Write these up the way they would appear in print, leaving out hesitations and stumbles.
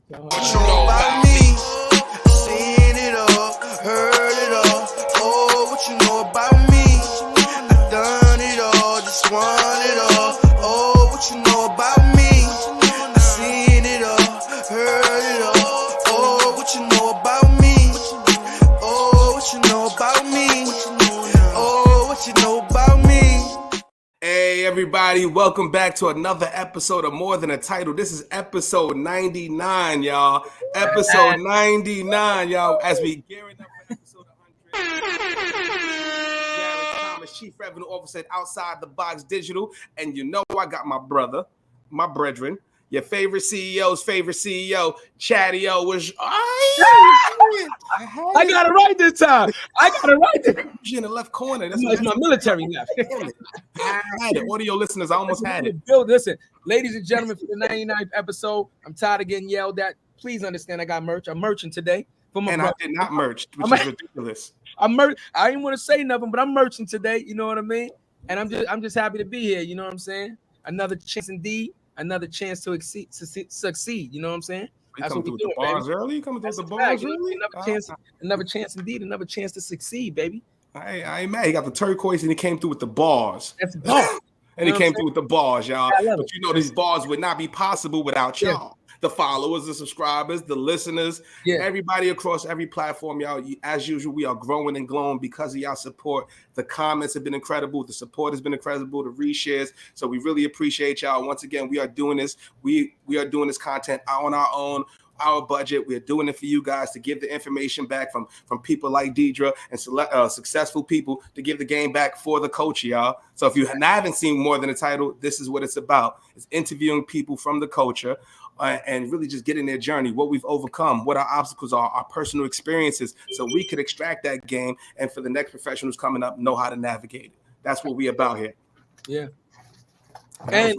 What you know about me? Seen it all, heard it all. Oh, what you know about me? I done it all, just want it all. Oh, what you know about me? I seen it all, heard it all. Oh, what you know about me? Oh, what you know about me? Oh, what you know about me? Hey everybody, welcome back to another episode of More Than a Title. This is episode 99, y'all. Episode 99, y'all. As we gearing up for episode 100. Garrett Thomas, Chief Revenue Officer at Outside the Box Digital. And you know I got my brother, my brethren, your favorite CEO's favorite CEO, Chatty-O. I got it right this time. In the left corner. That's my military left. I had it. Audio listeners, I almost had it. Listen, ladies and gentlemen, for the 99th episode, I'm tired of getting yelled at. Please understand I got merch. I'm merching today. And I did not merch, which is ridiculous. I didn't want to say nothing, but I'm merching today. You know what I mean? And I'm just happy to be here. You know what I'm saying? Another chance indeed. Another chance to succeed. You know what I'm saying? That's what we're doing, the bars early. You coming through the bars early? Another chance indeed. Another chance to succeed, baby. I ain't mad. He got the turquoise and he came through with the bars. That's bars. And he came through with the bars, y'all. But you know these bars would not be possible without y'all. Yeah. The followers, the subscribers, the listeners, everybody across every platform, y'all. As usual, we are growing and glowing because of y'all support. The comments have been incredible. The support has been incredible. The reshares. So we really appreciate y'all. Once again, we are doing this. We are doing this content on our own. Our budget. We're doing it for you guys to give the information back from people like Deidre and successful people to give the game back for the coach, y'all. So if you haven't seen More Than a Title, this is what it's about. It's interviewing people from the culture and really just getting their journey, what we've overcome, what our obstacles are, our personal experiences, so we could extract that game and for the next professional who's coming up, know how to navigate it. That's what we about here. Yeah. And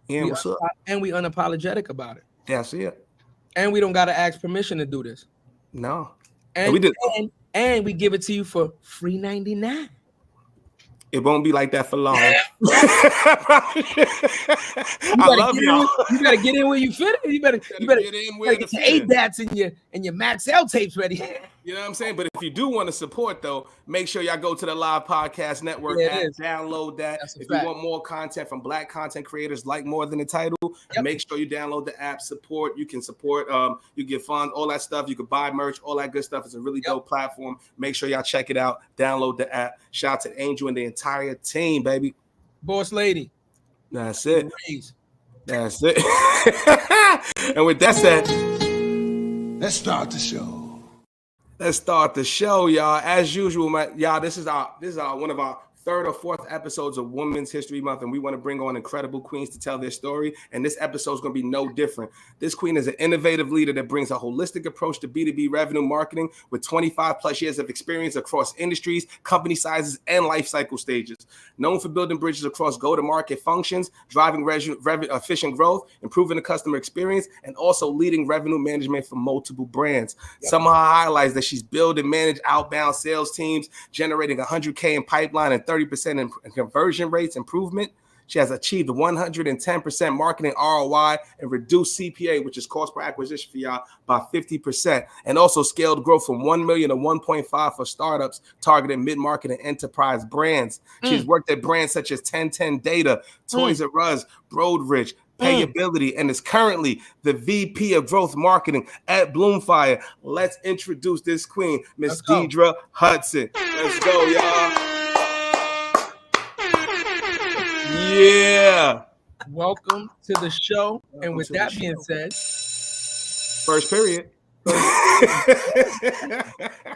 what's up? And we unapologetic about it. That's it. And we don't got to ask permission to do this. No. And we did. And we give it to you for free 99. It won't be like that for long. I love y'all. You better get in where you fit. You better get in where you get your ADATs and your Max L tapes ready. You know what I'm saying? But if you do want to support, though, make sure y'all go to the Live Podcast Network and download that. If you want more content from Black content creators like More Than a Title, make sure you download the app. Support. You can support. You get funds, all that stuff. You can buy merch, all that good stuff. It's a really dope platform. Make sure y'all check it out. Download the app. Shout out to Angel and the entire team, baby. Boss lady. That's it. That's it. And with that said, let's start the show. Let's start the show, y'all. As usual, y'all, this is our one of our third or fourth episodes of Women's History Month, and we want to bring on incredible queens to tell their story, and this episode is going to be no different. This queen is an innovative leader that brings a holistic approach to B2B revenue marketing with 25 plus years of experience across industries, company sizes, and life cycle stages. Known for building bridges across go-to-market functions, driving efficient growth, improving the customer experience, and also leading revenue management for multiple brands. Some of her highlights that she's built and managed outbound sales teams, generating 100K in pipeline and 30% in conversion rates improvement. She has achieved 110% marketing ROI and reduced CPA, which is cost per acquisition for y'all, by 50%, and also scaled growth from 1 million to 1.5 for startups targeting mid-market and enterprise brands. She's worked at brands such as 1010 Data, Toys R Us, Broadridge, Payability, and is currently the VP of Growth Marketing at Bloomfire. Let's introduce this queen, Miss Deidre Hudson. Let's go, y'all. Yeah. Welcome to the show. And with that being said, first period.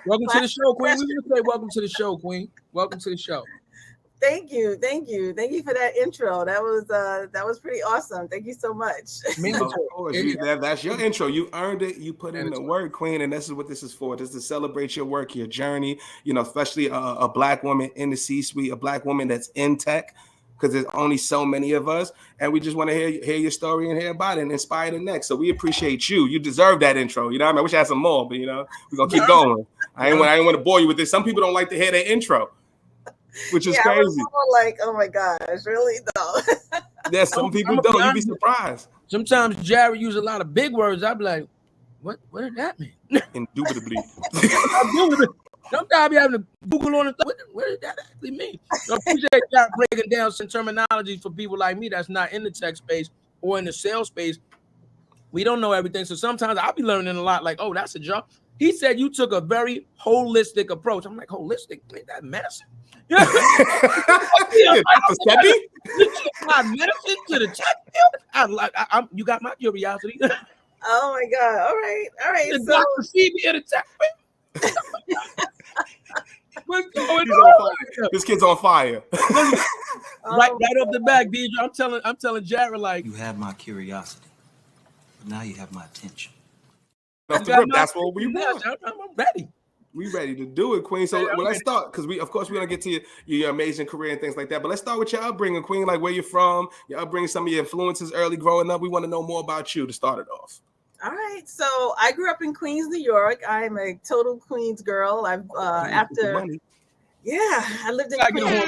Welcome to the show, Queen. We're going to say welcome to the show, Queen. Welcome to the show. Thank you for that intro. That was pretty awesome. Thank you so much. Of course, that's your intro. You earned it. You put in the work, Queen, and this is what this is for. This is to celebrate your work, your journey. You know, especially a Black woman in the C-suite, a Black woman that's in tech, because there's only so many of us, and we just want to hear your story and hear about it and inspire the next. So we appreciate you. You deserve that intro. You know what I mean? I wish I had some more, but you know, we're gonna keep going. I ain't want to bore you with this. Some people don't like to hear their intro, which is crazy. Like, oh my gosh, really? No. Yeah, some people don't. You'd be surprised. Sometimes Jared uses a lot of big words. I'd be like, what did that mean? Indubitably. Sometimes I be having to Google on it. What did that actually mean? So I appreciate Jared breaking down some terminology for people like me that's not in the tech space or in the sales space. We don't know everything. So sometimes I'll be learning a lot like, oh, that's a job. He said you took a very holistic approach. I'm like, holistic? Ain't that medicine? Yeah. My medicine to the tech field? You got my curiosity. Oh my God. All right. The So Dr. Phoebe at the tech field. What's going He's on? on fire. This kid's on fire. right off the back, Deidre. I'm telling Jared, like, you have my curiosity, but now you have my attention. That's what we want. I'm ready. We ready to do it, Queen. So let's start, because we're gonna get to your amazing career and things like that. But let's start with your upbringing, Queen. Like where you're from, your upbringing, some of your influences early growing up. We want to know more about you to start it off. all right. So I grew up in Queens, New York. I'm a total Queens girl. I lived in Queens.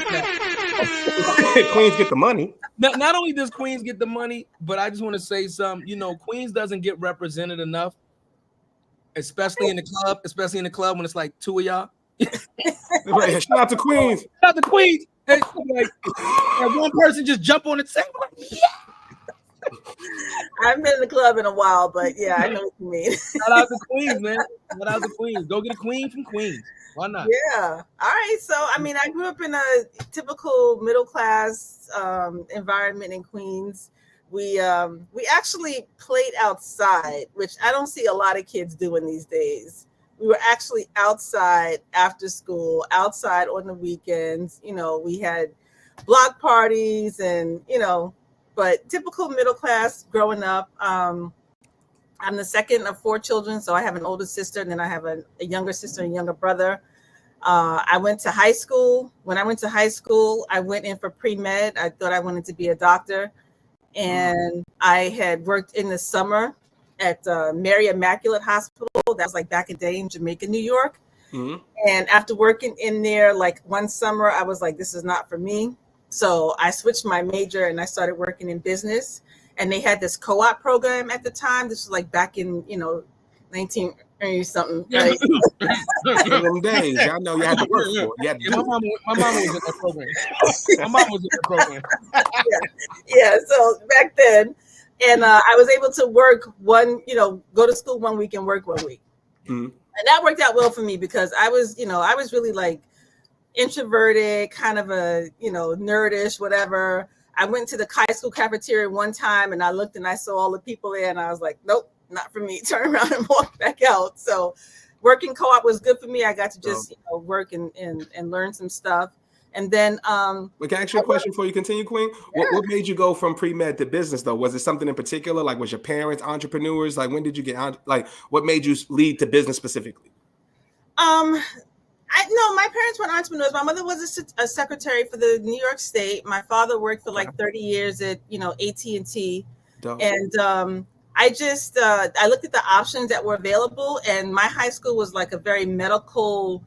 Queens get the money. Not only does Queens get the money, but I just want to say something. You know, Queens doesn't get represented enough, especially in the club when it's like two of y'all. Right, shout out to Queens. Shout out to Queens. Hey, like, one person just jump on the table. Like, yeah. I haven't been in the club in a while, but yeah, I know what you mean. Shout out to Queens, man. Shout out to Queens. Go get a queen from Queens. Why not? Yeah. All right. So, I mean, I grew up in a typical middle class environment in Queens. We actually played outside, which I don't see a lot of kids doing these days. We were actually outside after school, outside on the weekends. You know, we had block parties and, you know, but typical middle class growing up. I'm the second of 4 children, so I have an older sister, and then I have a younger sister and younger brother. I went to high school. When I went to high school, I went in for pre-med. I thought I wanted to be a doctor. And I had worked in the summer at Mary Immaculate Hospital. That was like back in the day in Jamaica, New York. Mm-hmm. And after working in there, like one summer, I was like, this is not for me. So I switched my major and I started working in business. And they had this co-op program at the time. This was like back in, 19 or something. Right? Them days, y'all know you had to work for it. My mom was in that program. My mom was in that program. Yeah. So back then, and I was able to work go to school one week and work one week. Mm-hmm. And that worked out well for me because I was really like introverted, kind of a, nerdish, whatever. I went to the high school cafeteria one time and I looked and I saw all the people there and I was like, nope, not for me. Turn around and walk back out. So working co-op was good for me. I got to just work and learn some stuff. And then can I ask you a question before you continue, Queen? Yeah. What made you go from pre-med to business though? Was it something in particular? Like was your parents entrepreneurs? Like when did you get on, like what made you lead to business specifically? No, my parents weren't entrepreneurs. My mother was a secretary for the New York State. My father worked for like 30 years at, AT&T. Dope. And I just, I looked at the options that were available, and my high school was like a very medical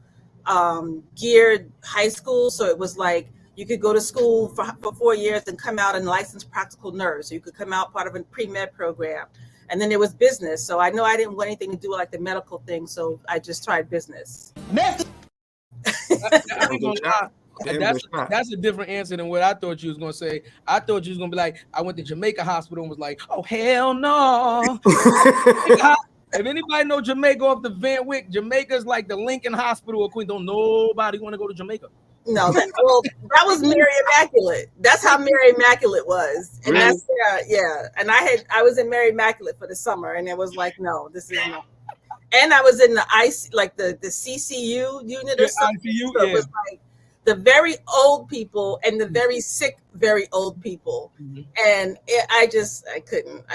geared high school. So it was like, you could go to school for 4 years and come out and licensed practical nurse. So you could come out part of a pre-med program. And then there was business. So I know I didn't want anything to do with like the medical thing. So I just tried business. That's a different answer than what I thought you was gonna say. I thought you was gonna be like, I went to Jamaica Hospital and was like, oh hell no. If anybody know Jamaica off the Van Wyck, Jamaica's like the Lincoln Hospital of Queens. Don't nobody want to go to Jamaica. No, that was Mary Immaculate. That's how Mary Immaculate was, and really? And I was in Mary Immaculate for the summer, and it was like, no, this is not. And I was in the the CCU unit or something. ICU, so it was like the very old people and the very sick, very old people. Mm-hmm. And I couldn't.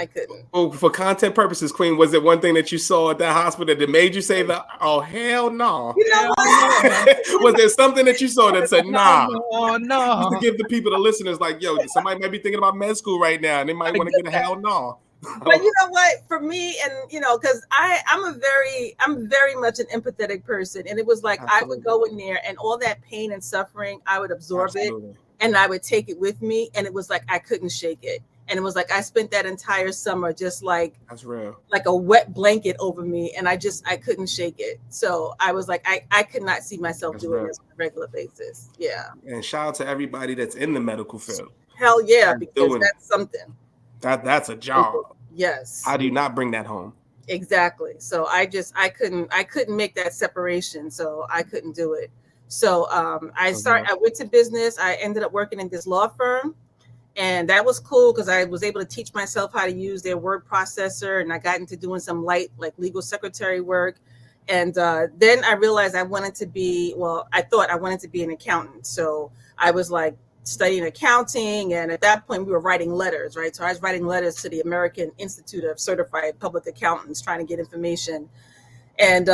Well, for content purposes, Queen, was it one thing that you saw at that hospital that made you say that, oh, hell no? You know what? Was there something that you saw that said, nah? No. Just to give the people, the listeners, like, yo, somebody might be thinking about med school right now and they might want to get a hell no. But you know what, for me, and because I'm very much an empathetic person, and it was like Absolutely. I would go in there and all that pain and suffering, I would absorb Absolutely. It and I would take it with me, and it was like I couldn't shake it. And it was like I spent that entire summer just like That's real. like a wet blanket over me, and I couldn't shake it. So I was like, I could not see myself That's doing real. this on a regular basis. Yeah. And shout out to everybody that's in the medical field. Hell yeah, That's because doing it. that's something. That's a job. Yes. How do you not bring that home? Exactly. So I couldn't make that separation. So I couldn't do it. So I went to business. I ended up working in this law firm, and that was cool because I was able to teach myself how to use their word processor, and I got into doing some light like legal secretary work. And then I realized I thought I wanted to be an accountant. So I was like studying accounting, and at that point we were writing letters, right? So I was writing letters to the American Institute of Certified Public Accountants, trying to get information, and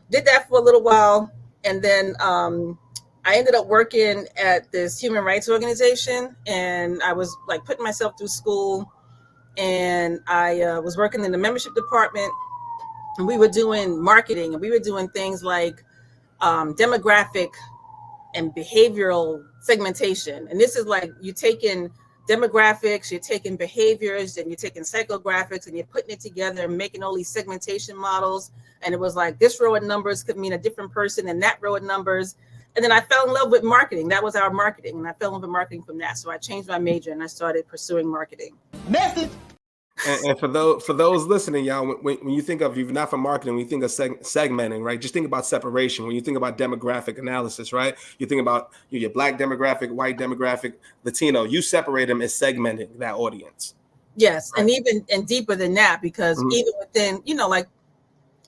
did that for a little while. And then I ended up working at this human rights organization, and I was like putting myself through school, and I was working in the membership department, and we were doing marketing, and we were doing things like demographic and behavioral segmentation. And this is like you taking demographics, you're taking behaviors, and you're taking psychographics, and you're putting it together and making all these segmentation models. And it was like this row of numbers could mean a different person and that row of numbers. And then I fell in love with marketing. That was our marketing. And I fell in love with marketing from that. So I changed my major and I started pursuing marketing. Message. And for those listening, y'all, when you think of, if you're not from marketing, when you think of segmenting, right? Just think about separation. When you think about demographic analysis, right? You think about your black demographic, white demographic, Latino. You separate them as segmenting that audience. Yes, right? and even deeper than that, because even within, like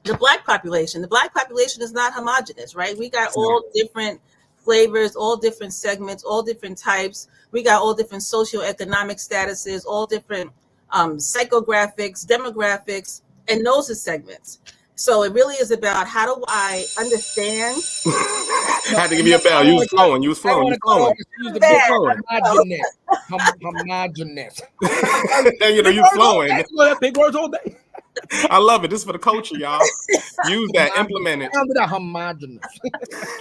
the black population is not homogenous, right? We got all different flavors, all different segments, all different types. We got all different socioeconomic statuses, all different psychographics, demographics, and those are segments. So it really is about how do I understand. I had to give you a bell. You was flowing. You was flowing. Homogenous. You flowing. Big words all day. I love it. This is for the culture, y'all. Use that. Implement it. Homogenous.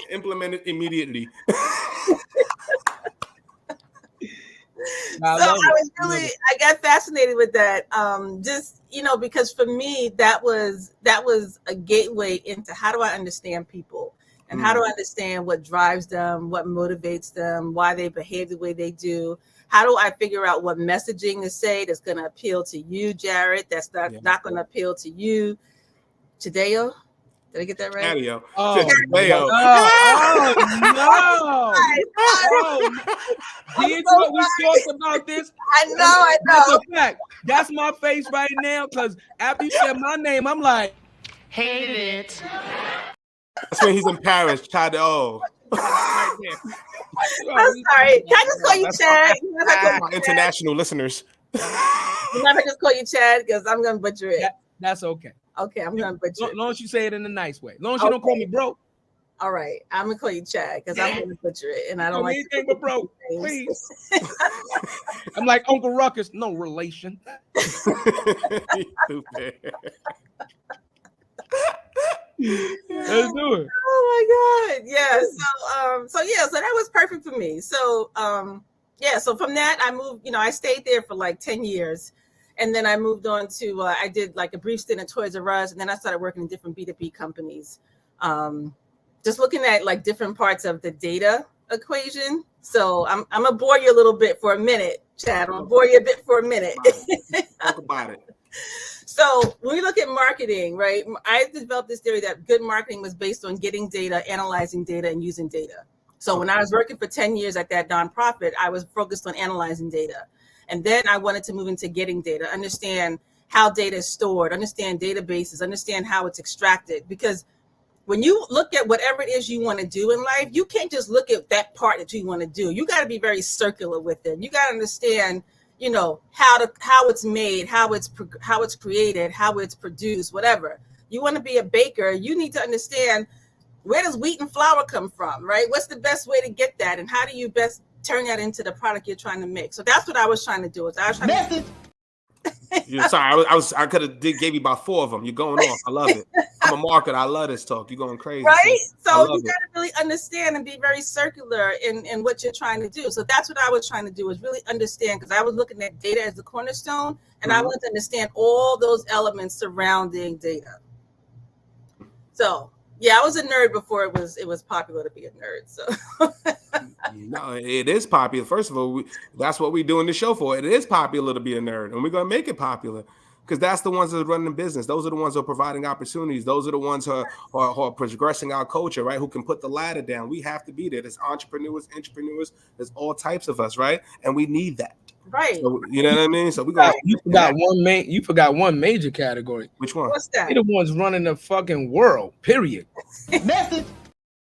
Implement it immediately. I got fascinated with that. Because for me, that was a gateway into how do I understand people, and how do I understand what drives them, what motivates them, why they behave the way they do. How do I figure out what messaging to say that's going to appeal to you, Jared, that's not going to appeal to you, Chideo? Did I get that right? Chideo. Oh, Chideo. No. Did what we talked about this? I know. That's a fact. That's my face right now, because after you said my name, I'm like, hate it. That's when he's in Paris. Chideo. I'm sorry. Can I just call you Chad? International listeners. You never just call you Chad, because I'm going to butcher it. That's okay. Okay, I'm going to butcher it. As long as you say it in a nice way. As long as you don't call me bro. All right, I'm going to call you Chad, because I'm going to butcher it. And I don't like anything but bro, please. I'm like Uncle Ruckus, no relation. Stupid. Let's do it. Oh my God. Yeah. So that was perfect for me. So so from that I moved, I stayed there for like 10 years. And then I moved on to I did like a brief stint at Toys R Us, and then I started working in different B2B companies. Just looking at like different parts of the data equation. So I'm gonna bore you a little bit for a minute, Chad. I'm gonna bore you a bit for a minute. Talk about it. So when we look at marketing, right, I developed this theory that good marketing was based on getting data, analyzing data, and using data. So when I was working for 10 years at that nonprofit, I was focused on analyzing data. And then I wanted to move into getting data, understand how data is stored, understand databases, understand how it's extracted. Because when you look at whatever it is you want to do in life, you can't just look at that part that you want to do. You got to be very circular with it. You got to understand, how it's made, how it's created, how it's produced, whatever. You want to be a baker, you need to understand, where does wheat and flour come from, right? What's the best way to get that? And how do you best turn that into the product you're trying to make? So that's what I was trying to do. I was trying to You're sorry, I could have gave you about 4 of them. You're going off. I love it. I'm a marketer. I love this talk. You're going crazy. Right? So you it. got to really understand and be very circular in what you're trying to do. So that's what I was trying to do, is really understand, because I was looking at data as the cornerstone, and I wanted to understand all those elements surrounding data. So yeah, I was a nerd before it was popular to be a nerd. So no, it is popular. First of all, that's what we're doing the show for. It is popular to be a nerd, and we're going to make it popular, because that's the ones that are running the business. Those are the ones who are providing opportunities. Those are the ones who are progressing our culture, right? Who can put the ladder down. We have to be there. There's entrepreneurs. There's all types of us, right? And we need that. Right. So, you know what I mean? So we you forgot one major category. Which one? What's that? They're the ones running the fucking world. Period. Message.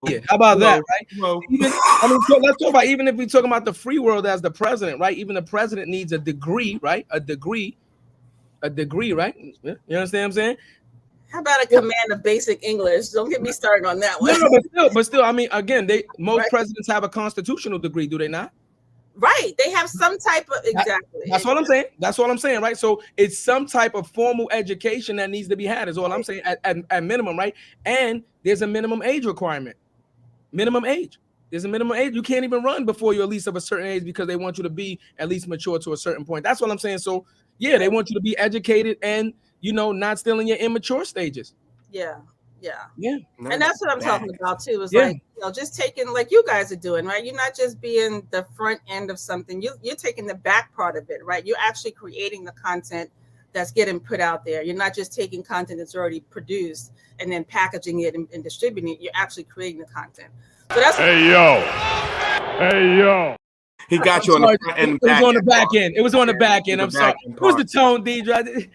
Yeah, how about that, right? Let's talk about, even if we're talking about the free world as the president, right? Even the president needs a degree, right? A degree, right? You understand what I'm saying? How about a command of basic English? Don't get me started on that one. No, but still, I mean, again, most presidents have a constitutional degree, do they not? Right. They have some type of That's what I'm saying. That's what I'm saying, right? So it's some type of formal education that needs to be had, is all I'm saying, at minimum, right? And there's a minimum age requirement. Minimum age. There's a minimum age. You can't even run before you're at least of a certain age, because they want you to be at least mature to a certain point. That's what I'm saying. So yeah, they want you to be educated and, not still in your immature stages. Yeah. Yeah. And that's what I'm talking about too. Is like, just taking, like you guys are doing, right? You're not just being the front end of something. You're taking the back part of it, right? You're actually creating the content that's getting put out there. You're not just taking content that's already produced and then packaging it and distributing it. You're actually creating the content. So that's Hey yo. He got you on the front end. It was on the back end. It was on the back end. I'm sorry. It was the tone, Deidre.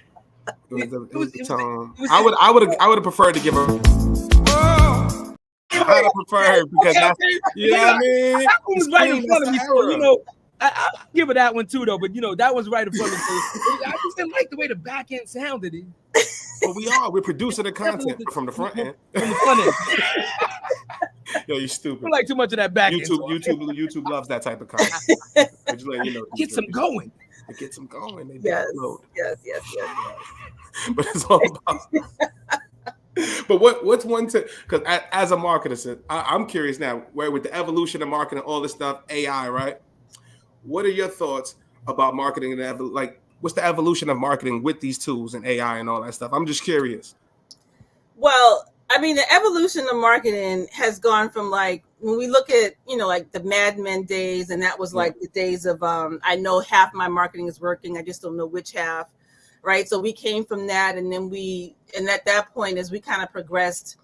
It was the tone. I would have preferred to give her. I would have preferred, because that's, you know what I mean? That one was right in front of me, so I give her that one too, though. But that was right in front of me. I just didn't like the way the back end sounded. But we're producing the content from the front end. From the front end. Yo, you stupid. I like too much of that back end. YouTube loves that type of content. Just letting you know. Get some going. It gets them going. They yes. But it's all about. But what's one to, because as a marketer, I'm curious now, where with the evolution of marketing, all this stuff, AI, right? What are your thoughts about marketing and like, what's the evolution of marketing with these tools and AI and all that stuff? I'm just curious. Well, I mean, the evolution of marketing has gone from, like, when we look at, like the Mad Men days, and that was like the days of, I know half my marketing is working, I just don't know which half, right? So we came from that, and then at that point, as we kind of progressed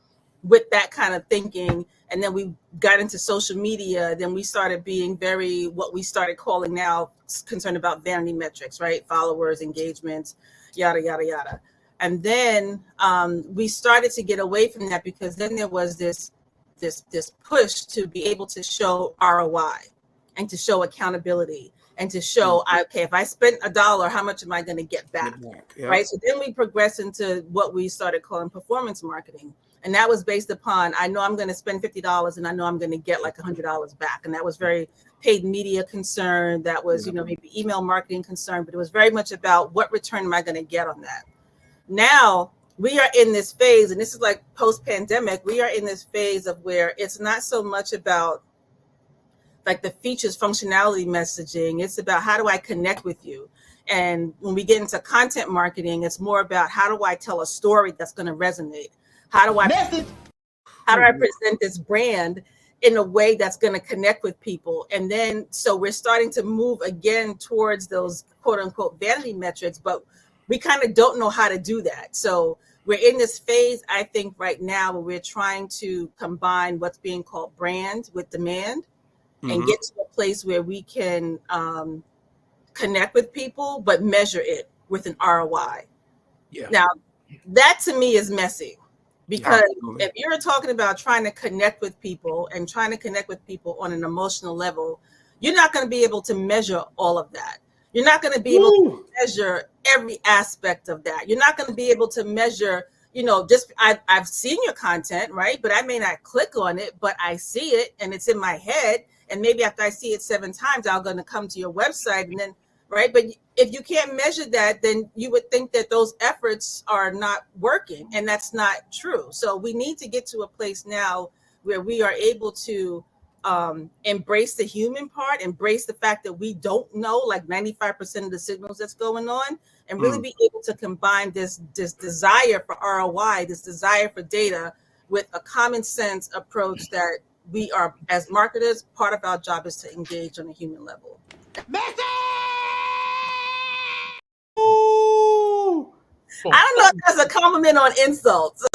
with that kind of thinking, and then we got into social media, then we started being very, what we started calling now, concerned about vanity metrics, right? Followers, engagements, yada, yada, yada. And then we started to get away from that, because then there was this push to be able to show ROI and to show accountability and to show, okay, if I spent $1, how much am I going to get back? Yeah. Right. So then we progressed into what we started calling performance marketing. And that was based upon, I know I'm going to spend $50 and I know I'm going to get like $100 back. And that was very paid media concern. That was, maybe email marketing concern, but it was very much about what return am I going to get on that? Now we are in this phase, and this is like post-pandemic, we are in this phase of where it's not so much about like the features, functionality, messaging. It's about, how do I connect with you? And when we get into content marketing, it's more about, how do I tell a story that's going to resonate? How do I present this brand in a way that's going to connect with people? And then, so we're starting to move again towards those quote unquote vanity metrics, but we kind of don't know how to do that. So we're in this phase, I think, right now, where we're trying to combine what's being called brand with demand, and get to a place where we can connect with people, but measure it with an ROI. Yeah. Now, that to me is messy, because if you're talking about trying to connect with people and trying to connect with people on an emotional level, you're not going to be able to measure all of that. You're not going to be able to measure every aspect of that. You're not going to be able to measure, just I've seen your content, right? But I may not click on it, but I see it and it's in my head. And maybe after I see it 7 times, I'm going to come to your website, and then right? But if you can't measure that, then you would think that those efforts are not working, and that's not true. So we need to get to a place now where we are able to embrace the human part, embrace the fact that we don't know like 95% of the signals that's going on, and really be able to combine this desire for ROI, this desire for data, with a common sense approach that we are, as marketers, part of our job is to engage on a human level. Ooh. I don't know if that's a compliment on insult. So.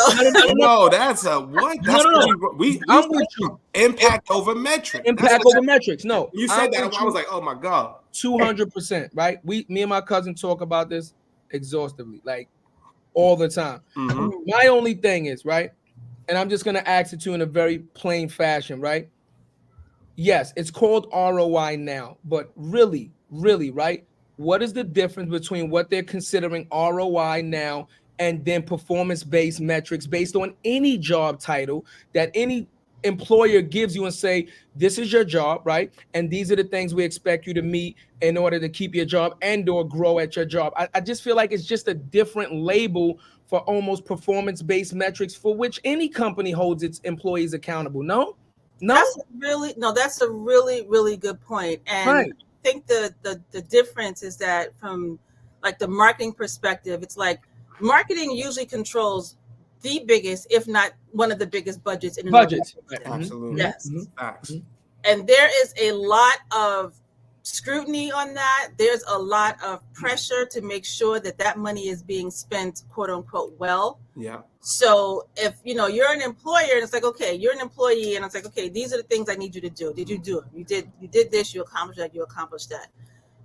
No, that's a what? That's No. We I'm with you. Impact over metrics. Impact over metrics. No, You said that, I was like, oh my God. 200%, right? Me and my cousin talk about this exhaustively, like all the time. My only thing is, right, and I'm just gonna ask it to you in a very plain fashion, right? Yes, it's called ROI now, but really, right? What is the difference between what they're considering ROI now and then performance-based metrics based on any job title that any employer gives you and say, this is your job, right? And these are the things we expect you to meet in order to keep your job and or grow at your job. I just feel like it's just a different label for almost performance-based metrics for which any company holds its employees accountable. No? That's a really good point. And right. I think the difference is that from like the marketing perspective, it's like marketing usually controls the biggest, if not one of the biggest budgets in an budgets. Absolutely. Yes. And there is a lot of scrutiny on that. There's a lot of pressure to make sure that that money is being spent, quote unquote, well. Yeah. So if you're an employer and it's like, okay, you're an employee and it's like, okay, these are the things I need you to do. Did you do it? You did this, you accomplished that, you accomplished that.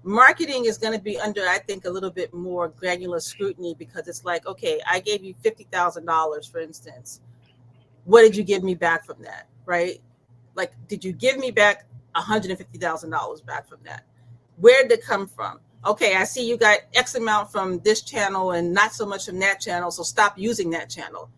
Marketing is going to be under, I think, a little bit more granular scrutiny because it's like, okay, I gave you $50,000, for instance. What did you give me back from that? Right? Like, did you give me back $150,000 back from that? Where did it come from? Okay, I see you got X amount from this channel and not so much from that channel, so stop using that channel.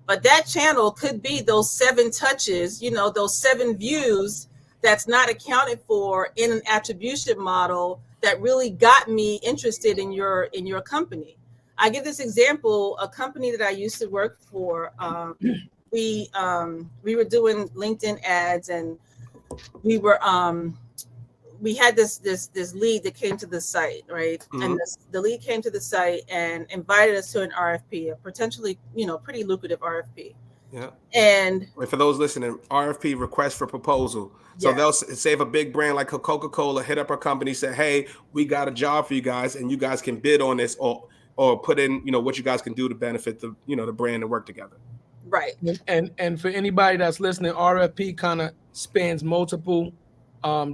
But that channel could be those 7 touches, those 7 views that's not accounted for in an attribution model that really got me interested in your company. I give this example, a company that I used to work for, we were doing LinkedIn ads and we had this lead that came to the site, right? And the lead came to the site and invited us to an RFP, a potentially, pretty lucrative RFP. Yeah. And for those listening, RFP, request for proposal. So they'll say if a big brand like Coca-Cola hit up our company, say, hey, we got a job for you guys and you guys can bid on this or put in, what you guys can do to benefit the, the brand and work together. Right. And for anybody that's listening, RFP kind of spans multiple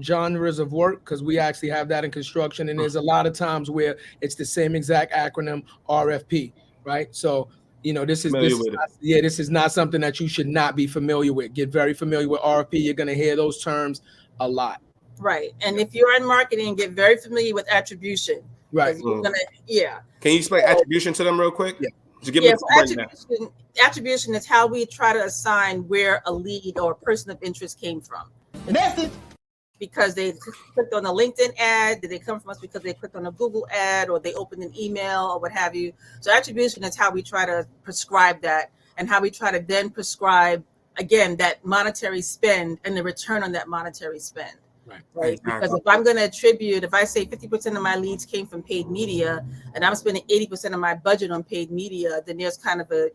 genres of work because we actually have that in construction. And there's a lot of times where it's the same exact acronym RFP, right? So, this is not something that you should not be familiar with. Get very familiar with RFP. You're going to hear those terms a lot. Right. And if you're in marketing, get very familiar with attribution. Right. Can you explain attribution to them real quick? Yeah. Attribution is how we try to assign where a lead or a person of interest came from. Because they clicked on a LinkedIn ad, did they come from us because they clicked on a Google ad or they opened an email or what have you? So attribution is how we try to prescribe that and how we try to then prescribe, again, that monetary spend and the return on that monetary spend. Right. Because if I'm going to attribute, if I say 50% of my leads came from paid media and I'm spending 80% of my budget on paid media, then there's kind of a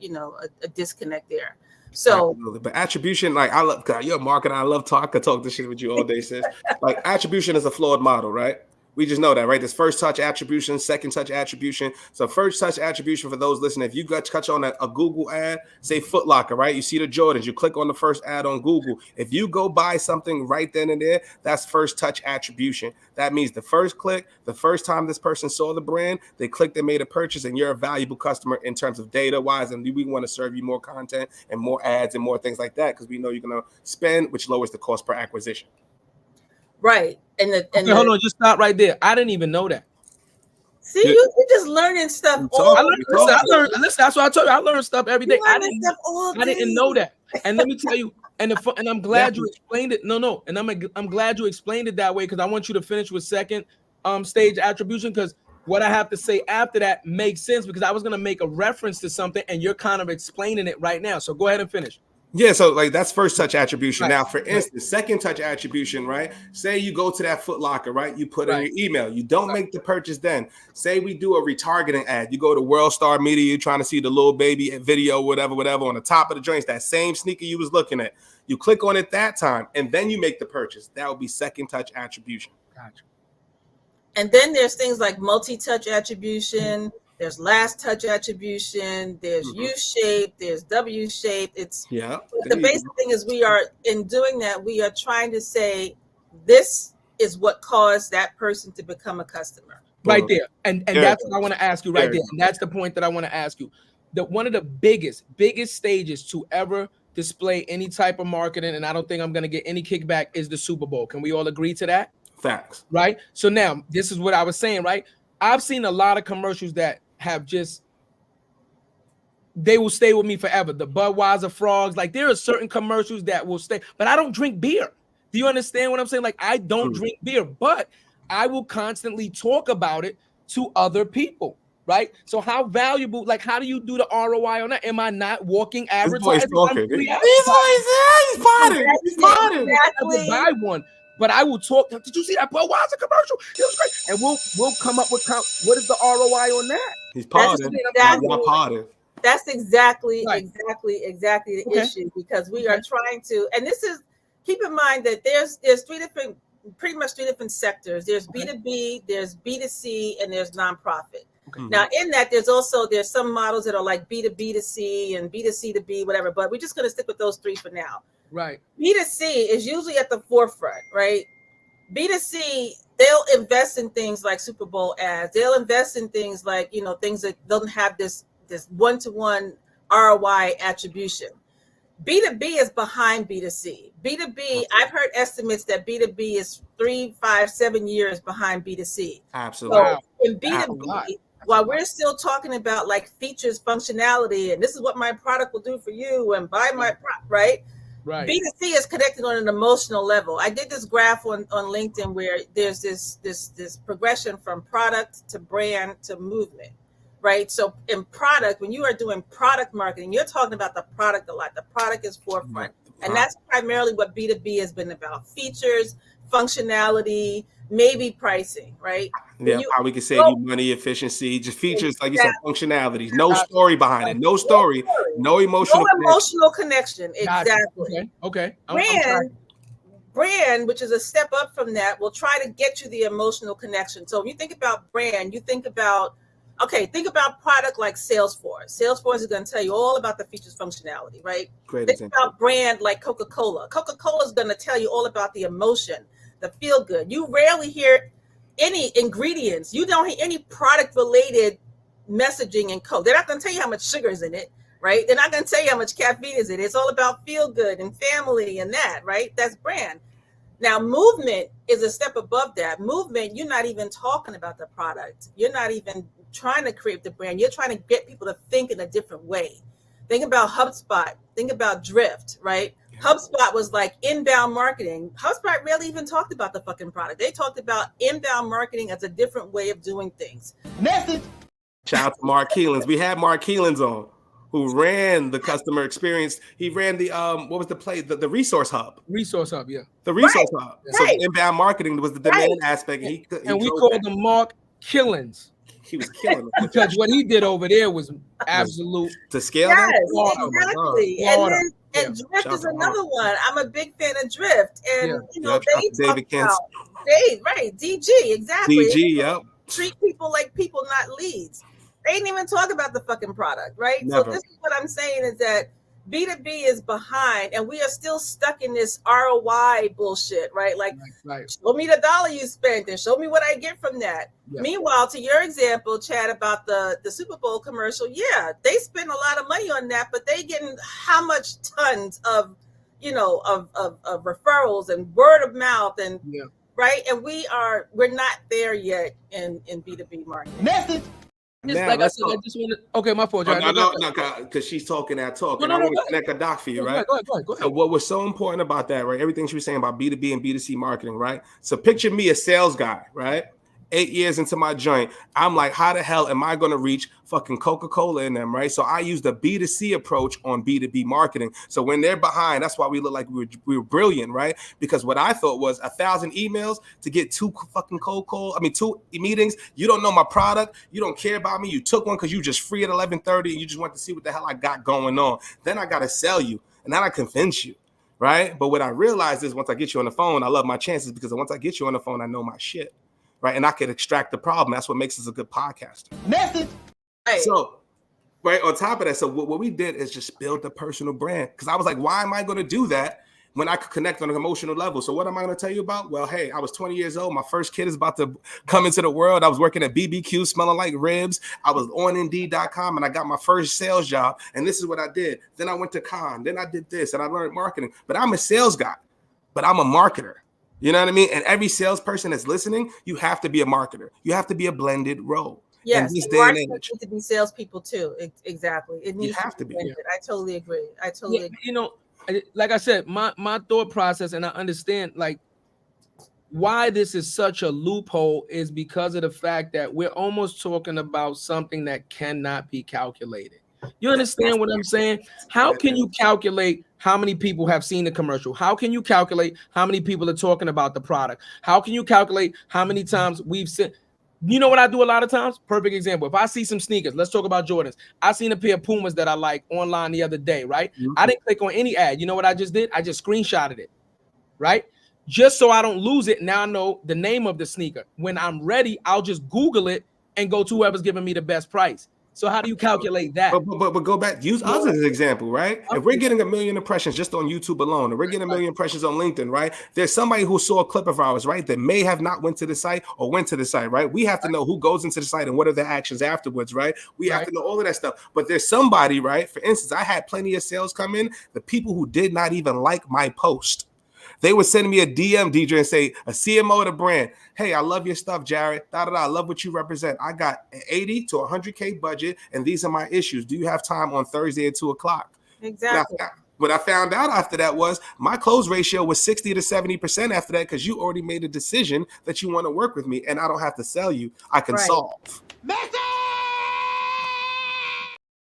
disconnect there. So, absolutely. But attribution, like you're a marketer. I love talk. I could talk this shit with you all day, sis. Like attribution is a flawed model, right? We just know that, right? There's first touch attribution, second touch attribution. So first touch attribution for those listening, if you got to touch on a Google ad, say Foot Locker, right? You see the Jordans, you click on the first ad on Google. If you go buy something right then and there, that's first touch attribution. That means the first click, the first time this person saw the brand, they clicked and made a purchase, and you're a valuable customer in terms of data wise. And we want to serve you more content and more ads and more things like that because we know you're going to spend, which lowers the cost per acquisition. Right. Hold on, just stop right there. I didn't even know that. See, you're just learning stuff. Listen, that's what I told you. I learn stuff every day. I didn't know that. And let me tell you, and I'm glad you explained it. No, and I'm glad you explained it that way because I want you to finish with second stage attribution? Because what I have to say after that makes sense, because I was going to make a reference to something and you're kind of explaining it right now. So go ahead and finish. Yeah, so like that's first touch attribution. Right. Now, for instance, second touch attribution, right? Say you go to that Foot Locker, right? You put in your email. You don't make the purchase then. Say we do a retargeting ad. You go to World Star Media, you're trying to see the little baby video, whatever, on the top of the joints, that same sneaker you was looking at. You click on it that time, and then you make the purchase. That would be second touch attribution. Gotcha. And then there's things like multi-touch attribution. There's last touch attribution. There's U-shaped. There's W-shaped. The basic thing is in doing that, we are trying to say this is what caused that person to become a customer. Right there. And that's what I want to ask you right there. And that's the point that I want to ask you. One of the biggest stages to ever display any type of marketing, and I don't think I'm going to get any kickback, is the Super Bowl. Can we all agree to that? Facts. Right? So now, this is what I was saying, right? I've seen a lot of commercials that have they will stay with me forever. The Budweiser frogs, like there are certain commercials that will stay, but I don't drink beer. Do you understand what I'm saying? Like I don't drink beer, but I will constantly talk about it to other people, right? So how valuable, like how do you do the ROI on that? Am I not walking advertising? He's potted. Exactly. I will buy one. But I will talk. Did you see that Budweiser commercial? It was great. And we'll come up with what is the ROI on that? He's potted. That's exactly the issue, because we are trying to, and this is, keep in mind that there's pretty much three different sectors. There's B2B, there's B2C, and there's nonprofit. Okay. Now in that, there's some models that are like B2B to C and B2C to B, whatever, but we're just going to stick with those three for now. Right. B2C is usually at the forefront, right? B2C, they'll invest in things like Super Bowl ads. They'll invest in things like, things that don't have this one-to-one ROI attribution. B2B is behind B2C. B2B, I've heard estimates that B2B is 3, 5, 7 years behind B2C. Absolutely. So in B2B, while we're still talking about like features, functionality, and this is what my product will do for you, and buy my product, right? Right. B2C is connected on an emotional level. I did this graph on LinkedIn where there's this progression from product to brand to movement, right? So in product, when you are doing product marketing, you're talking about the product a lot. The product is forefront. And that's primarily what B2B has been about. Features, functionality, maybe pricing, right? Yeah, how we can save you money, efficiency, just features, like you said, functionalities, no story behind it, no story, no emotional connection. Exactly. Okay. Brand, which is a step up from that, will try to get you the emotional connection. So when you think about brand, you think about product like Salesforce. Salesforce is going to tell you all about the features, functionality, right? Think about brand like Coca-Cola. Coca-Cola is going to tell you all about the emotion, the feel good. You rarely hear any ingredients. You don't hear any product related messaging in Coke. They're not going to tell you how much sugar is in it, right? They're not going to tell you how much caffeine is in it. It's all about feel good and family and that, right? That's brand. Now, movement is a step above that. Movement, you're not even talking about the product. You're not even trying to create the brand. You're trying to get people to think in a different way. Think about HubSpot. Think about Drift, right? HubSpot was like inbound marketing. HubSpot rarely even talked about the fucking product. They talked about inbound marketing as a different way of doing things. Message. Shout out to Mark Keelans. We had Mark Keelans on, who ran the customer experience. He ran the what was the play? The resource hub. Resource hub, yeah. The resource hub. So the inbound marketing was the demand aspect. And we called him Mark Killins. He was killing it. Because what he did over there was absolute. To scale that? Exactly. And Drift is another one. I'm a big fan of Drift. And, David Kent. DG, exactly. DG, yep. Treat people like people, not leads. They didn't even talk about the fucking product, right? Never. So this is what I'm saying is that B2B is behind, and we are still stuck in this ROI bullshit, right? Like, show me the dollar you spent and show me what I get from that. Yeah. Meanwhile, to your example, Chad, about the Super Bowl commercial, yeah, they spend a lot of money on that, but they getting how much tons of, of referrals and word of mouth and right? And we're not there yet in B2B marketing. Message. Like I said, I just want to. Okay, my fault. No, because she's talking that talk, and I want to connect a doc for you, right? Go ahead. So what was so important about that, right? Everything she was saying about B2B and B2C marketing, right? So picture me, a sales guy, right? 8 years into my joint, I'm like, how the hell am I going to reach fucking Coca-Cola in them, right? So I use the B2C approach on B2B marketing. So when they're behind, that's why we look like we were brilliant, right? Because what I thought was 1,000 emails to get 2 fucking two meetings. You don't know my product. You don't care about me. You took one because you just free at 11:30 and you just want to see what the hell I got going on. Then I got to sell you and then I convince you, right? But what I realized is once I get you on the phone, I love my chances because once I get you on the phone, I know my shit. Right. And I could extract the problem. That's what makes us a good podcaster. Message. Right. So, right on top of that, so what we did is just build the personal brand. Because I was like, why am I going to do that when I could connect on an emotional level? So what am I going to tell you about? Well, hey, I was 20 years old. My first kid is about to come into the world. I was working at BBQ, smelling like ribs. I was on Indeed.com and I got my first sales job. And this is what I did. Then I went to Con. Then I did this and I learned marketing. But I'm a sales guy, but I'm a marketer. You know what I mean? And every salesperson that's listening, you have to be a marketer. You have to be a blended role. Yes, in this day and age. need to be salespeople too. Exactly. It needs you have to be. Yeah. I totally agree. Agree. You know, like I said, my thought process, and I understand like why this is such a loophole is because of the fact that we're almost talking about something that cannot be calculated. You understand what I'm saying? How can you calculate how many people have seen the commercial? How can you calculate how many people are talking about the product? How can you calculate how many times we've seen? You know what I do a lot of times? Perfect example. If I see some sneakers, let's talk about Jordans. I seen a pair of Pumas that I like online the other day, right? Mm-hmm. I didn't click on any ad. You know what I just did? I just screenshotted it, right? Just so I don't lose it. Now I know the name of the sneaker. When I'm ready, I'll just Google it and go to whoever's giving me the best price. So how do you calculate that? But go back, use us as an example, right? If we're getting 1 million impressions just on YouTube alone, or we're getting 1 million impressions on LinkedIn, right? There's somebody who saw a clip of ours, right? That may have not went to the site or went to the site, right? We have to know who goes into the site and what are the actions afterwards, right? We have to know all of that stuff. But there's somebody, right? For instance, I had plenty of sales come in, the people who did not even like my post. They would send me a DM, Deidre, and say, a CMO of the brand, hey, I love your stuff, Jared. I love what you represent. I got an 80 to 100K budget, and these are my issues. Do you have time on Thursday at 2:00? Exactly. What I found out after that was my close ratio was 60 to 70% after that because you already made a decision that you want to work with me, and I don't have to sell you. I can solve.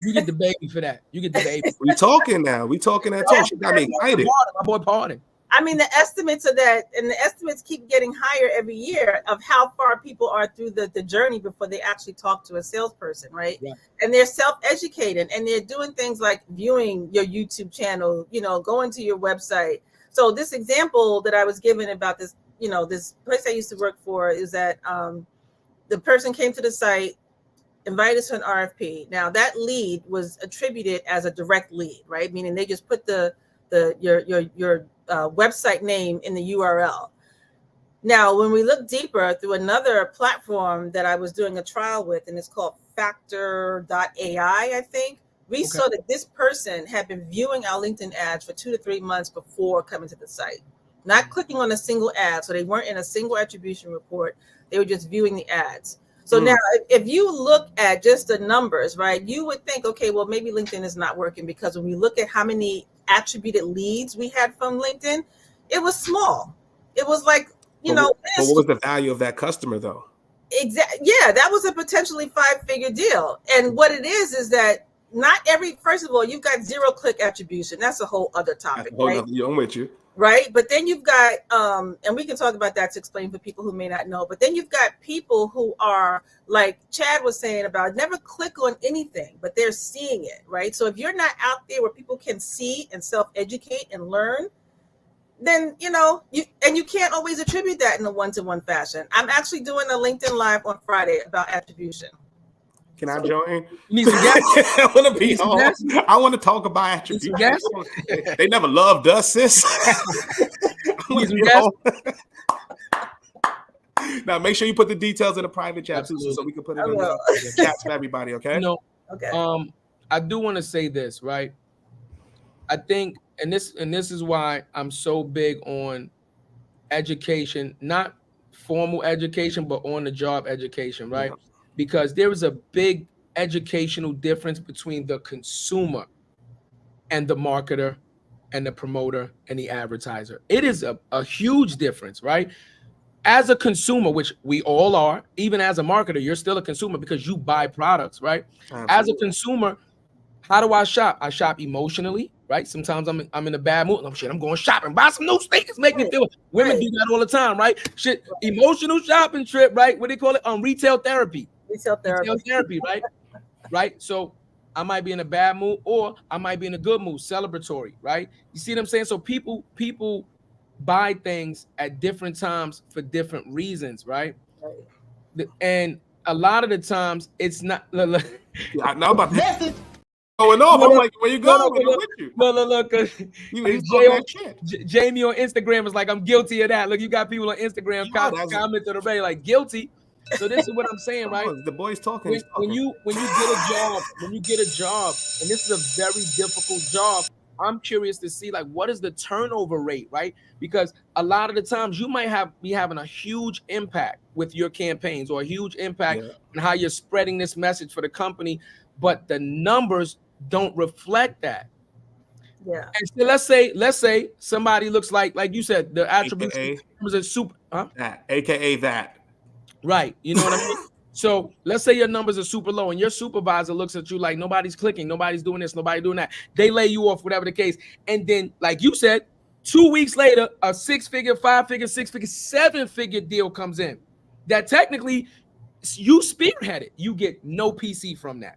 You get the baby for that. You get the baby. We talking now. We talking that talk. She got me excited. My boy Pardon. I mean, the estimates of that, and the estimates keep getting higher every year of how far people are through the journey before they actually talk to a salesperson, right? Yeah. And they're self-educated, and they're doing things like viewing your YouTube channel, going to your website. So this example that I was given about this, this place I used to work for is that the person came to the site, invited us to an RFP. Now that lead was attributed as a direct lead, right? Meaning they just put your website name in the URL. Now, when we look deeper through another platform that I was doing a trial with, and it's called Factor.ai, I think, we saw that this person had been viewing our LinkedIn ads for 2 to 3 months before coming to the site, not clicking on a single ad. So they weren't in a single attribution report. They were just viewing the ads. So now if you look at just the numbers, right, you would think, okay, well, maybe LinkedIn is not working because when we look at how many attributed leads we had from LinkedIn, it was small. It was like, but what was the value of that customer though? Exactly. Yeah, that was a potentially 5-figure deal. And what it is that not first of all, you've got 0-click attribution. That's a whole other topic. Right? I'm with you. Right. But then you've got, and we can talk about that to explain for people who may not know, but then you've got people who are like Chad was saying about never click on anything, but they're seeing it. Right. So if you're not out there where people can see and self-educate and learn, then, you can't always attribute that in a one-to-one fashion. I'm actually doing a LinkedIn Live on Friday about attribution. Can I join? You need some gas? I want to be on. I want to talk about attribution. They never loved us, sis. Now, make sure you put the details in the private chat too, so we can put it in the chats for everybody. Okay. Okay. I do want to say this, right? I think, and this is why I'm so big on education, not formal education, but on the job education, right? Yeah. Because there is a big educational difference between the consumer and the marketer and the promoter and the advertiser. It is a huge difference, right? as a consumer, which we all are, even as a marketer, you're still a consumer because you buy products, right? Absolutely. As a consumer, how do I shop? I shop emotionally, right? Sometimes I'm in a bad mood. I'm going shopping, buy some new sneakers, make me feel. Women do that all the time, right? Shit, emotional shopping trip, right? What do they call it? Retail therapy. Retail therapy, right? Right. So I might be in a bad mood, or I might be in a good mood, celebratory, right? You see what I'm saying? So people buy things at different times for different reasons, right? And a lot of the times it's not. I know about this. Going off. I'm like, where you going? I'm with you. Look. Jamie on Instagram is like, I'm guilty of that. Look, you got people on Instagram comment to the bay like guilty. So this is what I'm saying, right? The boys talking. When you get a job, and this is a very difficult job, I'm curious to see like what is the turnover rate, right? Because a lot of the times you might be having a huge impact with your campaigns or a huge impact on how you're spreading this message for the company, but the numbers don't reflect that. Yeah. And so let's say somebody looks like you said, the attribution was a super, AKA that. Right. You know what I mean? So let's say your numbers are super low and your supervisor looks at you like nobody's clicking, nobody's doing this, nobody doing that. They lay you off, whatever the case. And then, like you said, 2 weeks later, a 6-figure, 5-figure, 6-figure, 7-figure deal comes in that technically you spearheaded. You get no PC from that.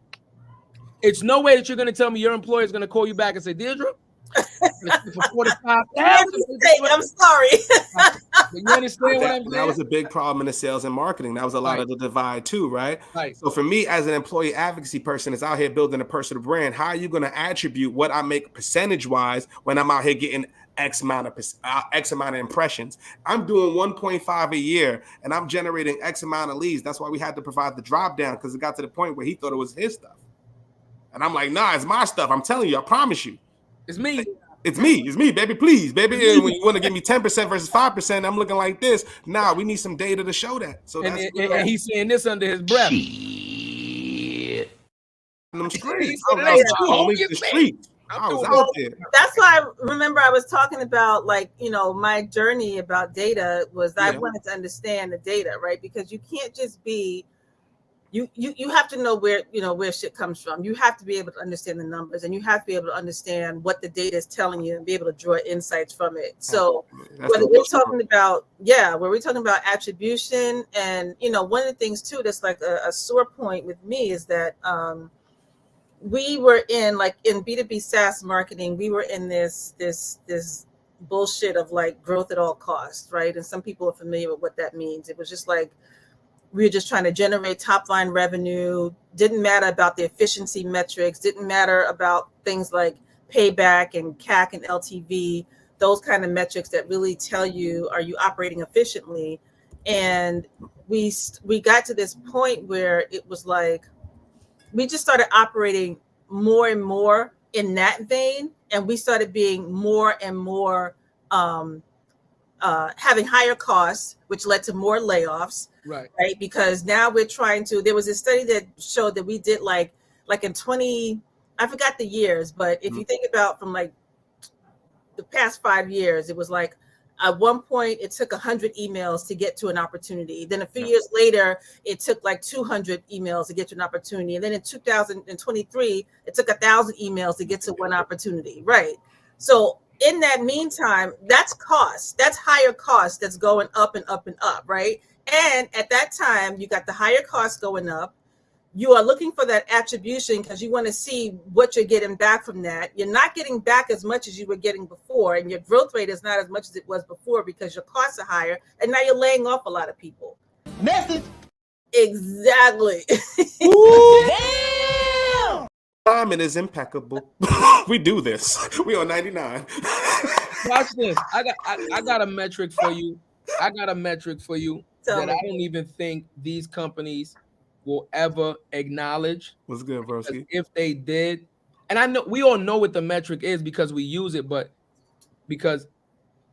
It's no way that you're going to tell me your employer is going to call you back and say, Deidre, for 45,000. I'm sorry. You understand what I'm saying? That was a big problem in the sales and marketing. That was a lot of the divide too, right? Right. So for me, as an employee advocacy person that's out here building a personal brand, how are you going to attribute what I make percentage-wise when I'm out here getting X amount of impressions? I'm doing 1.5 a year, and I'm generating X amount of leads. That's why we had to provide the drop down, because it got to the point where he thought it was his stuff. And I'm like, nah, it's my stuff. I'm telling you, I promise you. It's me. It's me, baby, please, baby. And when you want to give me 10% versus 5%, I'm looking like this. Nah, we need some data to show that. So and he's saying this under his breath. Them streets. I was out there. That's why I remember I was talking about, like, my journey about data was I wanted to understand the data, right? Because you can't just be you have to know where shit comes from. You have to be able to understand the numbers, and you have to be able to understand what the data is telling you and be able to draw insights from it. So whether we're talking about attribution, and one of the things too that's like a sore point with me is that we were in B2B SaaS marketing, we were in this bullshit of like growth at all costs, right? And some people are familiar with what that means. It was just like we were just trying to generate top line revenue. Didn't matter about the efficiency metrics. Didn't matter about things like payback and CAC and LTV, those kind of metrics that really tell you, are you operating efficiently? And we got to this point where it was like, we just started operating more and more in that vein. And we started being more and more, having higher costs, which led to more layoffs. Right. Because now we're trying to, there was a study that showed that we did like in 20, I forgot the years, but if you think about from like the past 5 years, it was like at one point it took 100 emails to get to an opportunity. Then a few years later, it took like 200 emails to get to an opportunity. And then in 2023, it took 1,000 emails to get to one opportunity. Right. So in that meantime, that's cost. That's higher cost that's going up and up and up, right? And at that time, you got the higher cost going up. You are looking for that attribution because you want to see what you're getting back from that. You're not getting back as much as you were getting before, and your growth rate is not as much as it was before because your costs are higher, and now you're laying off a lot of people. Message. Exactly. Damn. Timing is impeccable. We do this. We on 99. Watch this. I got a metric for you. That I don't even think these companies will ever acknowledge. What's good, Broski? If they did, and I know we all know what the metric is because we use it, but because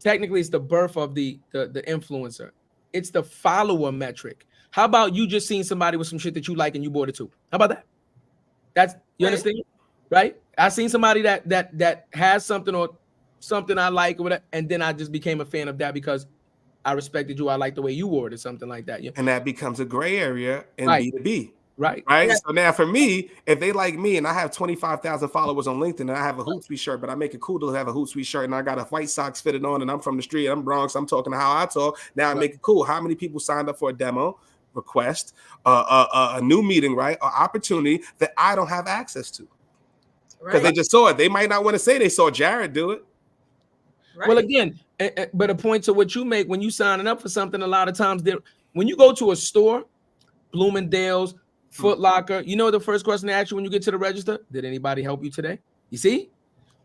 technically it's the birth of the influencer. It's the follower metric. How about you just seeing somebody with some shit that you like and you bought it too? How about that? That's you understand, right? I seen somebody that has something or something I like or whatever, and then I just became a fan of that because I respected you. I like the way you wore it, or something like that. Yeah. And that becomes a gray area in Right. B2B. Right. Right. Yeah. So now for me, if they like me and I have 25,000 followers on LinkedIn and I have a Hootsuite shirt, but I make it cool to have a Hootsuite shirt and I got a White Sox fitted on and I'm from the street, I'm Bronx, I'm talking how I talk. Now I make it cool. How many people signed up for a demo request, a new meeting, right? Or opportunity that I don't have access to because they just saw it. They might not want to say they saw Jared do it. Right. Well, again, but a point to what you make when you signing up for something, a lot of times when you go to a store, Bloomingdale's, Foot Locker, you know the first question they ask you when you get to the register? Did anybody help you today? You see?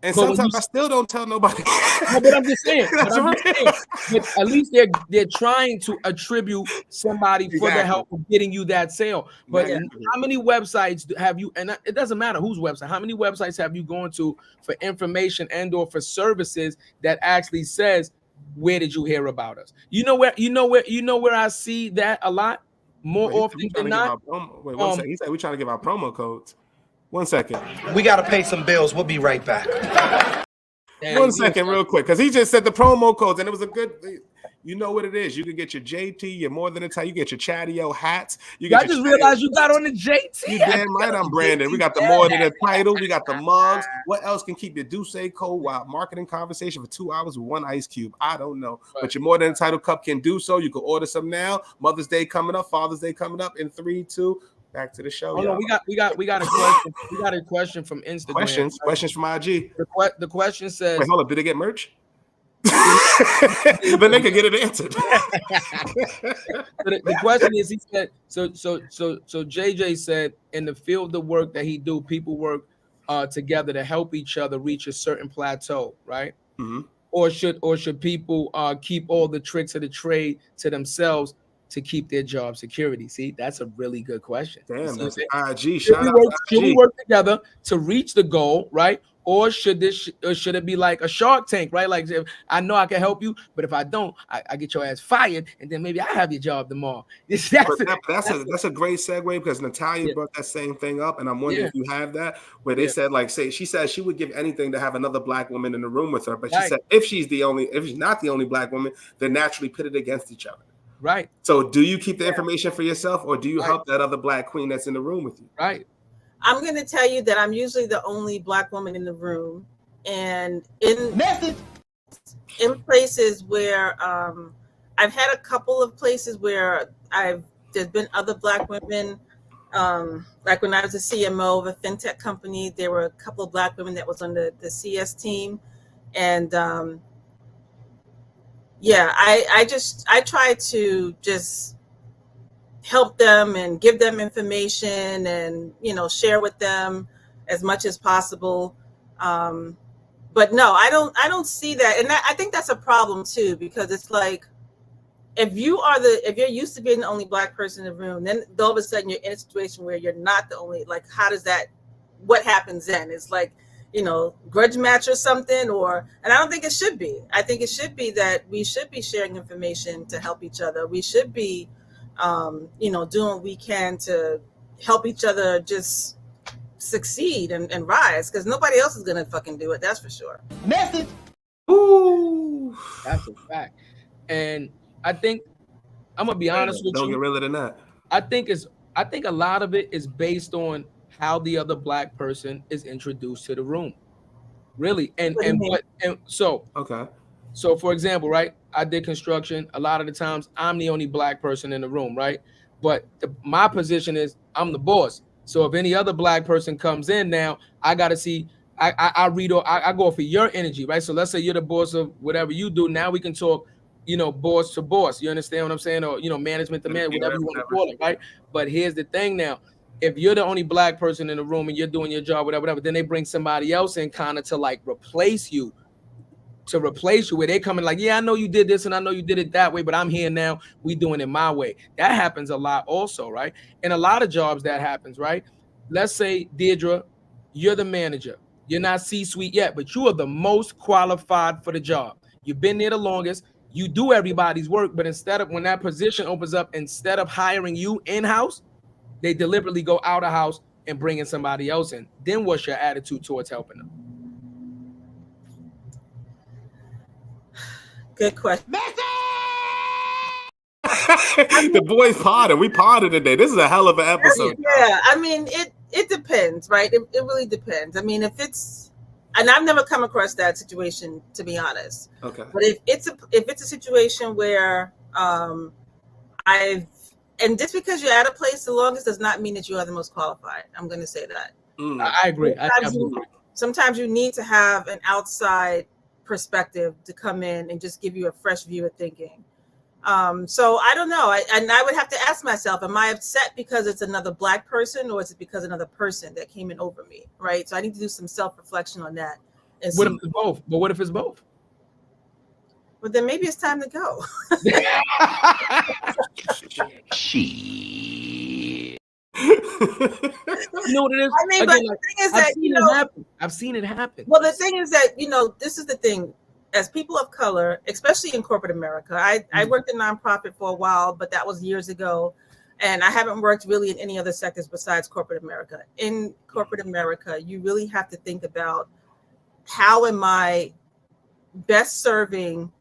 And But sometimes I still don't tell nobody. No, but I'm just saying. But at least they're trying to attribute somebody for the help of getting you that sale. But how many websites have you? And it doesn't matter whose website. How many websites have you gone to for information and/or for services that actually says, "Where did you hear about us?" You know where I see that a lot more often than not. Wait, one second. He said we're trying to give out promo codes. 1 second. We got to pay some bills. We'll be right back. 1 second, real quick, because he just said the promo codes, and it was a good. You know what it is. You can get your JT, your more than a time. You get your Chatio hats. I just realized you got on the JT. You damn right, I'm Brandon. We got the more than a title. We got the mugs. What else can keep your Douce cold while marketing conversation for 2 hours with one ice cube? I don't know, but your more than a title cup can do so. You can order some now. Mother's Day coming up. Father's Day coming up in 3, 2. Back to the show. Oh, no, we got a question. We got a question from Instagram. Questions from IG. The question says, wait, hold up. Did they get merch? Then they could get it answered. The question is, he said, so JJ said, in the field of work that he do, people work together to help each other reach a certain plateau, right? Mm-hmm. Or should people keep all the tricks of the trade to themselves to keep their job security? See, that's a really good question. Damn, that's IG. Should we work together to reach the goal, right? Or should it be like a Shark Tank, right? Like, I know I can help you, but if I don't, I get your ass fired, and then maybe I have your job tomorrow. That's a great segue because Natalia brought that same thing up, and I'm wondering if you have that, where they said, like, she said she would give anything to have another black woman in the room with her, but she said if she's not the only black woman, they're naturally pitted against each other. Right. So do you keep the information for yourself, or do you help that other black queen that's in the room with you? Right. I'm going to tell you that I'm usually the only black woman in the room, and in places where I've had a couple of places where there's been other black women. Like when I was a CMO of a fintech company, there were a couple of black women that was on the CS team, and I try to just help them and give them information and, share with them as much as possible. But no, I don't see that. And I think that's a problem too, because it's like, if you're used to being the only black person in the room, then all of a sudden you're in a situation where you're not the only, like, what happens then? It's like, grudge match or something, and I don't think it should be. I think it should be that we should be sharing information to help each other. We should be, doing what we can to help each other just succeed and rise, because nobody else is gonna fucking do it. That's for sure. Message. Ooh, that's a fact. And I think I'm gonna be honest with you. Don't get realer than that. I think a lot of it is based on how the other black person is introduced to the room, really. So for example, right, I did construction. A lot of the times I'm the only black person in the room, right? But my position is I'm the boss. So if any other black person comes in now, I got to see, I go for your energy, right? So let's say you're the boss of whatever you do. Now we can talk, boss to boss. You understand what I'm saying? Or, management to man, whatever you want to call it, right? But here's the thing now. If you're the only black person in the room and you're doing your job, whatever, then they bring somebody else in kind of to like replace you where they come in like, yeah, I know you did this and I know you did it that way, but I'm here now. We doing it my way. That happens a lot also, right? In a lot of jobs that happens, right? Let's say, Deidre, you're the manager. You're not C-suite yet, but you are the most qualified for the job. You've been there the longest. You do everybody's work, but when that position opens up, instead of hiring you in-house, they deliberately go out of house and bring in somebody else in. Then what's your attitude towards helping them? Good question. The boys potted. We potted today. This is a hell of an episode. Yeah, I mean, it depends, right? It really depends. I mean, if it's, and I've never come across that situation, to be honest. Okay. But if it's a situation where and just because you're at a place the longest does not mean that you are the most qualified. I'm going to say that. I agree. Sometimes you need to have an outside perspective to come in and just give you a fresh view of thinking. So I don't know. I would have to ask myself, am I upset because it's another Black person, or is it because another person that came in over me? Right. So I need to do some self-reflection on that. What if it's both? But what if it's both? Well, then maybe it's time to go. You know what it is? I mean, Again, but the thing is that, I've seen it happen. Well, the thing is that, this is the thing. As people of color, especially in corporate America, I worked in nonprofit for a while, but that was years ago. And I haven't worked really in any other sectors besides corporate America. In corporate America, you really have to think about, how am I best serving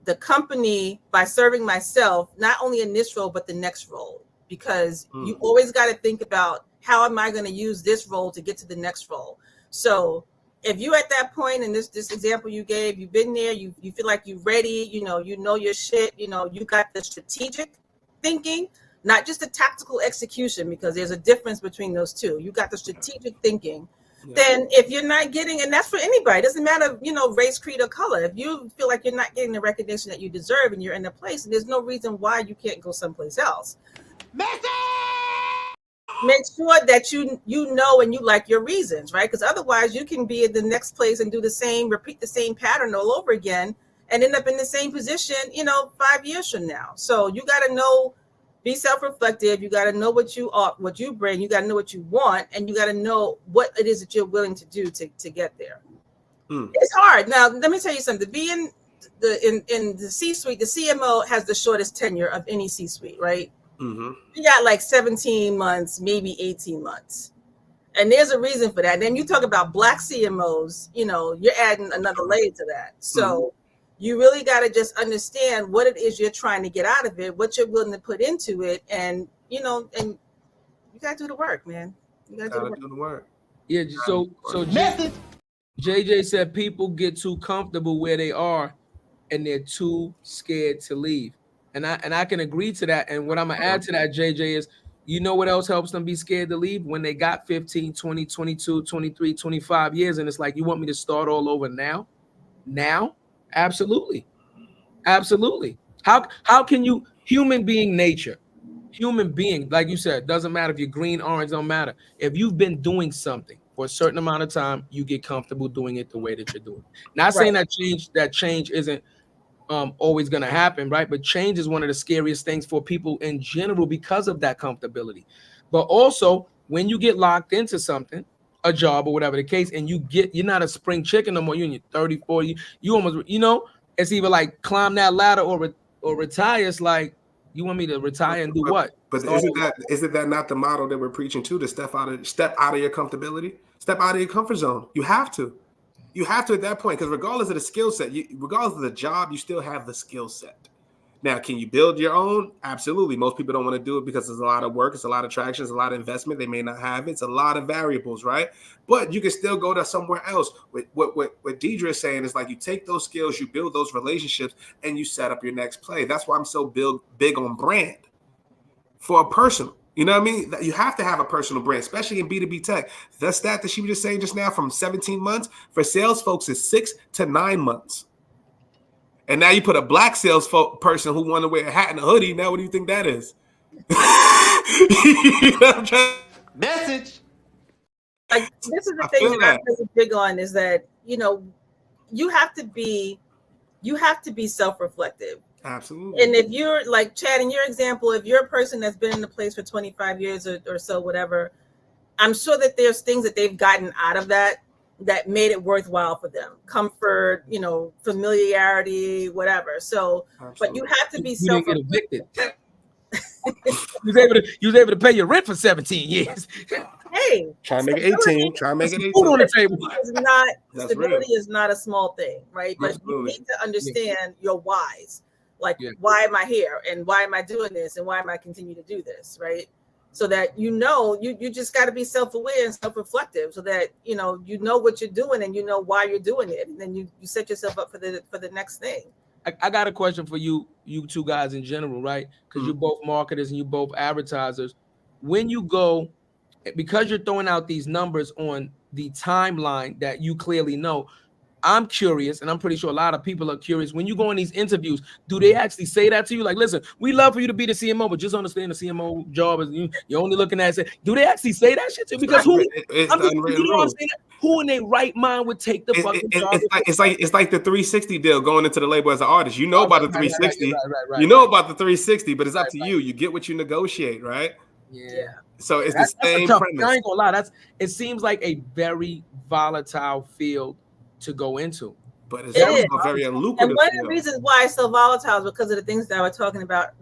the company by serving myself, not only in this role, but the next role? Because you always got to think about, how am I going to use this role to get to the next role? So if you're at that point, in this example you gave, you've been there, you feel like you're ready, you know your shit, you got the strategic thinking, not just the tactical execution, because there's a difference between those two. You got the strategic thinking. Yeah. Then if you're not getting, and that's for anybody, it doesn't matter, race, creed, or color. If you feel like you're not getting the recognition that you deserve and you're in a place, and there's no reason why you can't go someplace else. Make sure that you know and you like your reasons, right? Because otherwise you can be in the next place and repeat the same pattern all over again and end up in the same position, 5 years from now. So you got to know, be self-reflective. You got to know what you are, what you bring. You got to know what you want, and you got to know what it is that you're willing to do to get there. It's hard. Now, let me tell you something. Being in the C-suite, the CMO has the shortest tenure of any C-suite, right? You got like 17 months, maybe 18 months. And there's a reason for that. And then you talk about Black CMOs, you're adding another layer to that. So you really got to just understand what it is you're trying to get out of it, what you're willing to put into it. And, and you got to do the work, man. You got to do the work. Yeah. So JJ said people get too comfortable where they are and they're too scared to leave. And I can agree to that. And what I'm going to add to that, JJ, is, what else helps them be scared to leave? When they got 15, 20, 22, 23, 25 years. And it's like, you want me to start all over now? Now? Absolutely. Absolutely. How can you, human being, like you said, doesn't matter if you're green, orange, don't matter. If you've been doing something for a certain amount of time, you get comfortable doing it the way that you're doing. Not saying that change isn't always going to happen, right? But change is one of the scariest things for people in general because of that comfortability. But also, when you get locked into something, a job or whatever the case, and you're not a spring chicken no more, you're in your 30, 40, you almost, it's either like climb that ladder or retire. It's like, you want me to retire and do what? But isn't that not the model that we're preaching to step out of your comfortability, step out of your comfort zone? You have to at that point, because regardless of the skill set, regardless of the job, you still have the skill set. Now, can you build your own? Absolutely. Most people don't want to do it because there's a lot of work, it's a lot of traction, it's a lot of investment. They may not have it. It's a lot of variables, right? But you can still go to somewhere else. What Deidre is saying is, like, you take those skills, you build those relationships, and you set up your next play. That's why I'm so big on brand for a personal. You know what I mean? You have to have a personal brand, especially in B2B tech. The stat that she was just saying just now, from 17 months for sales folks is 6 to 9 months. And now you put a Black sales person who want to wear a hat and a hoodie. Now, what do you think that is? Message. Like, this is the thing that I'm really big on, is that, you have to be self-reflective. Absolutely. And if you're like Chad, in your example, if you're a person that's been in the place for 25 years or so, whatever, I'm sure that there's things that they've gotten out of that made it worthwhile for them. Comfort, familiarity, whatever. So, absolutely. But you have to be self-reflective. You was able to pay your rent for 17 years. Hey, try to make it 18. Try to make it 18. Food on the table. Stability is not a small thing, right? But you need to understand your whys. Like, Yeah. why am I here? And why am I doing this? And why am I continue to do this? Right. So that, you just got to be self-aware and self-reflective so that, you know what you're doing and you know why you're doing it. And then you set yourself up for the next thing. I got a question for you two guys in general, right? Because you're both marketers and you're both advertisers. When you go, because you're throwing out these numbers on the timeline that you clearly know, I'm curious, and I'm pretty sure a lot of people are curious. When you go in these interviews, do they actually say that to you? Like, listen, we love for you to be the CMO, but just understand the CMO job is you're only looking at it. Do they actually say that shit to you? Because who in their right mind would take the fucking job? It's like the 360 deal going into the label as an artist. You know about the 360. Right, you know about the 360, but it's up to you. You get what you negotiate, right? Yeah. So it's the same premise. I ain't gonna lie. It seems like a very volatile field to go into, but it's also very lucrative. And one of the reasons why it's so volatile is because of the things that I was talking about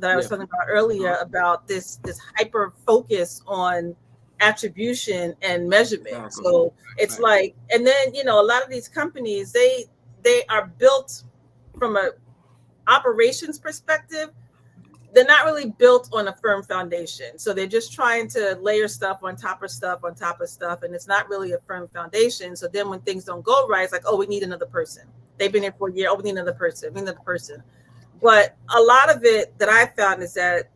earlier about this hyper focus on attribution and measurement. Exactly. So it's like, and then a lot of these companies they are built from a operations perspective. They're not really built on a firm foundation. So they're just trying to layer stuff on top of stuff on top of stuff. And it's not really a firm foundation. So then when things don't go right, it's like, oh, we need another person. They've been here for a year. Oh, we need another person. But a lot of it that I found is that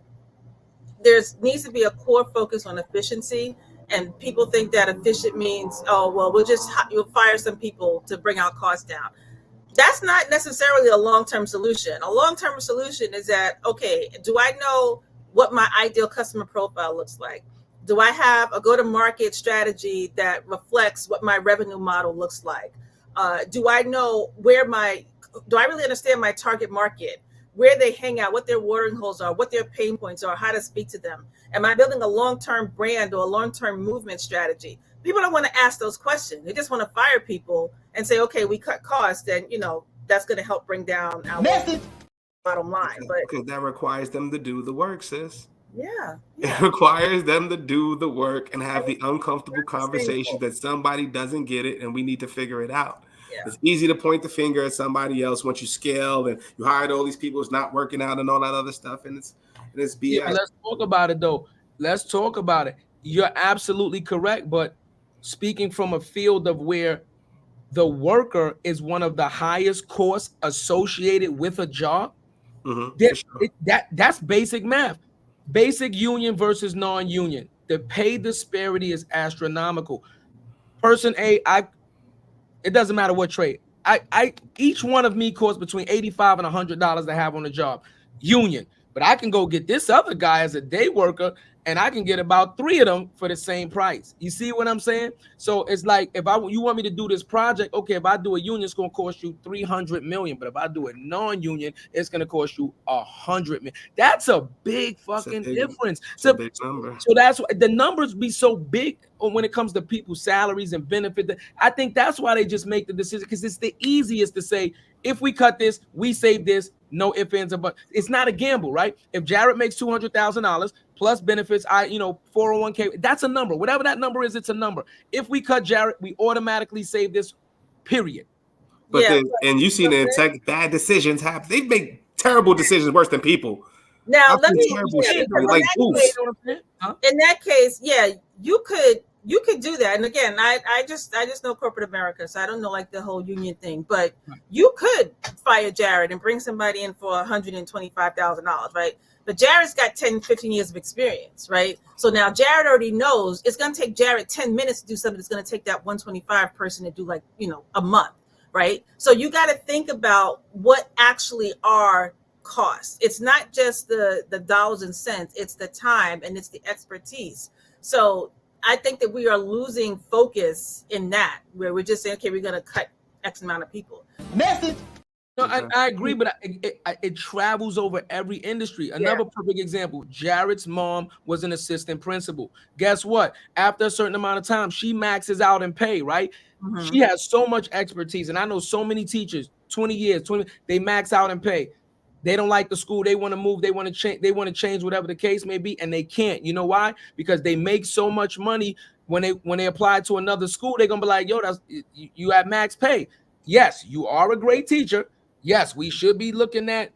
needs to be a core focus on efficiency. And people think that efficient means, oh, well, you'll fire some people to bring our costs down. That's not necessarily a long-term solution. A long-term solution is that, okay, do I know what my ideal customer profile looks like? Do I have a go-to-market strategy that reflects what my revenue model looks like? Do I know do I really understand my target market, where they hang out, what their watering holes are, what their pain points are, how to speak to them? Am I building a long-term brand or a long-term movement strategy? People don't want to ask those questions. They just want to fire people and say, okay, we cut costs, and that's going to help bring down our bottom line. Because that requires them to do the work, sis. Yeah. It requires them to do the work and have the uncomfortable conversation that somebody doesn't get it and we need to figure it out. Yeah. It's easy to point the finger at somebody else once you scale and you hired all these people, it's not working out and all that other stuff. And it's BS. Yeah, let's talk about it though. Let's talk about it. You're absolutely correct, but speaking from a field of where the worker is one of the highest costs associated with a job, that's basic math. Basic union versus non-union. The pay disparity is astronomical. Person A, it doesn't matter what trade. Each one of me costs between $85 and $100 to have on the job. Union. But I can go get this other guy as a day worker and I can get about 3 of them for the same price. You see what I'm saying? So it's like, if you want me to do this project, okay, if I do a union, it's going to cost you $300 million. But if I do a non-union, it's going to cost you $100 million. That's a big fucking difference. It's a big number. So that's why the numbers be so big when it comes to people's salaries and benefits. I think that's why they just make the decision, because it's the easiest to say, if we cut this, we save this, no ifs, ands, or buts. It's not a gamble, right? If Jared makes $200,000 plus benefits, 401k, that's a number. Whatever that number is, it's a number. If we cut Jared, we automatically save this, period. But and you've seen in tech, bad decisions happen. They make terrible decisions worse than people. Now, in that case, yeah, you could do that. And again, I just know corporate America, so I don't know like the whole union thing, but you could fire Jared and bring somebody in for $125,000, right? But Jared's got 10, 15 years of experience, right? So now Jared already knows it's going to take Jared 10 minutes to do something that's going to take that 125 person to do like, a month, right? So you got to think about what actually are costs. It's not just the dollars and cents, it's the time and it's the expertise. So I think that we are losing focus in that, where we're just saying, okay, we're going to cut X amount of people. Message. No, I agree, but it travels over every industry. Another perfect example, Jared's mom was an assistant principal. Guess what? After a certain amount of time, she maxes out in pay, right? Mm-hmm. She has so much expertise. And I know so many teachers, 20 years, they max out in pay. They don't like the school. They want to move. They want to change whatever the case may be, and they can't. You know why? Because they make so much money when they apply to another school. They're gonna be like, "Yo, you have max pay." Yes, you are a great teacher. Yes, we should be looking at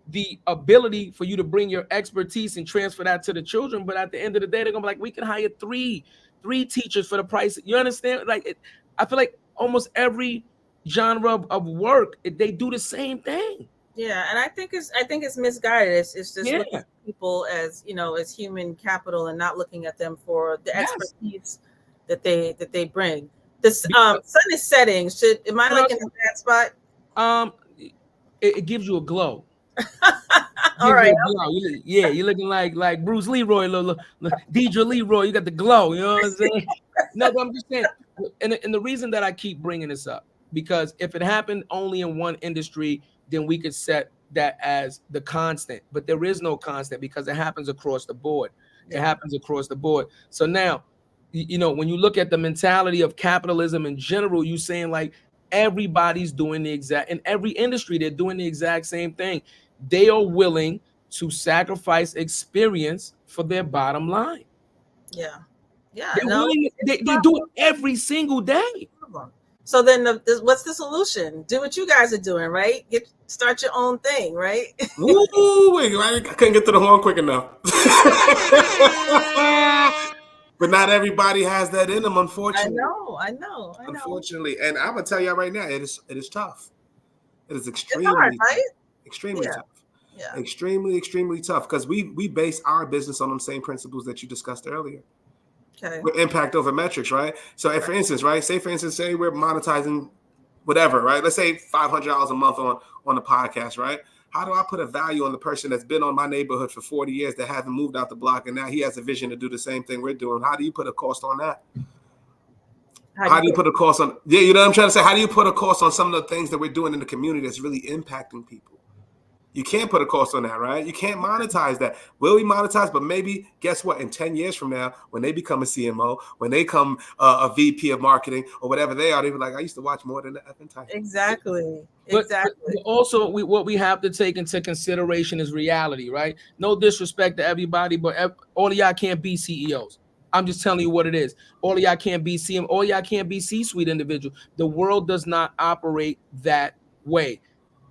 the ability for you to bring your expertise and transfer that to the children. But at the end of the day, they're gonna be like, we can hire three teachers for the price. You understand? Like, I feel like almost every genre of work, they do the same thing. Yeah, and I think it's misguided. It's just looking at people as, you know, as human capital and not looking at them for the expertise that they bring. This sun is setting. Am I like in a bad spot? It gives you a glow. All right. You're looking like Bruce Leroy, Deidre Leroy. You got the glow. You know what I'm saying? No, but I'm just saying. And the reason that I keep bringing this up, because if it happened only in one industry, then we could set that as the constant. But there is no constant because it happens across the board. It happens across the board. So now, you know, when you look at the mentality of capitalism in general, you're saying like everybody's doing the exact, in every industry, they're doing the exact same thing. They are willing to sacrifice experience for their bottom line. Yeah. They do it every single day. So then what's the solution? Do what you guys are doing, right? Start your own thing, right? Ooh, wait, I couldn't get to the horn quick enough. But not everybody has that in them, unfortunately. I know. Unfortunately. And I'm going to tell you right now, it is tough. It is extremely hard, right? Extremely tough. Yeah. Extremely tough, because we base our business on the same principles that you discussed earlier. Okay. With impact over metrics, right? So if, for instance, right, say we're monetizing whatever, right? Let's say $500 a month on the podcast, right? How do I put a value on the person that's been on my neighborhood for 40 years that hasn't moved out the block, and now he has a vision to do the same thing we're doing? How do you put a cost on that? How do you put a cost on? Yeah, you know what I'm trying to say? How do you put a cost on some of the things that we're doing in the community that's really impacting people? You can't put a cost on that, right? You can't monetize that. Will we monetize? But maybe, guess what? In 10 years from now, when they become a CMO, when they come a VP of marketing or whatever they are, they'll be like, I used to watch more than the effing time. Exactly. But also, what we have to take into consideration is reality, right? No disrespect to everybody, but all of y'all can't be CEOs. I'm just telling you what it is. All of y'all can't be CM. All y'all can't be C-suite individuals. The world does not operate that way.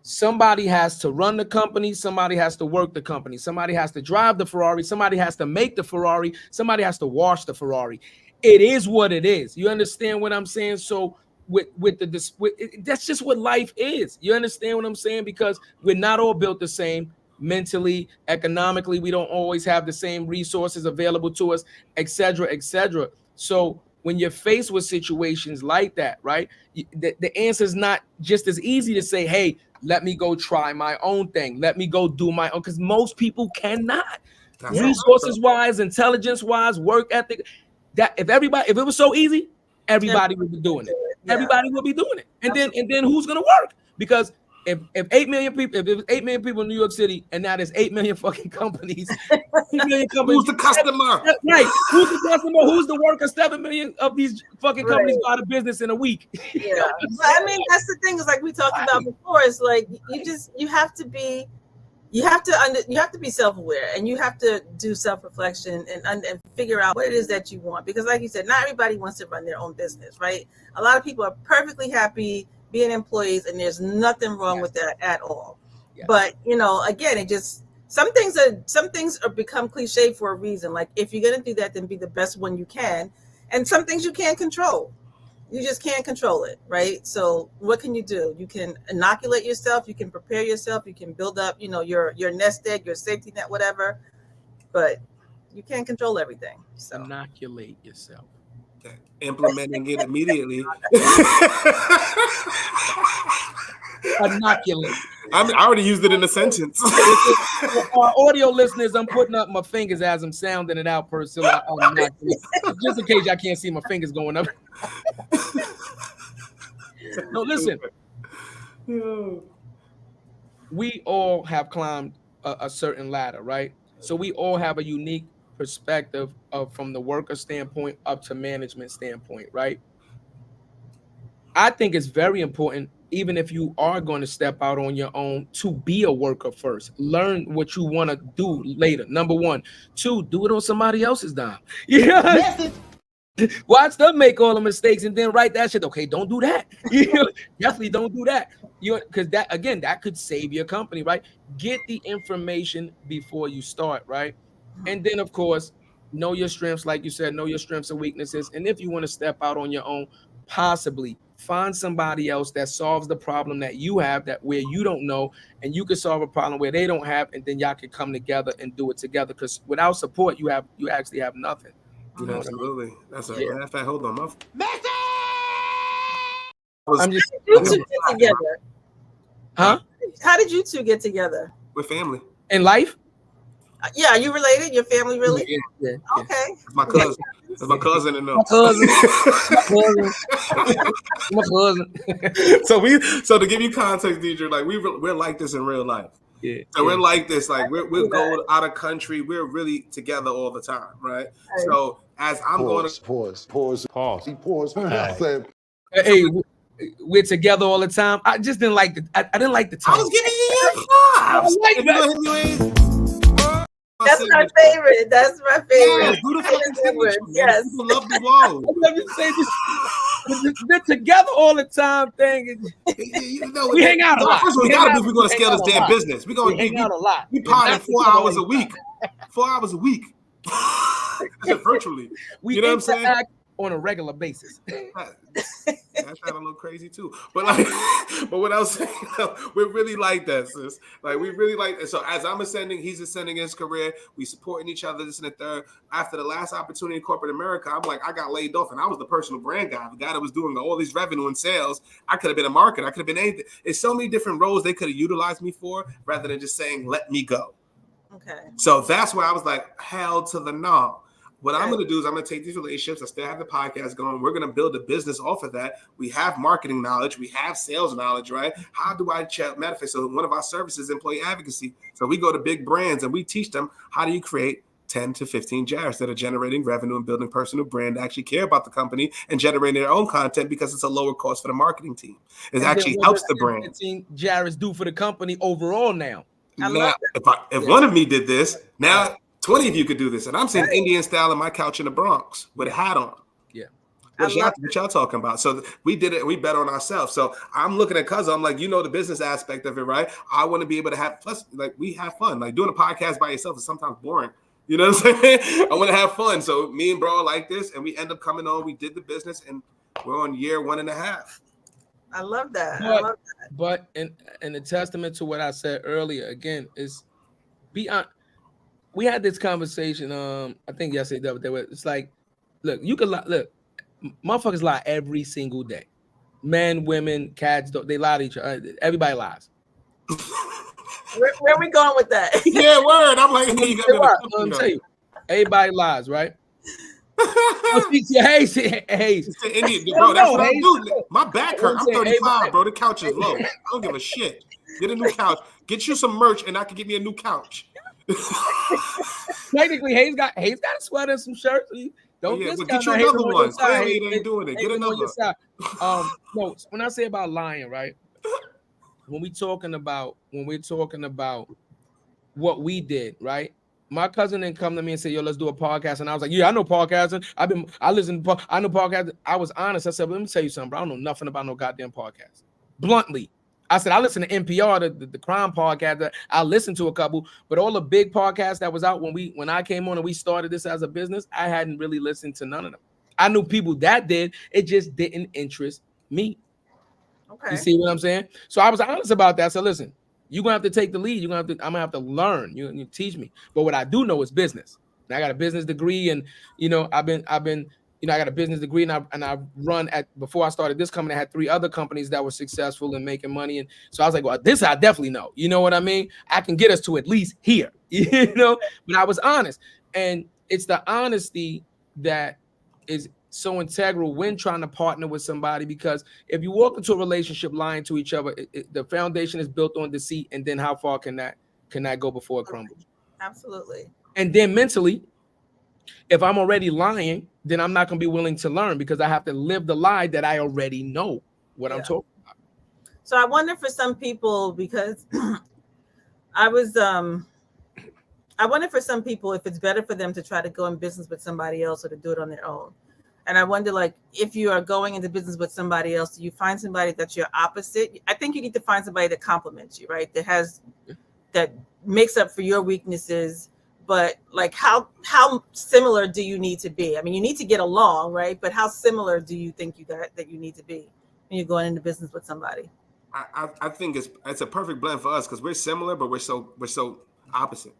Somebody has to run the company. Somebody has to work the company. Somebody has to drive the Ferrari. Somebody has to make the Ferrari. Somebody has to wash the Ferrari. It is what it is. You understand what I'm saying? So that's just what life is. You understand what I'm saying? Because we're not all built the same. Mentally, economically, we don't always have the same resources available to us, et cetera, et cetera. So when you're faced with situations like that, right, the answer is not just as easy to say, hey, let me go try my own thing. Let me go do my own, because most people cannot. Resources wise, intelligence wise, work ethic. That if it was so easy, everybody would be doing it. Everybody would be doing it. And then who's gonna work? Because if 8 million people, if it was 8 million people in New York City, and now there's 8 million fucking companies, 8 million companies, who's the customer? Right? Who's the customer? Who's the worker? 7 million of these fucking companies go out of business in a week. Yeah, but I mean, that's the thing. Is like we talked about before. It's like you have to be self-aware, and you have to do self-reflection and figure out what it is that you want. Because, like you said, not everybody wants to run their own business, right? A lot of people are perfectly happy being employees, and there's nothing wrong with that at all. But you know, again, it just some things are become cliche for a reason. Like, if you're gonna do that, then be the best one you can. And some things you can't control. You just can't control it, right? So what can you do? You can inoculate yourself, you can prepare yourself, you can build up, you know, your nest egg, your safety net, whatever. But you can't control everything. So inoculate yourself. Implementing it immediately. Inoculate. I already used it in a sentence. Our audio listeners, I'm putting up my fingers as I'm sounding it out per se. Just in case y'all can't see my fingers going up. No, listen. We all have climbed a certain ladder, right? So we all have a unique perspective of from the worker standpoint up to management standpoint, right? I think it's very important, even if you are going to step out on your own, to be a worker first. Learn what you want to do later. Number one. Two, do it on somebody else's dime. Yeah. Watch them make all the mistakes and then write that shit. Okay, don't do that. Definitely don't do that. Because that, again, that could save your company, right? Get the information before you start, right? And then, of course, know your strengths, like you said, know your strengths and weaknesses. And if you want to step out on your own, possibly find somebody else that solves the problem that you have, that where you don't know, and you can solve a problem where they don't have, and then y'all can come together and do it together. Because without support, you actually have nothing. You know Absolutely. what I That's mean? a matter of fact. Hold on, I'm just You two get together. huh? How did you two get together? We're family. In life? Yeah, are you related? Your family really? Yeah. Okay. It's my cousin. It's my cousin and My cousin. My cousin. So to give you context, Deidre, like we're like this in real life. Yeah. So we're like this, like we're going out of country. We're really together all the time, right? So as I'm going to Pause. Hey, we're together all the time. I just didn't like the. I didn't like the time. I was giving you your vibes. That's my favorite. That's my favorite. Yes, do the fucking signature. Yes. People love the wall. Let me say this. The together all the time thing. We hang out a lot. First of all, we gotta be if we're gonna scale this damn business. We're gonna hang out a lot. We potting 4 hours a week. 4 hours a week. Virtually. We You know what I'm saying? interact on a regular basis. That's kind of a little crazy too. But what I was saying, we're really like that, sis. Like we really like that. So as I'm ascending, he's ascending in his career. We supporting each other. This and the third. After the last opportunity in corporate America, I'm like, I got laid off, and I was the personal brand guy, the guy that was doing all these revenue and sales. I could have been a marketer. I could have been anything. It's so many different roles they could have utilized me for, rather than just saying, "Let me go." Okay. So that's why I was like, hell to the no. What I'm going to do is I'm going to take these relationships. I still have the podcast going. We're going to build a business off of that. We have marketing knowledge. We have sales knowledge, right? How do I check? Matter of fact, so one of our services is employee advocacy. So we go to big brands and we teach them how do you create 10 to 15 jars that are generating revenue and building personal brand, actually care about the company and generating their own content because it's a lower cost for the marketing team. It actually helps the brand. 15 jars do for the company overall now. Now, if one of me did this, now 20 of you could do this. And I'm saying Indian style in my couch in the Bronx with a hat on. Yeah. What y'all talking about? So we did it. We bet on ourselves. So I'm looking at cousin. I'm like, you know, the business aspect of it, right? I want to be able to have, plus, like, we have fun. Like doing a podcast by yourself is sometimes boring. You know what I'm saying? I want to have fun. So me and bro are like this, and we end up coming on. We did the business, and we're on year 1.5. I love that. But in a testament to what I said earlier, again, is be honest. We had this conversation. I think yesterday. It's like, look, you can lie. Look, motherfuckers lie every single day. Men, women, cats. They lie to each other. Everybody lies. Where are we going with that? Yeah, word. I'm like, hey, you got Let me tell you, everybody lies, right? Hayes. Indian, bro, that's what I do. My back hurt. I'm 35, bro. The couch is low. I don't give a shit. Get a new couch. Get you some merch, and I can get me a new couch. Technically, Hayes got a sweater and some shirts. Don't get you another one. Clearly, it ain't doing it. Get another. No, when I say about lying, right? When we're talking about what we did, right? My cousin didn't come to me and say, "Yo, let's do a podcast," and I was like, "Yeah, I know podcasting. I know podcasting." I was honest. I said, "Let me tell you something, bro. I don't know nothing about no goddamn podcast." Bluntly. I said, I listen to NPR, the crime podcast. I listened to a couple, but all the big podcasts that was out when I came on and we started this as a business, I hadn't really listened to none of them. I knew people that did. It just didn't interest me. Okay. You see what I'm saying? So I was honest about that. So listen, you're gonna have to take the lead. I'm gonna have to learn. You teach me. But what I do know is business. And I got a business degree, and I got a business degree, and I run before I started this company, I had 3 other companies that were successful in making money. And so I was like, well, this I definitely know. You know what I mean? I can get us to at least here, but I was honest. And it's the honesty that is so integral when trying to partner with somebody, because if you walk into a relationship lying to each other, the foundation is built on deceit. And then how far can that go before it crumbles? Absolutely. And then mentally, if I'm already lying, then I'm not going to be willing to learn, because I have to live the lie that I already know what I'm talking about. So I wonder for some people, because I wonder for some people if it's better for them to try to go in business with somebody else or to do it on their own. And I wonder, like, if you are going into business with somebody else, do you find somebody that's your opposite? I think you need to find somebody that complements you, right? That makes up for your weaknesses. But like, how similar do you need to be? I mean, you need to get along, right? But how similar do you think that you need to be when you're going into business with somebody? I think it's a perfect blend for us because we're similar, but we're so opposite.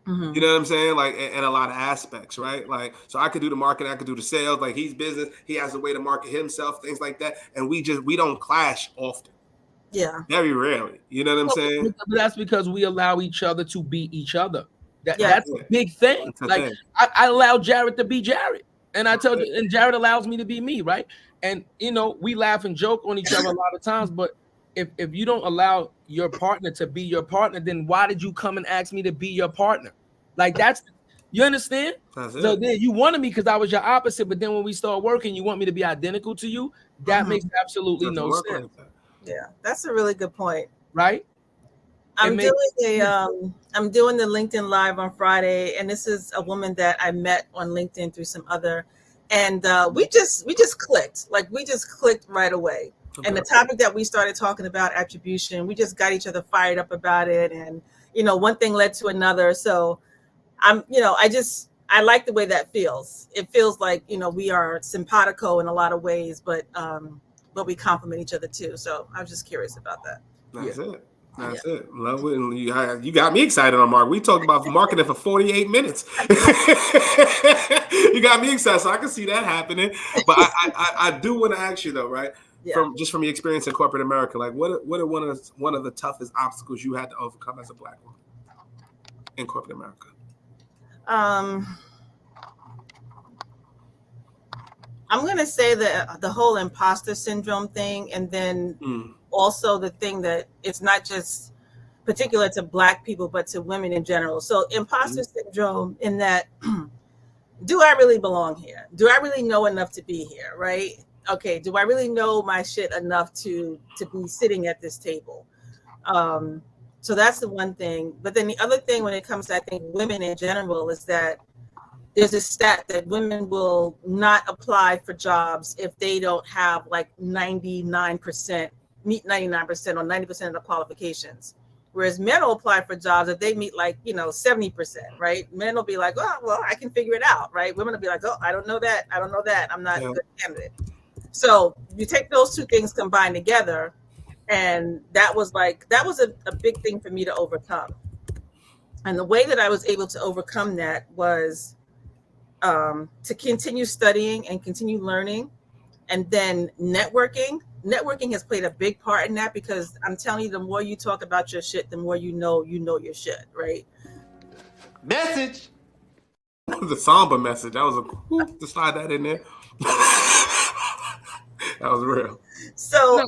Mm-hmm. You know what I'm saying? Like in a lot of aspects, right? Like, so I could do the marketing, I could do the sales. Like, he's business, he has a way to market himself, things like that, and we don't clash often. Yeah, very rarely. You know what I'm saying? But that's because we allow each other to be each other. Yes. That's a big thing. That's a Like thing. I allow Jared to be Jared, and I tell you, and Jared allows me to be me, right? And you know, we laugh and joke on each other a lot of times, but if you don't allow your partner to be your partner, then why did you come and ask me to be your partner? Like, that's, you understand? That's So it. then you wanted me because I was your opposite, but then when we start working, you want me to be identical to you. That makes absolutely Doesn't no work sense, like that. Yeah, that's a really good point. right? I'm makes- I'm doing the LinkedIn Live on Friday, and this is a woman that I met on LinkedIn through some other, and we just clicked. Like, we just clicked right away. And the topic that we started talking about, attribution, we just got each other fired up about it, and you know, one thing led to another. So I like the way that feels. It feels like, you know, we are simpatico in a lot of ways, but we complement each other too. So I was just curious about that. That's it. That's it. Love it. And you got me excited on Mark. We talked about marketing for 48 minutes. You got me excited, so I can see that happening. But I do want to ask you though, right? Yeah. From your experience in corporate America, like what are one of the toughest obstacles you had to overcome as a Black woman in corporate America? I'm gonna say the whole imposter syndrome thing, and then also the thing that it's not just particular to Black people, but to women in general. So imposter syndrome in that, do I really belong here? Do I really know enough to be here, right? Okay, do I really know my shit enough to be sitting at this table? So that's the one thing. But then the other thing when it comes to, I think, women in general is that there's a stat that women will not apply for jobs if they don't have like 99%, meet 99% or 90% of the qualifications. Whereas men will apply for jobs if they meet like, 70%, right? Men will be like, oh, well, I can figure it out, right? Women will be like, oh, I don't know that. I'm not a good candidate. So you take those two things combined together, and that was a big thing for me to overcome. And the way that I was able to overcome that was to continue studying and continue learning, and then networking. Networking has played a big part in that, because I'm telling you, the more you talk about your shit, the more you know your shit, right? Message. The somber message. That was to slide that in there. That was real. So,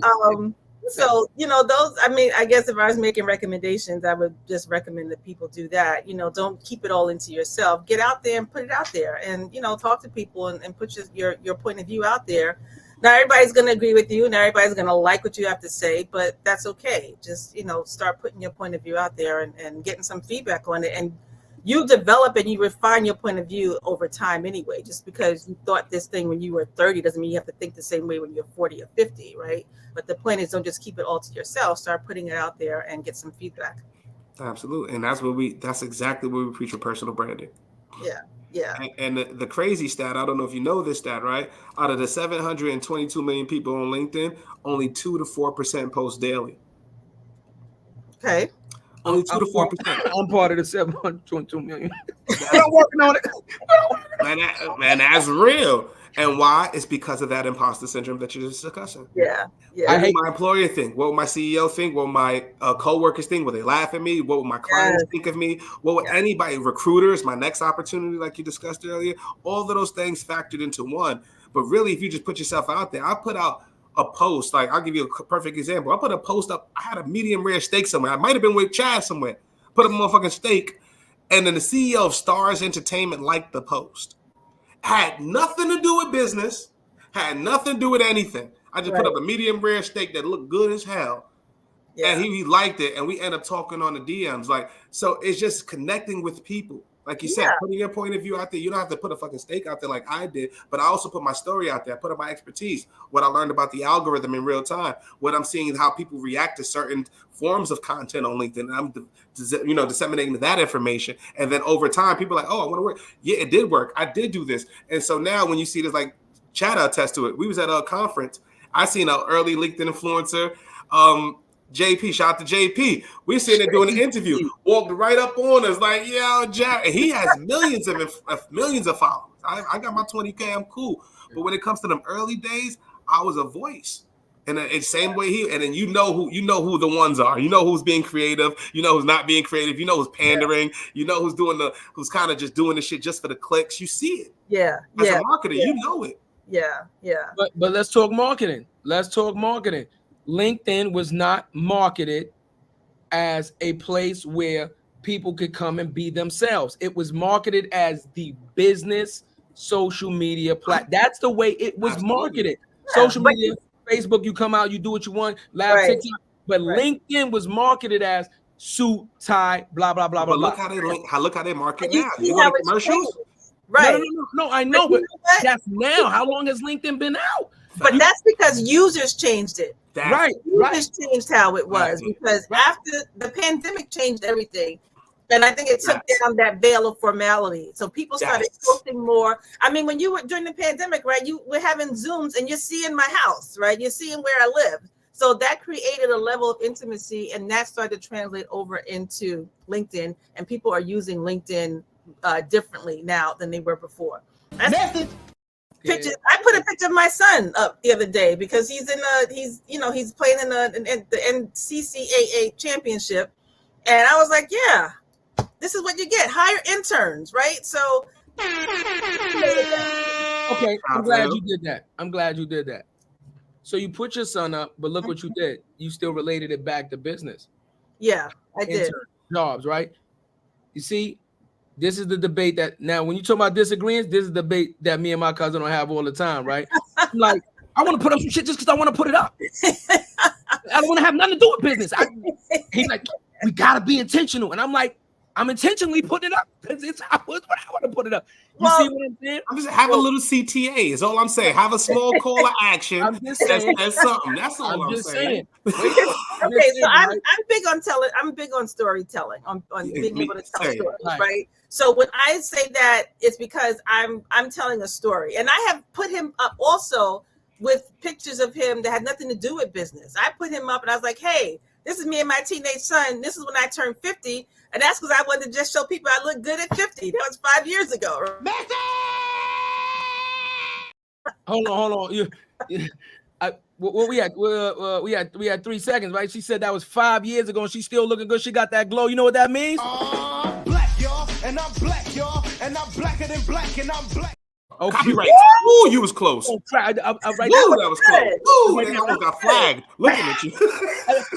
those, I mean, I guess if I was making recommendations, I would just recommend that people do that. Don't keep it all into yourself. Get out there and put it out there, and, talk to people and put your point of view out there. Not everybody's going to agree with you, and everybody's going to like what you have to say, but that's okay. Just, start putting your point of view out there and getting some feedback on it. And you develop and you refine your point of view over time anyway. Just because you thought this thing when you were 30 doesn't mean you have to think the same way when you're 40 or 50, right? But the point is, don't just keep it all to yourself. Start putting it out there and get some feedback. Absolutely. And that's exactly what we preach with personal branding. Yeah. Yeah. And the crazy stat, I don't know if you know this stat, right? Out of the 722 million people on LinkedIn, only 2 to 4% post daily. Okay. Only 2 to 4%. I'm part of the 722 million. I'm working on it. Man, that's real. And why? It's because of that imposter syndrome that you're discussing. Yeah. I hate my employer think. What would my CEO think? What would my co-workers think? Will they laugh at me? What would my clients think of me? What would anybody, recruiters, my next opportunity, like you discussed earlier? All of those things factored into one. But really, if you just put yourself out there, I put out a post. Like, I'll give you a perfect example. I put a post up. I had a medium rare steak somewhere. I might have been with Chad somewhere. Put a motherfucking steak. And then the CEO of Stars Entertainment liked the post. Had nothing to do with business. Had nothing to do with anything. I just put up a medium rare steak that looked good as hell. Yeah. And he liked it. And we end up talking on the DMs. Like, so it's just connecting with people. Like you said, putting your point of view out there. You don't have to put a fucking stake out there like I did, but I also put my story out there. I put up my expertise, what I learned about the algorithm in real time, what I'm seeing, how people react to certain forms of content on LinkedIn. And I'm, disseminating that information. And then over time, people are like, oh, I want to work. Yeah, it did work. I did do this. And so now when you see this, like Chad attest to it. We was at a conference. I seen an early LinkedIn influencer, JP, shout out to JP. We're sitting there doing an interview, walked right up on us like, yo, Jack. And he has millions of followers. I got my 20K, I'm cool. But when it comes to them early days, I was a voice. And the same way and then you know who the ones are. You know who's being creative, you know who's not being creative, you know who's pandering, you know who's kind of just doing the shit just for the clicks. You see it. Yeah. As a marketer, you know it. Yeah. But let's talk marketing. LinkedIn was not marketed as a place where people could come and be themselves. It was marketed as the business social media platform. That's the way it was marketed. Social media, Facebook, you come out, you do what you want, live TikTok. But LinkedIn was marketed as suit, tie, blah, blah, blah, blah. Look how they market now. You go to commercials. Right. No, I know, but that's now. How long has LinkedIn been out? But that's because users changed it. Users changed how it was because after the pandemic changed everything. And I think it took down that veil of formality. So people started posting more. I mean, when you were during the pandemic, right, you were having Zooms and you're seeing my house, right? You're seeing where I live. So that created a level of intimacy and that started to translate over into LinkedIn. And people are using LinkedIn differently now than they were before. Pictures. I put a picture of my son up the other day because he's playing in the NCCAA championship, and I was like, yeah, this is what you get. Hire interns, right? So, okay, I'm glad you did that. So you put your son up, but look what you did. You still related it back to business. Yeah, I did. Jobs, right? You see. This is the debate that now when you talk about disagreements, this is the debate that me and my cousin don't have all the time, right? I'm like, I want to put up some shit just because I want to put it up. I don't want to have nothing to do with business. He's like, we got to be intentional. And I'm like, I'm intentionally putting it up because it's I want to put it up. You see what I'm saying? I'm just have a little CTA is all I'm saying. Have a small call to action. I'm just saying that's something. That's all I'm saying. Okay, so I'm big on telling. I'm big on storytelling. On being able to tell stories, right? So when I say that, it's because I'm telling a story, and I have put him up also with pictures of him that had nothing to do with business. I put him up, and I was like, hey, this is me and my teenage son. This is when I turned 50. And that's because I wanted to just show people I look good at 50. That was 5 years ago. Hold on. What we had? We had 3 seconds, right? She said that was 5 years ago, and she's still looking good. She got that glow. You know what that means? Black, y'all, and I'm black, y'all, and I'm blacker than black, and I'm black. Okay. Copyright. Ooh, you was close. Oh, right. Ooh, that was close. Ooh, they almost got flagged. Looking at you.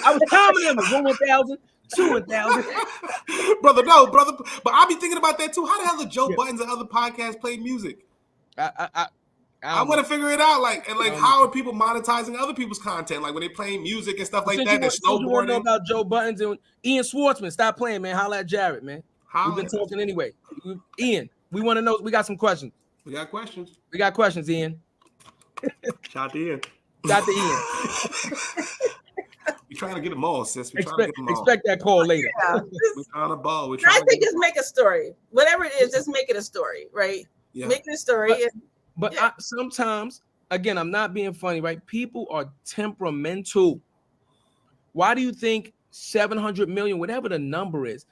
I was counting them. 1,000. 2,000. brother. But I be thinking about that too. How the hell did Joe Buttons and other podcasts play music? I want to figure it out. How are people monetizing other people's content? Like when they playing music and stuff like that. They're snowboarding. You want to know about Joe Buttons and Ian Schwartzman? Stop playing, man. Holla at Jared, man. We've been talking anyway. Ian, we want to know. We got some questions. We got questions, Ian. Shout to Ian. We're trying to get them all, sis. Expect that call later. Yeah. We're on the ball. I think just make a story. Whatever it is, just make it a story, right? Yeah. Make it a story. But sometimes, again, I'm not being funny, right? People are temperamental. Why do you think 700 million, whatever the number is,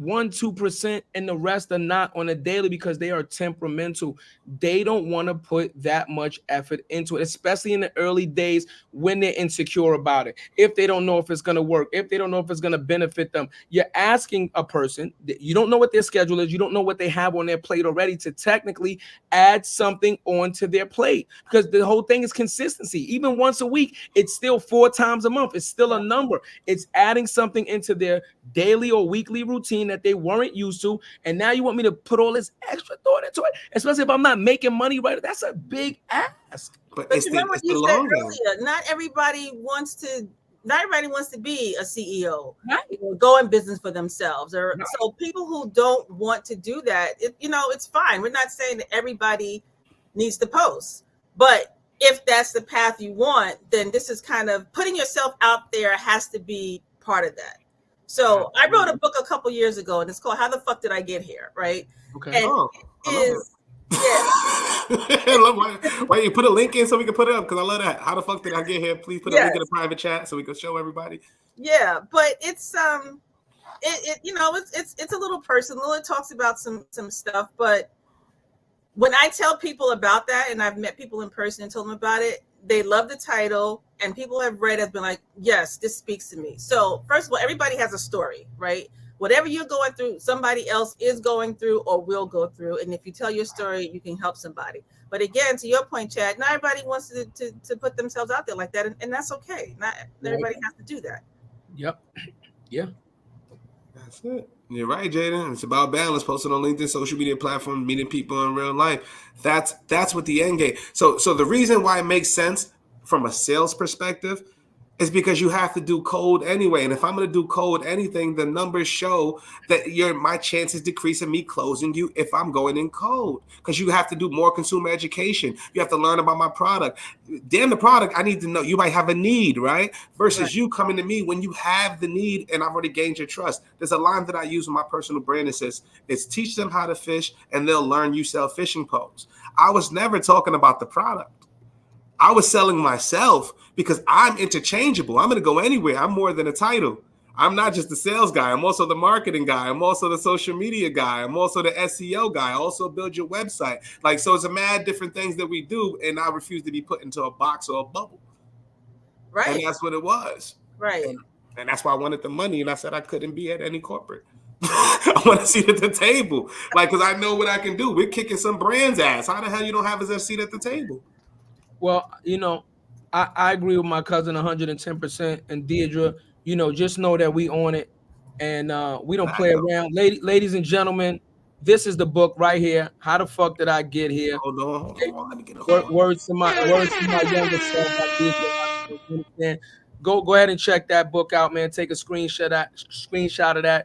1-2%, and the rest are not on a daily because they are temperamental? They don't want to put that much effort into it, especially in the early days when they're insecure about it. If they don't know if it's going to work, if they don't know if it's going to benefit them, you're asking a person that you don't know what their schedule is, you don't know what they have on their plate already to technically add something onto their plate, because the whole thing is consistency. Even once a week, it's still 4 times a month. It's still a number. It's adding something into their daily or weekly routine that they weren't used to, and now you want me to put all this extra thought into it, especially if I'm not making money right? That's a big ask. But remember what you said earlier, not everybody wants to not everybody wants to be a CEO, Right. or go in business for themselves. Or Right. so people who don't want to do that, it's fine. We're not saying that everybody needs to post, but if that's the path you want, then this is kind of putting yourself out there has to be part of that. So I wrote a book a couple years ago, and it's called "How the Fuck Did I Get Here?" Right? Okay. And I love why you put a link in so we can put it up, because I love that. How the fuck did I get here? Please put a link in the private chat so we can show everybody. Yeah, but it's it's a little personal. It talks about some stuff, but when I tell people about that, and I've met people in person and told them about it, they love the title, and people have read have been like, yes, this speaks to me. So first of all, everybody has a story, right? Whatever you're going through, somebody else is going through or will go through. And if you tell your story, you can help somebody. But again, to your point, Chad, not everybody wants to put themselves out there like that. And that's okay. Not everybody has to do that. Yep. Yeah. That's it. You're right, Jaden. It's about balance. Posting on LinkedIn, social media platforms, meeting people in real life. That's what the end game. So the reason why it makes sense from a sales perspective is because you have to do cold anyway. And if I'm going to do cold anything, the numbers show that my chances decrease of me closing you if I'm going in cold, because you have to do more consumer education. You have to learn about my product. Damn the product, I need to know. You might have a need, right? Versus you coming to me when you have the need and I've already gained your trust. There's a line that I use in my personal brand that says, it's teach them how to fish and they'll learn you sell fishing poles. I was never talking about the product. I was selling myself because I'm interchangeable. I'm going to go anywhere. I'm more than a title. I'm not just the sales guy. I'm also the marketing guy. I'm also the social media guy. I'm also the SEO guy. I also build your website. So it's a mad different things that we do, and I refuse to be put into a box or a bubble. Right. And that's what it was. Right. And that's why I wanted the money, and I said I couldn't be at any corporate. I want a seat at the table, because I know what I can do. We're kicking some brands' ass. How the hell you don't have a seat at the table? Well, I agree with my cousin 110%. And Deidre, just know that we own it, and we don't play around. Ladies and gentlemen, this is the book right here. How the fuck did I get here? Hold on. Let me get a Words to my younger self. Go ahead and check that book out, man. Take a screenshot of that.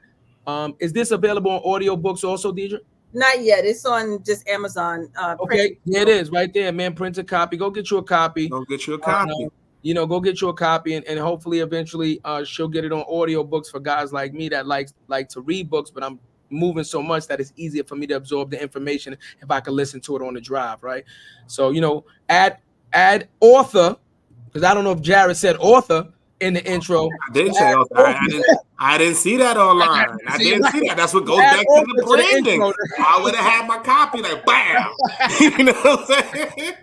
Is this available on audiobooks also, Deidre? Not yet. It's on just Amazon. Okay, there it is, right there, man. Print a copy. Go get you a copy. Go get you a copy. Go get you a copy, and hopefully, eventually, she'll get it on audiobooks for guys like me that like to read books. But I'm moving so much that it's easier for me to absorb the information if I can listen to it on the drive, right? So add author, because I don't know if Jared said author in the intro. I didn't say author. I didn't see that online. I didn't see that. That's what goes back to the branding. I would have had my copy like bam. You know what I'm saying?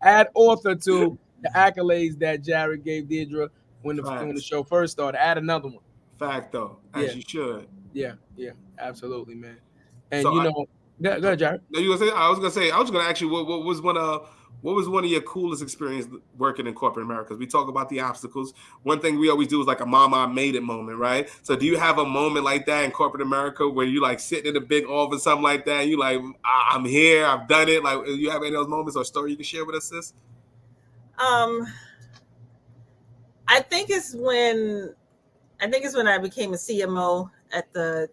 Add author to the accolades that Jared gave Deidre when the show first started. Add another one. Fact though, as you should. Yeah, absolutely, man. And so go ahead, Jared. No, I was gonna ask you what was one of your coolest experiences working in corporate America? Because we talk about the obstacles. One thing we always do is like a mama I made it moment, right? So do you have a moment like that in corporate America where you like sitting in a big office, something like that, and you like, I'm here, I've done it? Like, you have any of those moments or story you can share with us, sis? I think it's when I became a CMO at the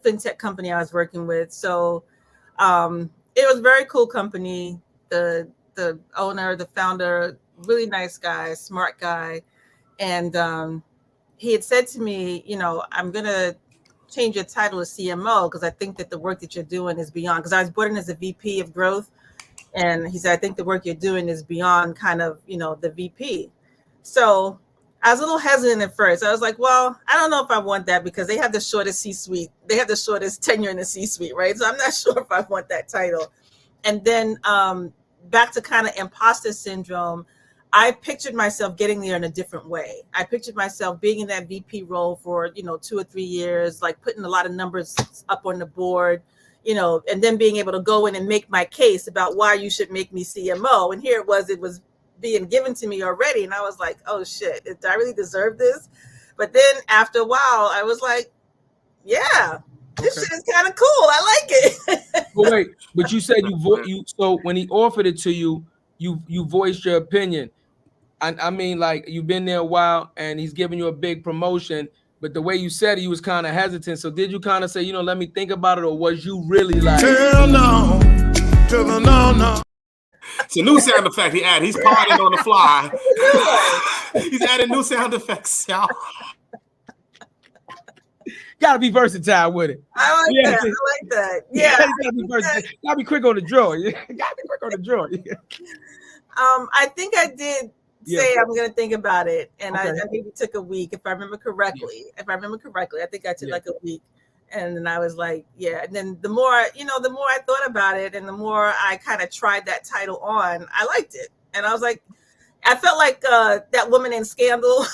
fintech company I was working with. So it was a very cool company. The owner, the founder, really nice guy, smart guy. And he had said to me, I'm going to change your title to CMO because I think that the work that you're doing is beyond, because I was brought in as a VP of growth. And he said, I think the work you're doing is beyond kind of, the VP. So I was a little hesitant at first. I was like, well, I don't know if I want that because they have the shortest C-suite. They have the shortest tenure in the C-suite, right? So I'm not sure if I want that title. And then back to kind of imposter syndrome, I pictured myself getting there in a different way. I pictured myself being in that VP role for, 2 or 3 years, like putting a lot of numbers up on the board, and then being able to go in and make my case about why you should make me CMO. And here it was being given to me already. And I was like, oh shit, did I really deserve this? But then after a while, I was like, yeah, this shit is kind of cool. I like it. But wait, but you said so when he offered it to you, you voiced your opinion. I mean, like, you've been there a while, and he's giving you a big promotion. But the way you said it, you was kind of hesitant. So did you kind of say, you know, let me think about it, or was you really like? Hell no, to the no. It's a new sound effect he added. He's partying on the fly. He's adding new sound effects, y'all. Gotta be versatile with it. I like that. I like that. Yeah. Gotta be versatile. Gotta be quick on the draw. Gotta be quick on the draw. I think I did say I'm gonna think about it, and Okay. I maybe took a week if I remember correctly. If I remember correctly, I think I took like a week, and then I was like, yeah. And then the more I thought about it, and the more I kind of tried that title on, I liked it, and I was like, I felt like that woman in Scandal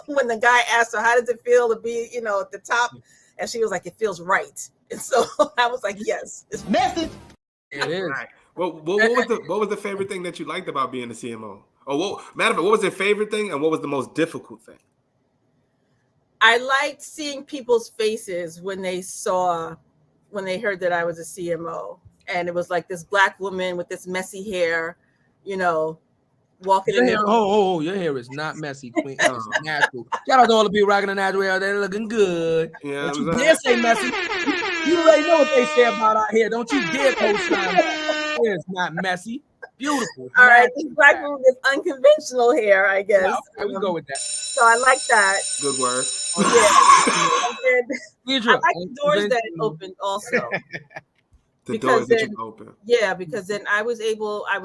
when the guy asked her how does it feel to be, you know, at the top, and she was like, it feels right, and so I was like, yes, it's Message. It is. Right. Well, what was the favorite thing that you liked about being a CMO? Or matter of fact, what was your favorite thing, and what was the most difficult thing? I liked seeing people's faces when they heard that I was a CMO, and it was like this Black woman with this messy hair, you know, walking in there. Your hair is not messy, Queen. It's natural. Shout out to all the people rocking the natural hair. They're looking good. Yeah, Don't you dare say messy. You already know what they say about our hair. Don't you dare co-sign that. It's not messy. Beautiful. All right, this Black woman with unconventional hair, I guess. Yeah, okay, we go with that. So I like that. Good word. Yeah. I like the doors that it opened also. The doors that you open. Yeah, because then I was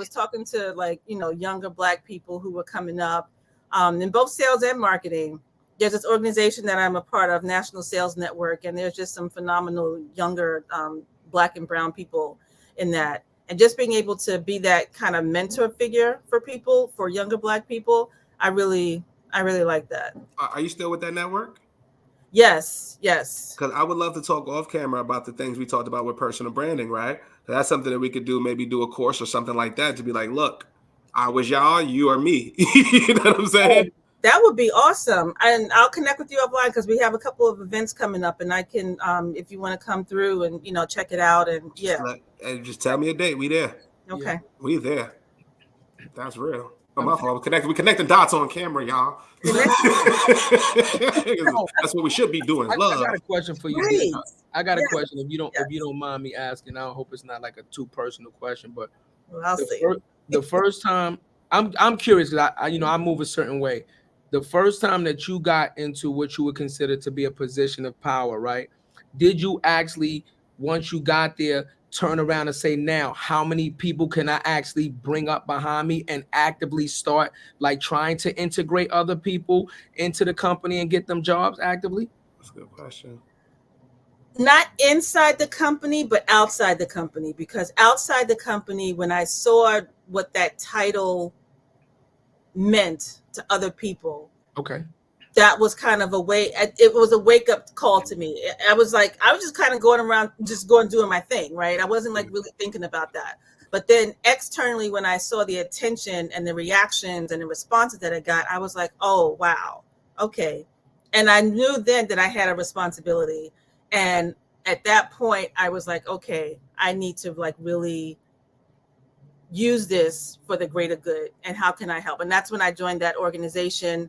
talking to, like, you know, younger Black people who were coming up in both sales and marketing. There's this organization that I'm a part of, National Sales Network, and there's just some phenomenal younger Black and brown people in that. And just being able to be that kind of mentor figure for people, for younger Black people, I really like that. Are you still with that network? Yes. Because I would love to talk off camera about the things we talked about with personal branding, right? That's something that we could do, maybe do a course or something like that to be like, look, I was y'all, you are me. You know what I'm saying? That would be awesome. And I'll connect with you offline because we have a couple of events coming up, and I can, if you want to come through and, you know, check it out. And Just tell me a date. We there. Okay. We there. That's real. Oh, my fault. We connecting dots on camera, y'all. That's what we should be doing. Love. I got a question for you. Right. I got a question. If you don't mind me asking, I hope it's not like a too personal question, but I'll see. The first time, I'm curious because I move a certain way. The first time that you got into what you would consider to be a position of power, right? Did you actually, once you got there, turn around and say, now, how many people can I actually bring up behind me and actively start like trying to integrate other people into the company and get them jobs actively? That's a good question. Not inside the company, but outside the company, because outside the company, when I saw what that title meant to other people, okay, that was kind of it was a wake up call to me. I was just kind of going around, just doing my thing, right? I wasn't like really thinking about that. But then externally, when I saw the attention and the reactions and the responses that I got, I was like, oh, wow. Okay. And I knew then that I had a responsibility. And at that point, I was like, okay, I need to like really use this for the greater good. And how can I help? And that's when I joined that organization.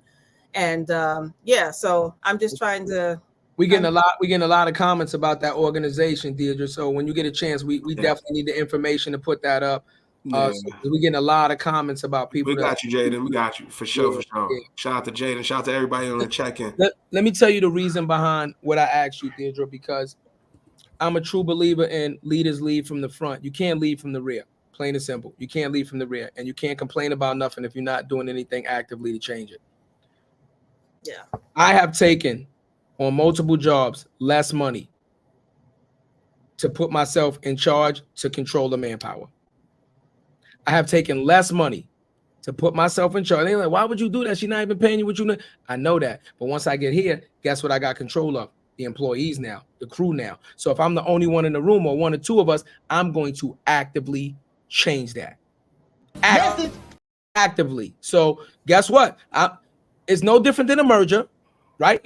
And so I'm just trying to. We're getting a lot of comments about that organization, Deidre. So when you get a chance, we definitely need the information to put that up. So we're getting a lot of comments about people. We got you, Jaden. We got you for sure. Yeah. Shout out to Jaden. Shout out to everybody on the check-in. Let me tell you the reason behind what I asked you, Deidre, because I'm a true believer in leaders lead from the front. You can't lead from the rear. Plain and simple. You can't lead from the rear, and you can't complain about nothing if you're not doing anything actively to change it. Yeah. I have taken on multiple jobs less money to put myself in charge to control the manpower. I have taken less money to put myself in charge. They're like, why would you do that? She's not even paying you what you know. I know that. But once I get here, guess what I got control of? The employees now, the crew now. So if I'm the only one in the room or one or two of us, I'm going to actively change that. Actively. So guess what? It's no different than a merger, right?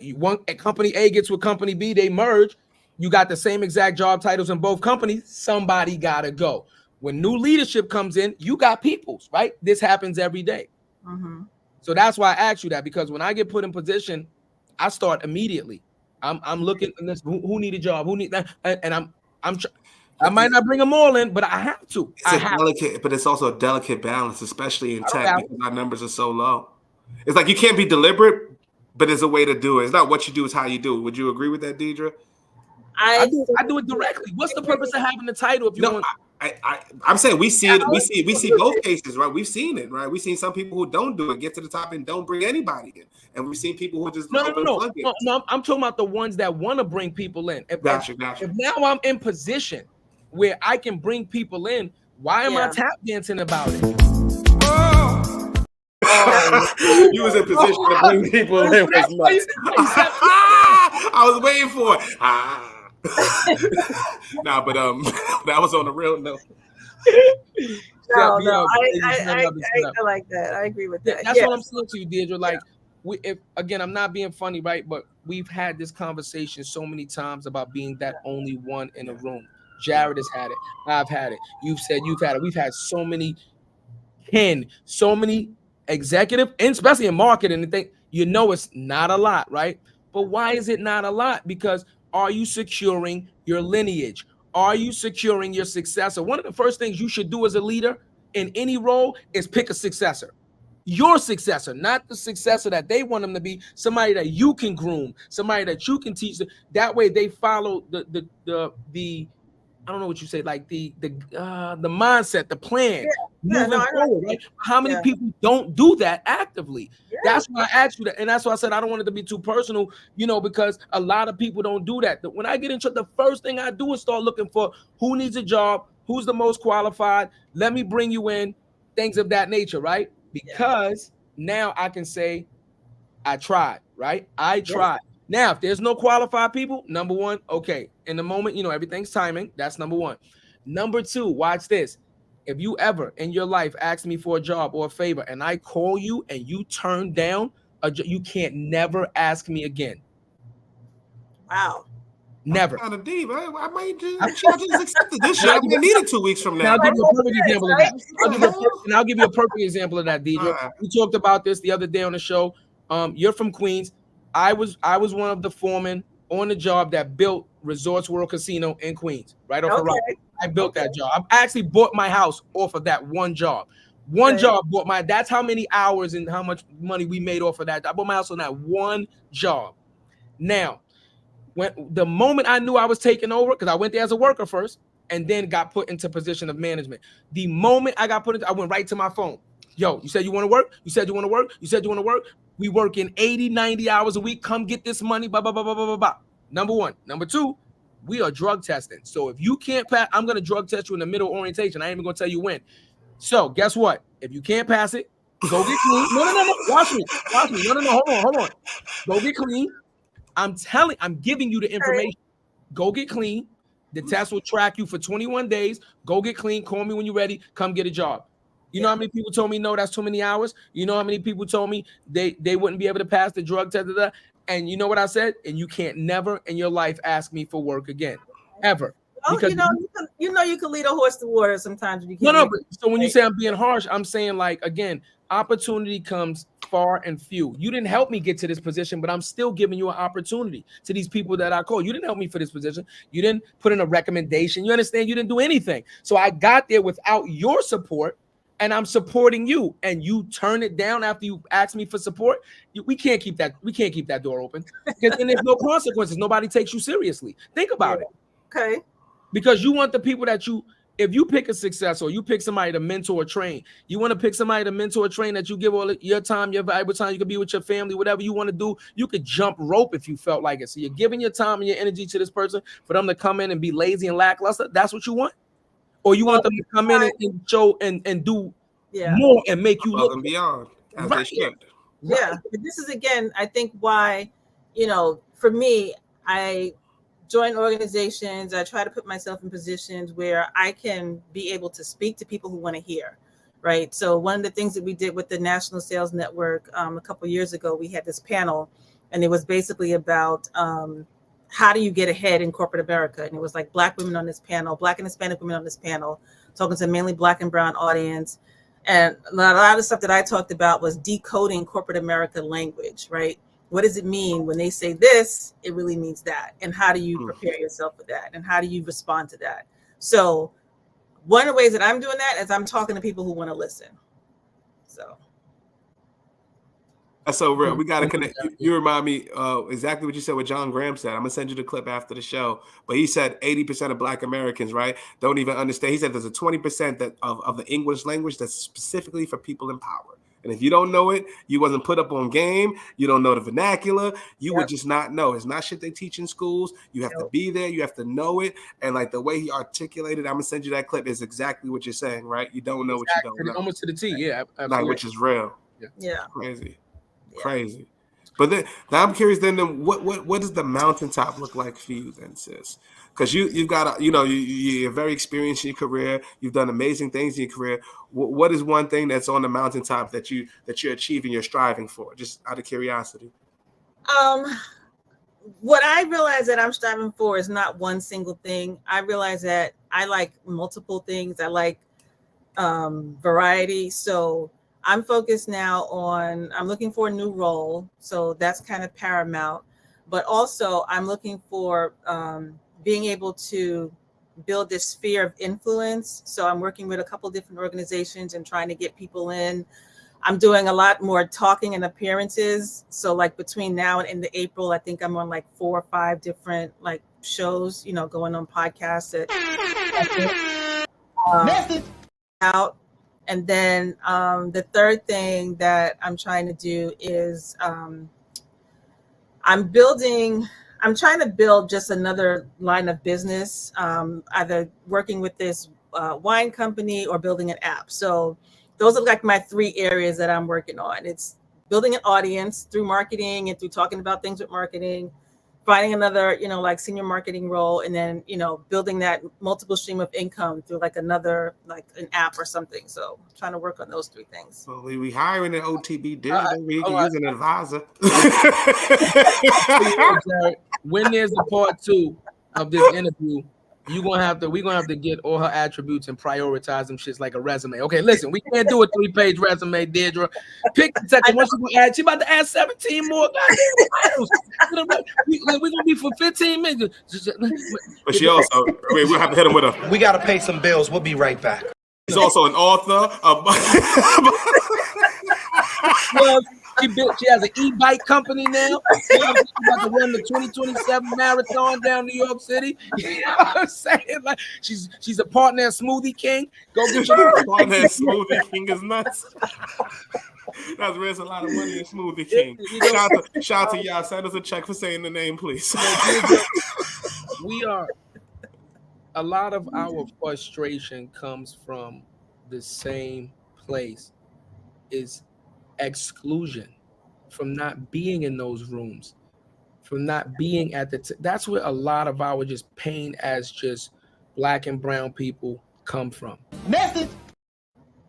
Company A gets with company B, they merge. You got the same exact job titles in both companies. Somebody got to go. When new leadership comes in, you got peoples, right? This happens every day. Mm-hmm. So that's why I asked you that, because when I get put in position, I start immediately. I'm looking at this. Who need a job? Who need that? And I might not bring them all in, but I have to. But it's also a delicate balance, especially in tech, doubt because our numbers are so low. It's like you can't be deliberate, but there's a way to do it. It's not what you do, it's how you do it. Would you agree with that, Deidre? I do it directly. What's the purpose of having the title if you want? I'm saying we see it. We see both cases, right? We've seen it, right? We've seen some people who don't do it, get to the top and don't bring anybody in, and we've seen people who just no. I'm talking about the ones that want to bring people in. If now I'm in position where I can bring people in, why am I tap dancing about it? You was in position to bring people in. I was waiting for it. Nah, but that was on a real note. No, I like that. I agree with that. That's what I'm saying to you, Deidre. Like, again, I'm not being funny, right? But we've had this conversation so many times about being that only one in a room. Jared has had it. I've had it. You've said you've had it. We've had so many executive, and especially in marketing, and think it's not a lot, right? But why is it not a lot? Because are you securing your lineage? Are you securing your successor? One of the first things you should do as a leader in any role is pick a successor. Your successor, not the successor that they want them to be, somebody that you can groom, somebody that you can teach. That way they follow the I don't know what you say, like the mindset, the plan, moving forward, right? How many people don't do that actively? That's why I asked you that, and that's why I said I don't want it to be too personal, because a lot of people don't do that. When I get into the first thing I do is start looking for who needs a job, who's the most qualified. Let me bring you in, things of that nature, right? Because now I can say I tried, right? I tried. Now, if there's no qualified people, number one, okay, in the moment, everything's timing. That's number one. Number two, watch this. If you ever in your life ask me for a job or a favor and I call you and you turn down, you can't never ask me again. Wow. Never. Kind of deep. I might just accept this shit. I'm gonna need it 2 weeks from now. I'll give you a perfect example of that. I'll give you a perfect example of that, Deidre. We talked about this the other day on the show. You're from Queens. I was one of the foremen on the job that built Resorts World Casino in Queens, right off the road. I built that job. I actually bought my house off of that one job. Job bought that's how many hours and how much money we made off of that. I bought my house on that one job. Now, when the moment I knew I was taking over, because I went there as a worker first and then got put into position of management. The moment I got put into, I went right to my phone. Yo, you said you want to work? You said you want to work? You said you want to work? We work in 80, 90 hours a week. Come get this money. Blah, blah, blah, blah, blah, blah, blah. Number one. Number two, we are drug testing. So if you can't pass, I'm going to drug test you in the middle orientation. I ain't even going to tell you when. So guess what? If you can't pass it, go get clean. No. Watch me. No. Hold on. Go get clean. I'm giving you the information. Go get clean. The test will track you for 21 days. Go get clean. Call me when you're ready. Come get a job. You know how many people told me, no, that's too many hours? You know how many people told me they wouldn't be able to pass the drug test? And you know what I said? And you can't never in your life ask me for work again, ever. Oh, you can lead a horse to water sometimes. You can't but so when you say I'm being harsh, I'm saying, like, again, opportunity comes far and few. You didn't help me get to this position, but I'm still giving you an opportunity to these people that I call. You didn't help me for this position. You didn't put in a recommendation. You understand? You didn't do anything. So I got there without your support. And I'm supporting you, and you turn it down after you ask me for support. We can't keep that. We can't keep that door open, because then there's no consequences. Nobody takes you seriously. Think about it. Okay. Because you want the people that if you pick a successor, or you pick somebody to mentor or train, you want to pick somebody to mentor or train that you give all your time, your valuable time. You can be with your family, whatever you want to do. You could jump rope if you felt like it. So you're giving your time and your energy to this person for them to come in and be lazy and lackluster. That's what you want. Or you want them to come in and show and do more and make you look beyond as they should. Yeah, but this is, again, I think why, for me, I join organizations. I try to put myself in positions where I can be able to speak to people who want to hear, right? So one of the things that we did with the National Sales Network a couple of years ago, we had this panel, and it was basically about how do you get ahead in corporate America? And it was like Black women on this panel, Black and Hispanic women on this panel, talking to mainly Black and brown audience. And a lot of stuff that I talked about was decoding corporate America language, right? What does it mean when they say this? It really means that. And how do you prepare yourself for that? And how do you respond to that? So one of the ways that I'm doing that is I'm talking to people who want to listen. So that's so real. We got to connect. You remind me exactly what you said, what John Graham said. I'm going to send you the clip after the show. But he said 80% of Black Americans, right, don't even understand. He said there's a 20% that of the English language that's specifically for people in power. And if you don't know it, you wasn't put up on game. You don't know the vernacular. You would just not know. It's not shit they teach in schools. You have to be there. You have to know it. And like the way he articulated, I'm going to send you that clip, is exactly what you're saying, right? You don't know what you don't know. Almost to the T, yeah. Absolutely. Like, which is real. Yeah. Crazy. Crazy. But then now I'm curious then what does the mountaintop look like for you then, sis? Because you've got you're very experienced in your career. You've done amazing things in your career. What is one thing that's on the mountaintop that you're achieving, you're striving for, just out of curiosity? What I realize that I'm striving for is not one single thing. I realize that I like multiple things. I like variety. So I'm focused now on, I'm looking for a new role. So that's kind of paramount. But also I'm looking for being able to build this sphere of influence. So I'm working with a couple different organizations and trying to get people in. I'm doing a lot more talking and appearances. So like between now and into April, I think I'm on like 4 or 5 different like shows, going on podcasts out. And then the third thing that I'm trying to do is I'm trying to build just another line of business, either working with this wine company or building an app. So those are like my 3 areas that I'm working on. It's building an audience through marketing and through talking about things with marketing, finding another, like senior marketing role, and then, building that multiple stream of income through like another, like an app or something. So I'm trying to work on those 3 things. Well, we hiring an OTB digital. We can use an advisor. When there's a part 2 of this interview, we're gonna have to get all her attributes and prioritize them shits like a resume. Okay, listen, we can't do a 3-page resume, Deidre. Pick the second one. She about to add 17 more goddamn titles. We're gonna be for 15 minutes. But she also, we'll have to hit him with a. We gotta pay some bills. We'll be right back. She's also an author. Well, she has an e-bike company now. She's about to run the 2027 marathon down New York City. You know what I'm saying? Like she's a partner at Smoothie King. Go get your partner at Smoothie King is nuts. That's raised a lot of money in Smoothie King. Shout out to y'all. Send us a check for saying the name, please. A lot of our frustration comes from the same place, is exclusion, from not being in those rooms, from not being at that's where a lot of our just pain as just Black and brown people come from. Message.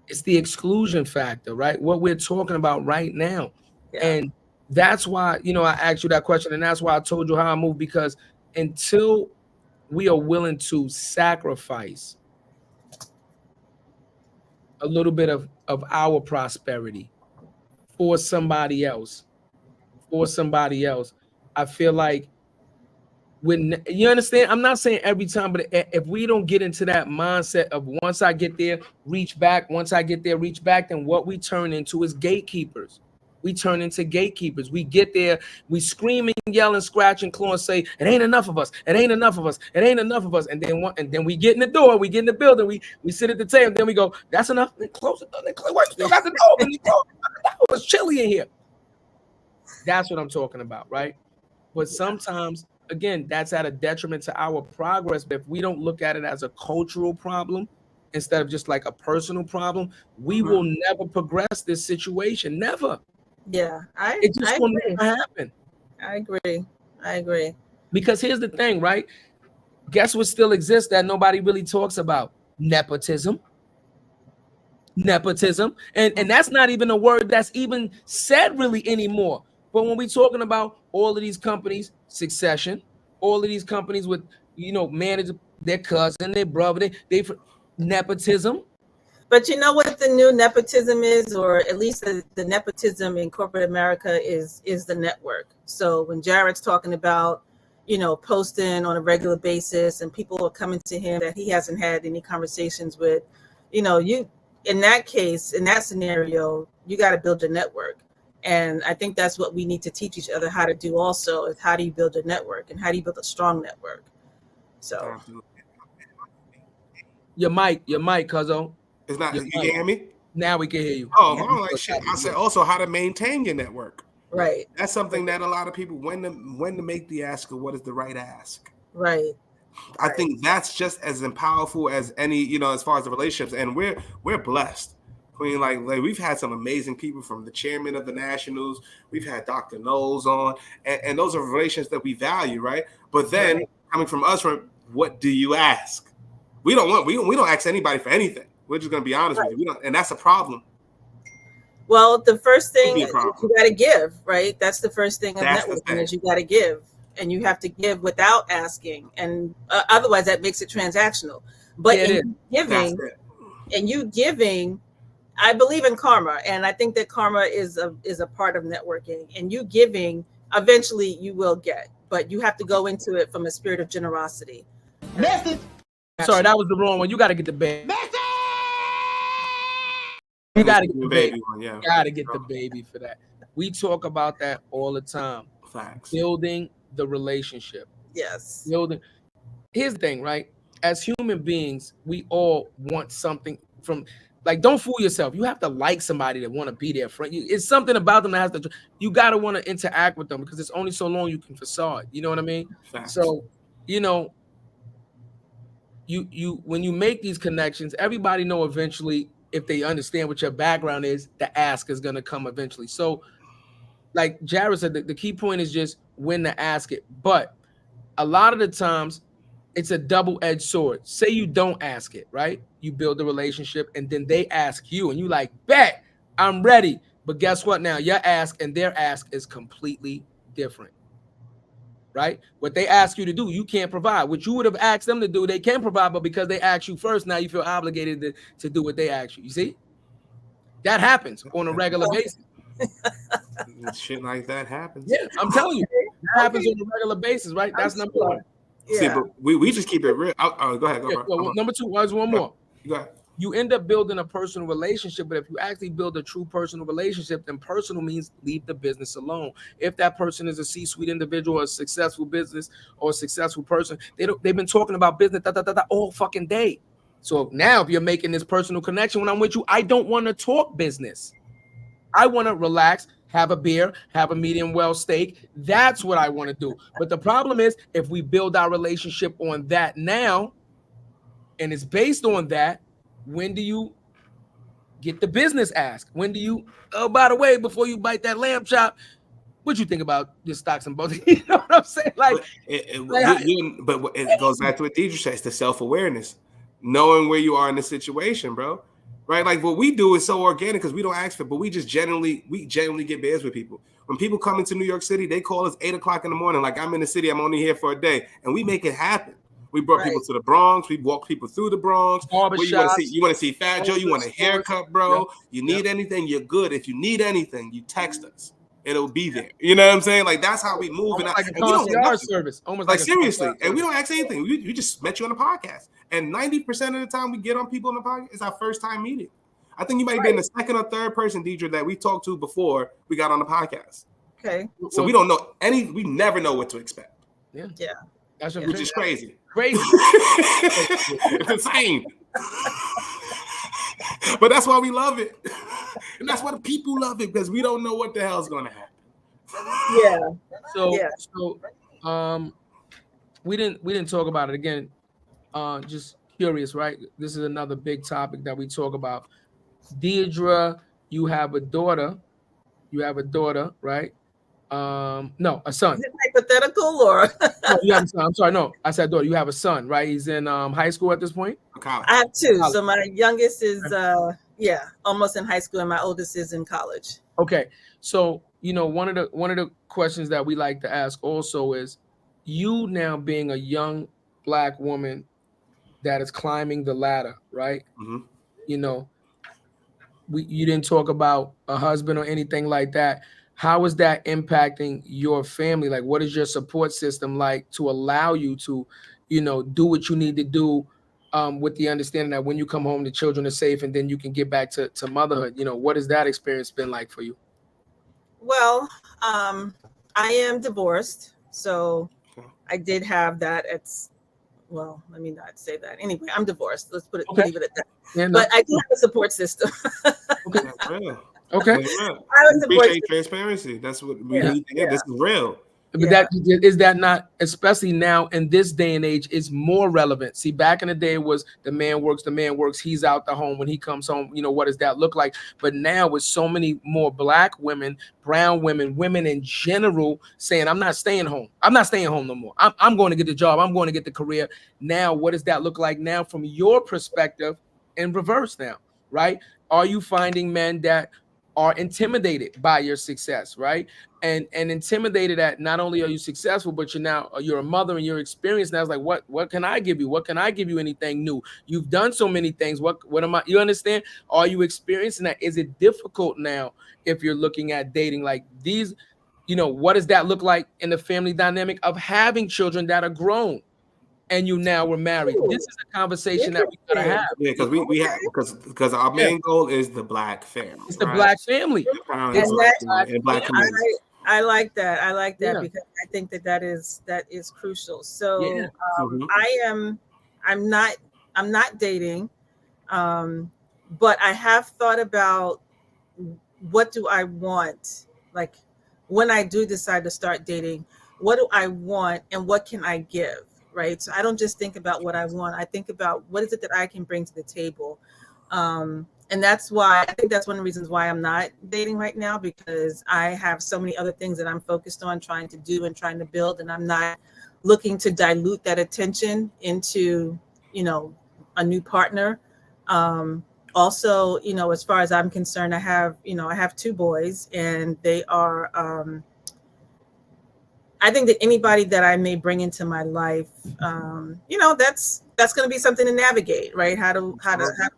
It's the exclusion factor, right? What we're talking about right now. Yeah. And that's why, I asked you that question, and that's why I told you how I move, because until we are willing to sacrifice a little bit of our prosperity for somebody else, I feel like you understand? I'm not saying every time, but if we don't get into that mindset of once I get there, reach back, then what we turn into is gatekeepers. We turn into gatekeepers. We get there, we screaming, yelling, scratching, clawing, say, it ain't enough of us. It ain't enough of us. It ain't enough of us. And then we get in the door, we get in the building, we sit at the table, and then we go, that's enough. Then close the door. We still got the door. That was chilly in here. That's what I'm talking about, right? But sometimes, again, that's at a detriment to our progress. But if we don't look at it as a cultural problem instead of just like a personal problem, we will never progress this situation. Never. Yeah, it just will never happen. I agree. Because here's the thing, right? Guess what still exists that nobody really talks about? Nepotism. And that's not even a word that's even said really anymore. But when we're talking about all of these companies, Succession, all of these companies with, manage their cousin, their brother, they nepotism. But you know what the new nepotism is, or at least the nepotism in corporate America is the network. So when Jared's talking about, posting on a regular basis and people are coming to him that he hasn't had any conversations with, you in that case, in that scenario, you got to build your network. And I think that's what we need to teach each other how to do also, is how do you build a network and how do you build a strong network? So your mic, cuzzo. It's not, you can hear me? Now we can hear you. Oh, I'm like shit. I said also how to maintain your network. Right. That's something that a lot of people, when to make the ask of what is the right ask. Right. I think that's just as powerful as any, as far as the relationships. And we're blessed. Queen, like we've had some amazing people, from the chairman of the Nationals. We've had Dr. Knowles on, and those are relations that we value, right? But then coming from us, what do you ask? We don't ask anybody for anything. We're just gonna be honest with you. We don't, and that's a problem. Well, the first thing you got to give, right? That's the first thing of networking, is you got to give, and you have to give without asking, and otherwise that makes it transactional. But in giving, I believe in karma, and I think that karma is a part of networking. And you giving, eventually you will get, but you have to go into it from a spirit of generosity. Message. Sorry, that was the wrong one. You got to get the baby. You got to get the baby one. Yeah. You got to get the baby for that. We talk about that all the time. Facts. Building the relationship. Yes. Here's the thing, right? As human beings, we all want something from. Like, don't fool yourself. You have to like somebody that want to be there for you. It's something about them that has to. You got to want to interact with them, because it's only so long you can facade. You know what I mean? Facts. So, you when you make these connections, everybody know eventually, if they understand what your background is, the ask is going to come eventually. So, like Jared said, the key point is just when to ask it. But a lot of the times, it's a double-edged sword. Say you don't ask it, right? You build a relationship, and then they ask you, and you like, bet, I'm ready. But guess what now? Your ask and their ask is completely different, right? What they ask you to do, you can't provide. What you would have asked them to do, they can provide, but because they asked you first, now you feel obligated to do what they asked you. You see? That happens on a regular basis. Shit like that happens. Yeah, I'm telling you. It happens on a regular basis, right? That's number one. Yeah. See, but we just keep it real. Go ahead. Well, number two, there's one more. Go ahead. You end up building a personal relationship, but if you actually build a true personal relationship, then personal means leave the business alone. If that person is a C-suite individual, or a successful business, or a successful person, they've been talking about business all fucking day. So now if you're making this personal connection when I'm with you, I don't want to talk business. I want to relax, have a beer, have a medium well steak. That's what I want to do. But the problem is, if we build our relationship on that now, and it's based on that, when do you get the business ask? When do you, oh, by the way, before you bite that lamb chop, what you think about your stocks and both? You know what I'm saying? Like, but it goes back to what Deidre says, the self-awareness, knowing where you are in the situation, bro. Right, like what we do is so organic because we don't ask for it, but we generally get beers with people. When people come into New York City, they call us 8 o'clock in the morning. Like, I'm in the city, I'm only here for a day, and we make it happen. We brought people to the Bronx. We walk people through the Bronx. You want to see Fat Joe? You want a haircut, bro? You need anything? You're good. If you need anything, you text us. It'll be there. You know what I'm saying? Like, that's how we move. Almost like a concierge service. Almost like seriously. And we don't ask anything. We just met you on the podcast. And 90% of the time we get on people on the podcast, it's our first time meeting. I think you might have been the second or third person, Deidre, that we talked to before we got on the podcast. Okay. So we don't know we never know what to expect. Yeah. Which is crazy. Crazy. It's insane. But that's why we love it. And that's why the people love it, because we don't know what the hell's going to happen. Yeah. So we didn't talk about it again. Just curious, right? This is another big topic that we talk about. Deidre, you have a daughter. Right? No, a son. Is it hypothetical or? No, you have a son. I'm sorry, no, I said daughter. You have a son, right? He's in high school at this point. College. I have two. So my youngest is almost in high school, and my oldest is in college. Okay, so one of the questions that we like to ask also is, you now being a young Black woman that is climbing the ladder, right? Mm-hmm. you didn't talk about a husband or anything like that. How is that impacting your family? Like, what is your support system like to allow you to, do what you need to do, with the understanding that when you come home, the children are safe, and then you can get back to motherhood? What has that experience been like for you? Well, I am divorced, so I did have that. Well, let me not say that. Anyway, I'm divorced. Let's leave it at that. Yeah, no. But I do have a support system. Okay. That's real. Okay. I appreciate transparency. That's what we need to get. This is real. But that not, especially now in this day and age, is more relevant. See, back in the day was the man works, he's out the home. When he comes home, what does that look like? But now with so many more Black women, brown women in general saying, I'm not staying home. I'm not staying home no more. I'm going to get the job. I'm going to get the career. Now, what does that look like now from your perspective in reverse now, right? Are you finding men that are intimidated by your success, right? And intimidated at not only are you successful, but you're a mother and you're experienced now. It's like, what can I give you? What can I give you? Anything new? You've done so many things. What am I? You understand? Are you experiencing that? Is it difficult now if you're looking at dating like these? What does that look like in the family dynamic of having children that are grown? And you now were married. This is a conversation that we gotta have. Yeah, because we have because our main goal is the Black family. It's the Black family. And Black community. I like that. Because I think that is crucial. So I'm not dating, but I have thought about what do I want, like when I do decide to start dating, what do I want and what can I give? Right. So I don't just think about what I want. I think about what is it that I can bring to the table. And that's why I think that's one of the reasons why I'm not dating right now, because I have so many other things that I'm focused on trying to do and trying to build. And I'm not looking to dilute that attention into, a new partner. Also, as far as I'm concerned, I have 2 boys, and they are, I think that anybody that I may bring into my life, that's going to be something to navigate, right? How do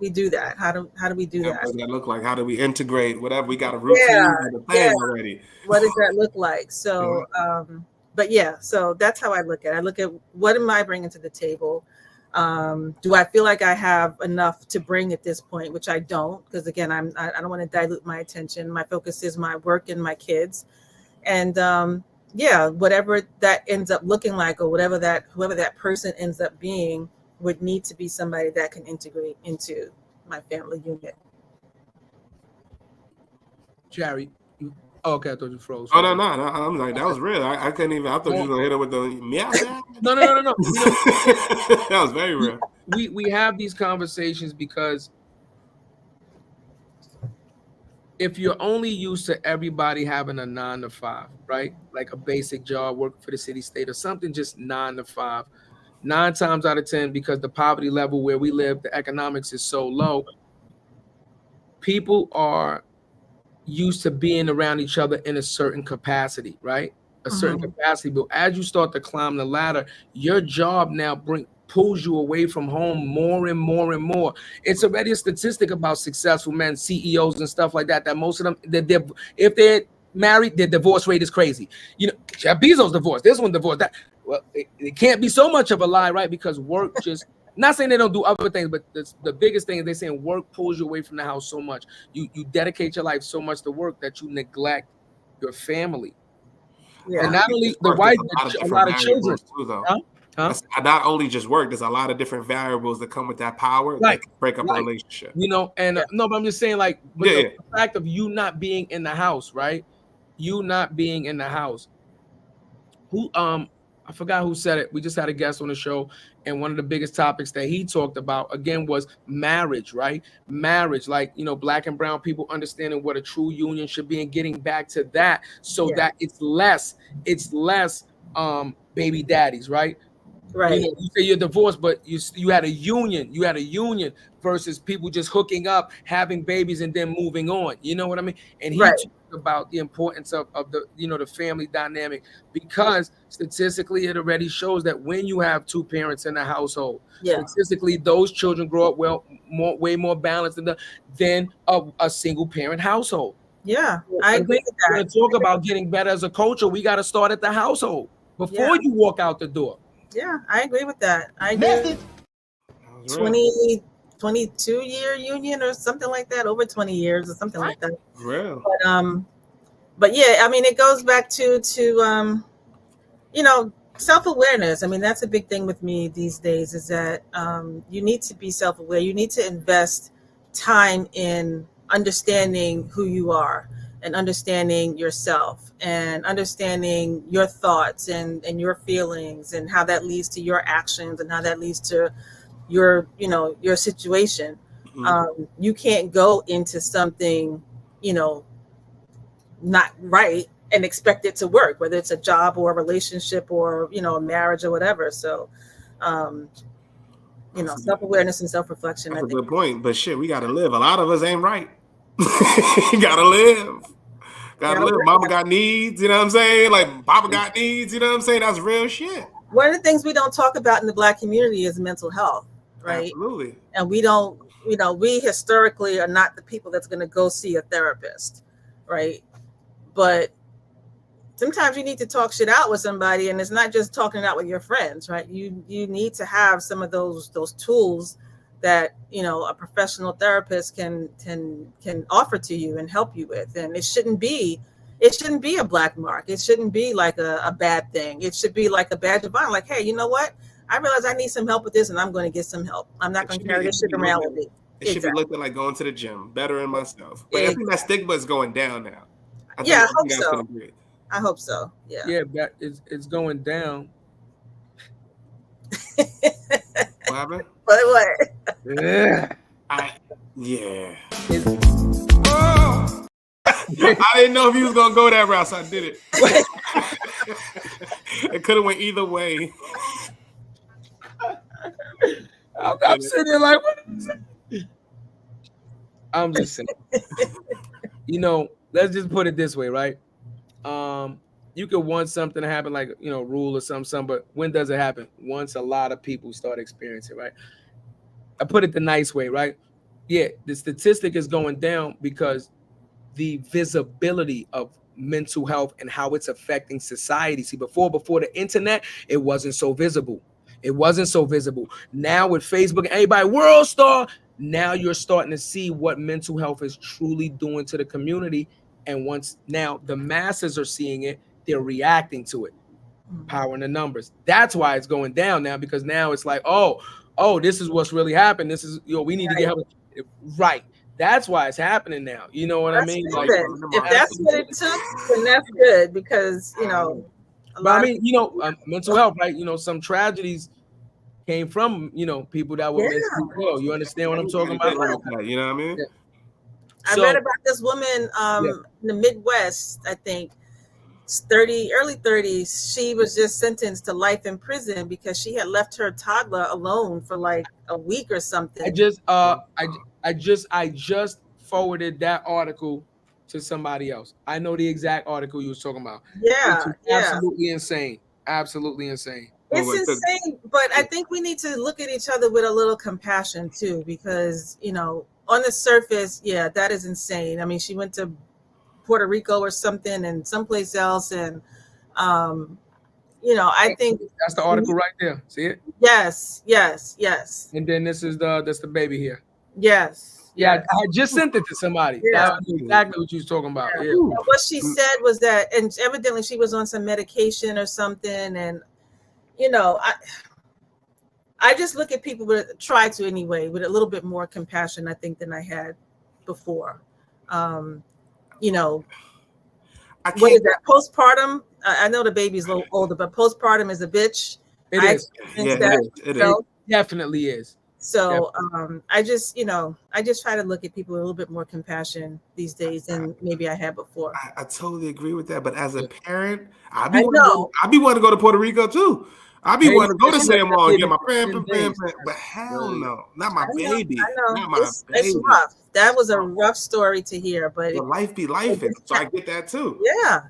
we do that? How do we do that? What does that look like? How do we integrate whatever? We got a routine and a plan already. What does that look like? So, so that's how I look at it. I look at what am I bringing to the table? Do I feel like I have enough to bring at this point, which I don't, because again, I don't want to dilute my attention. My focus is my work and my kids, and whatever that ends up looking like, or whoever that person ends up being, would need to be somebody that can integrate into my family unit. Jerry, okay, I thought you froze. Oh no! I'm like, that was real. I couldn't even. I thought you were gonna hit it with the meow. No. That was very real. We have these conversations because if you're only used to everybody having a 9 to 5, right? Like a basic job, working for the city, state, or something, just 9 to 5. 9 times out of 10, because the poverty level where we live, the economics is so low, people are used to being around each other in a certain capacity, right? A certain capacity. But as you start to climb the ladder, your job now pulls you away from home more and more and more. It's already a statistic about successful men, CEOs and stuff like that, that most of them, if they're married, their divorce rate is crazy. Jeff Bezos divorced, this one divorced, that. Well, it can't be so much of a lie, right? Because work just, not saying they don't do other things, but the biggest thing is they're saying work pulls you away from the house so much. You dedicate your life so much to work that you neglect your family. Yeah. And not only the wife, but a lot of children. Too, though. Not only just work, there's a lot of different variables that come with that power that can break up a relationship. No, but I'm just saying, like, the fact of you not being in the house, right? You not being in the house. I forgot who said it. We just had a guest on the show, and one of the biggest topics that he talked about again was marriage, right? Marriage, like, Black and brown people understanding what a true union should be and getting back to that, so that it's less baby daddies, right? Right. You say you're divorced, but you had a union. You had a union versus people just hooking up, having babies, and then moving on. You know what I mean? And he took about the importance of the, the family dynamic, because statistically it already shows that when you have two parents in a household, statistically those children grow up way more balanced than a single parent household. Yeah, I agree with that. We're talk about getting better as a culture. We got to start at the household before you walk out the door. Yeah, I agree with that. I agree. 22-year union or something like that, over 20 years or something like that. Real. But yeah, I mean, it goes back to self-awareness. I mean, that's a big thing with me these days, is that you need to be self-aware. You need to invest time in understanding who you are and understanding yourself and understanding your thoughts and your feelings and how that leads to your actions and how that leads to your situation. You can't go into something, not right and expect it to work, whether it's a job or a relationship or, a marriage or whatever. So, self-awareness and self-reflection. That's a good point. But shit, we got to live. A lot of us ain't right. You got to live. Got to live. Mama got needs, you know what I'm saying? Like, Papa got needs, you know what I'm saying? That's real shit. One of the things we don't talk about in the Black community is mental health, right? Absolutely. And we don't, we historically are not the people that's going to go see a therapist, right? But sometimes you need to talk shit out with somebody, and it's not just talking it out with your friends, right? You need to have some of those tools that a professional therapist can offer to you and help you with. And it shouldn't be a black mark. It shouldn't be like a bad thing. It should be like a badge of honor. Like, hey, you know what? I realize I need some help with this, and I'm going to get some help. I'm not going to carry this shit around with me. It should be looking like going to the gym, bettering myself. But I think that stigma is going down now. I hope so. I hope so. Yeah. Yeah, it's going down. What happened? What? Yeah. I didn't know if you was gonna go that route, so I did it. It could have went either way. I'm sitting there like, what is it? I'm just saying. Let's just put it this way, right? You could want something to happen, like rule or something, but when does it happen? Once a lot of people start experiencing, right? I put it the nice way, right? Yeah, the statistic is going down because the visibility of mental health and how it's affecting society. See, before the internet, it wasn't so visible. Now with Facebook, everybody world star. Now you're starting to see what mental health is truly doing to the community. And once now the masses are seeing it, they're reacting to it. Power in the numbers. That's why it's going down now, because now it's like, oh, this is what's really happened. This is, we need to get help. Right. That's why it's happening now. You know what I mean? Like, if that's what it took, then that's good, because mental health, right? Some tragedies came from people that were mentally ill. You understand what I'm talking about? You know what I mean? Yeah. I read about this woman in the Midwest, I think, early 30s. She was just sentenced to life in prison because she had left her toddler alone for like a week or something. I just forwarded that article to somebody else. I know the exact article you was talking about. Yeah, absolutely insane. Absolutely insane. It's insane, but I think we need to look at each other with a little compassion too, because on the surface, that is insane. I mean, she went to Puerto Rico or something and someplace else, and I think that's the article right there. See it? Yes. And then that's the baby here. Yes. Yeah, I just sent it to somebody. Yeah. That's exactly what you was talking about. Yeah. What she said was that, and evidently she was on some medication or something, and I just look at people with a little bit more compassion, I think, than I had before. What is that? Postpartum. I know the baby's a little older, but postpartum is a bitch. It is. It definitely is. So I just try to look at people with a little bit more compassion these days than maybe I had before. I totally agree with that. But as a parent, I be wanting to go to Puerto Rico too. I be wanting to go to San Juan and get my parent, but hell no, not my baby. I know. Not my baby. It's rough. that was a rough story to hear, but life be life, so I get that too. Yeah,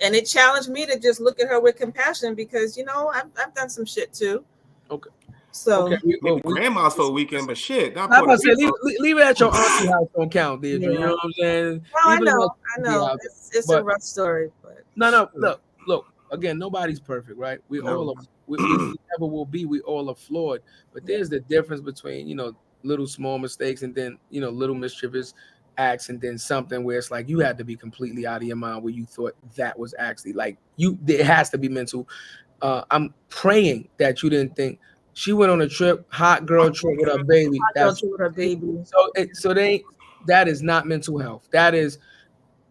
and it challenged me to just look at her with compassion because I've done some shit too. Okay. So maybe grandma's for a weekend, but shit. I'm about to say leave it at your auntie's house on count, Deidre. Yeah. You know what I'm saying? No, I know. It's a rough story, but no. Look. Again, nobody's perfect, right? We all are. We never will be. We all are flawed. But there's the difference between little small mistakes and then little mischievous acts and then something where it's like you had to be completely out of your mind where you thought that was actually like you. It has to be mental. I'm praying that you didn't think. She went on a trip, hot girl trip with her baby. Hot girl with her baby. That is not mental health. That is,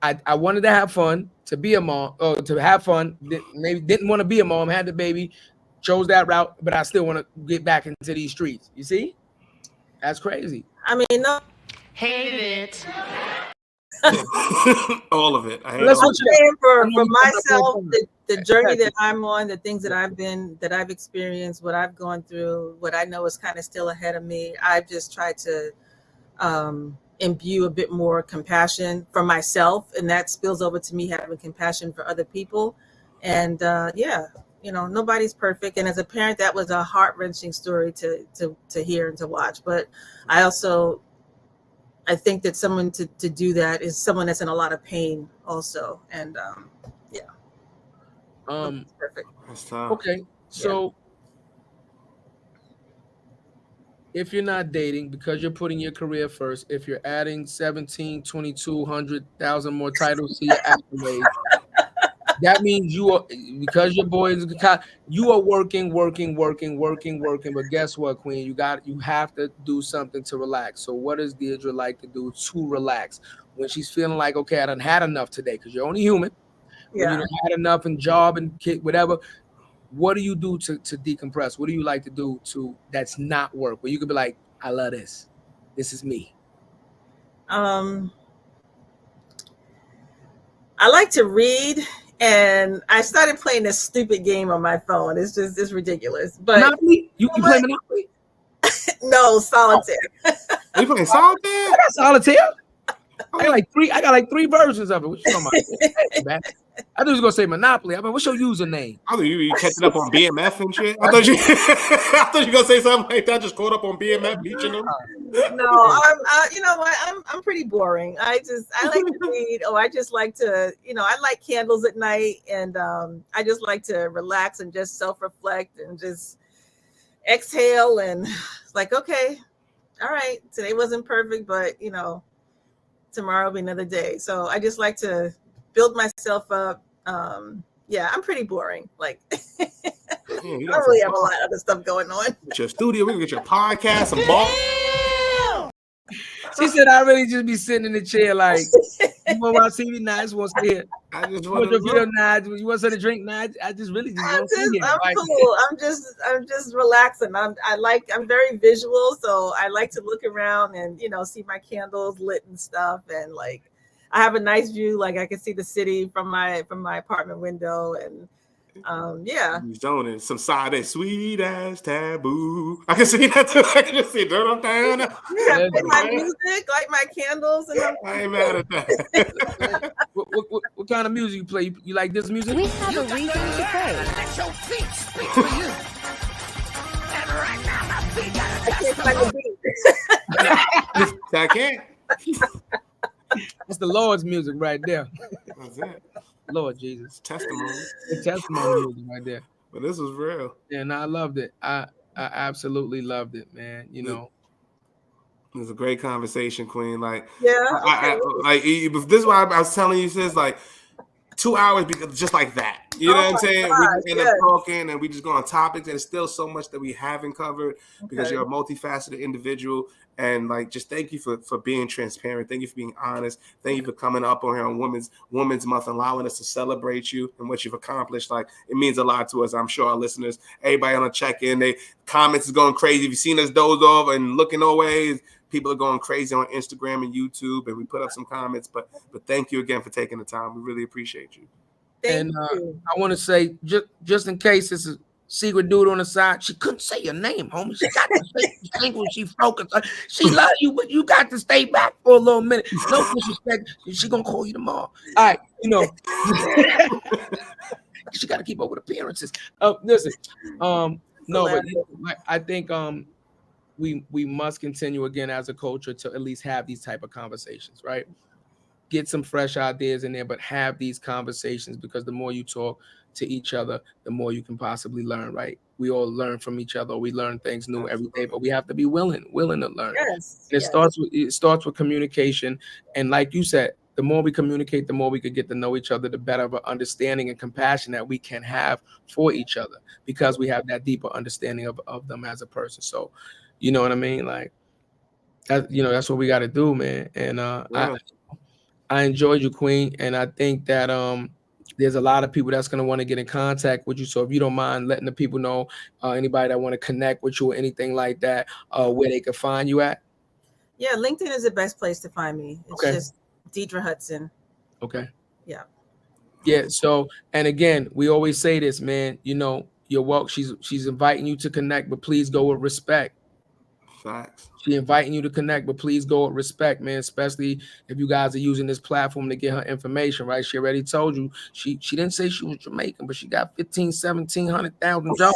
I wanted to have fun, to be a mom, or to have fun. Maybe didn't want to be a mom, had the baby, chose that route, but I still want to get back into these streets. You see, that's crazy. I mean, no. Hate it. All of it. Let's for myself, the journey that I'm on, the things that I've experienced, what I've gone through, what I know is kind of still ahead of me. I've just tried to imbue a bit more compassion for myself, and that spills over to me having compassion for other people. And nobody's perfect. And as a parent, that was a heart-wrenching story to hear and to watch. But I think that someone to do that is someone that's in a lot of pain also. And perfect. Okay. So if you're not dating because you're putting your career first, if you're adding 17, 2,200,000 more titles to your accolades, that means you are, because your boy is, you are working. But guess what, Queen? You have to do something to relax. So what does Deidre like to do to relax when she's feeling like, okay, I done had enough today? Because you're only human. When you done had enough in job and kid, whatever. What do you do to decompress? What do you like to do that's not work? Where you could be like, I love this. This is me. I like to read. And I started playing this stupid game on my phone. It's ridiculous. But Monopoly? You play Monopoly? No, solitaire. Are you playing solitaire? I got solitaire. I got like three versions of it. What you talking about? I thought you was gonna say Monopoly. I mean, what's your username? I thought you catching up on BMF and shit. I thought you were gonna say something like that. Just caught up on BMF, beaching them. No, I'm pretty boring. I like to read. I just like to, I like candles at night, and I just like to relax and just self-reflect and just exhale. And it's like, okay, all right, today wasn't perfect, but tomorrow will be another day. So I just like to build myself up. I'm pretty boring. Like, I don't really have a lot of other stuff going on. Get your studio, we can get your podcast, some ball. She said, I really just be sitting in the chair like, you want to watch TV? Nah, I just want to stay here. I just want to video. Nah, you want something to drink? Nah, I just really just want to stay here. I'm cool. I'm just relaxing. I'm very visual, so I like to look around and see my candles lit and stuff, and like I have a nice view. Like I can see the city from my apartment window, and He's zoning some side that sweet ass taboo. I can see that too. I can just see dirt down. Yeah, my music, like my candles, and I ain't mad at that. What kind of music you play? You like this music? We have a reason to pray. Let your feet speak for you. And right now, my feet got I can't. That's the Lord's music right there. That's it. Lord Jesus. Testimony. The testimony music right there. But this was real. Yeah, no, I loved it. I absolutely loved it, man. It was a great conversation, Queen. Like, yeah. This is why I was telling you, sis, like 2 hours because just like that. You know what I'm saying? We end up talking and we just go on topics, and it's still so much that we haven't covered because you're a multifaceted individual. And like, just thank you for being transparent. Thank you for being honest. Thank you for coming up on here on Women's Month, allowing us to celebrate you and what you've accomplished. Like, it means a lot to us. I'm sure our listeners, everybody on the check-in, they comments is going crazy. If you've seen us doze off and looking away, people are going crazy on Instagram and YouTube, and we put up some comments. But thank you again for taking the time. We really appreciate you. Thank you. I want to say, just in case this is secret dude on the side. She couldn't say your name, homie. She got to say things when she focused. She love you, but you got to stay back for a little minute. No disrespect. She gonna call you tomorrow. All right, you know. She got to keep up with appearances. Listen, no, but I think we must continue again as a culture to at least have these type of conversations, right? Get some fresh ideas in there, but have these conversations, because the more you talk to each other, the more you can possibly learn, right? We all learn from each other. We learn things new every day, but we have to be willing to learn. Yes. And it starts with communication. And like you said, the more we communicate, the more we could get to know each other, the better of an understanding and compassion that we can have for each other, because we have that deeper understanding of them as a person. So, you know what I mean? Like, that, you know, that's what we got to do, man. And I enjoyed you, Queen. And I think that there's a lot of people that's going to want to get in contact with you. So if you don't mind letting the people know, anybody that want to connect with you or anything like that, where they can find you at. Yeah, LinkedIn is the best place to find me. It's just Deidre Hudson. Okay. Yeah. Yeah. So, and again, we always say this, man, you know, you're welcome. She's inviting you to connect, but please go with respect. Facts. She inviting you to connect, but please go with respect, man, especially if you guys are using this platform to get her information, right? She already told you. She didn't say she was Jamaican, but she got 15, 1,700,000 jobs.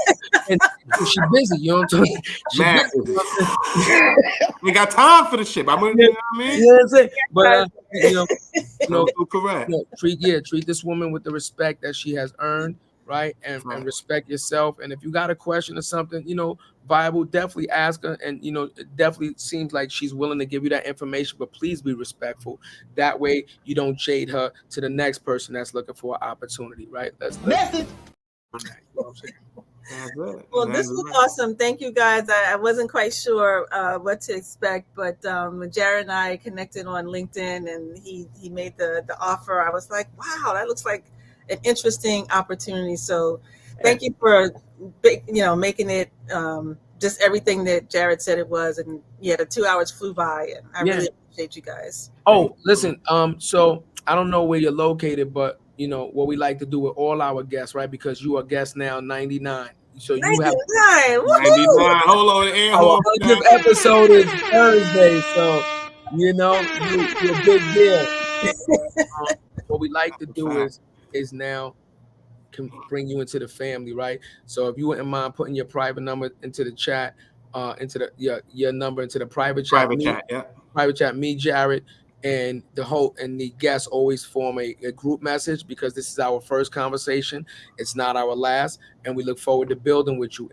And she's busy, you know what I'm saying? Man, we got time for the shit. You know what I mean? You know what I'm saying? But you know, correct. Treat this woman with the respect that she has earned, right? And respect yourself. And if you got a question or something, you know, viable, definitely ask her. And you know, it definitely seems like she's willing to give you that information, but please be respectful. That way you don't jade her to the next person that's looking for an opportunity, right? Message. Well, this was awesome. Thank you, guys. I wasn't quite sure what to expect, but when Jared and I connected on LinkedIn and he made the offer, I was like, wow, that looks like an interesting opportunity. So thank you for making it just everything that Jared said it was. And the 2 hours flew by, and I really appreciate you guys. Oh, listen, so I don't know where you're located, but you know what we like to do with all our guests, right? Because you are guest now 99. So you 99. Have 99. Hold on, air our 100th episode is Thursday, so you know you're a big deal. What we like to do is now can bring you into the family, right? So if you wouldn't mind putting your private number into the chat, into your number into the private chat. Private chat, me, Jared, and the guests always form a group message, because this is our first conversation. It's not our last, and we look forward to building with you.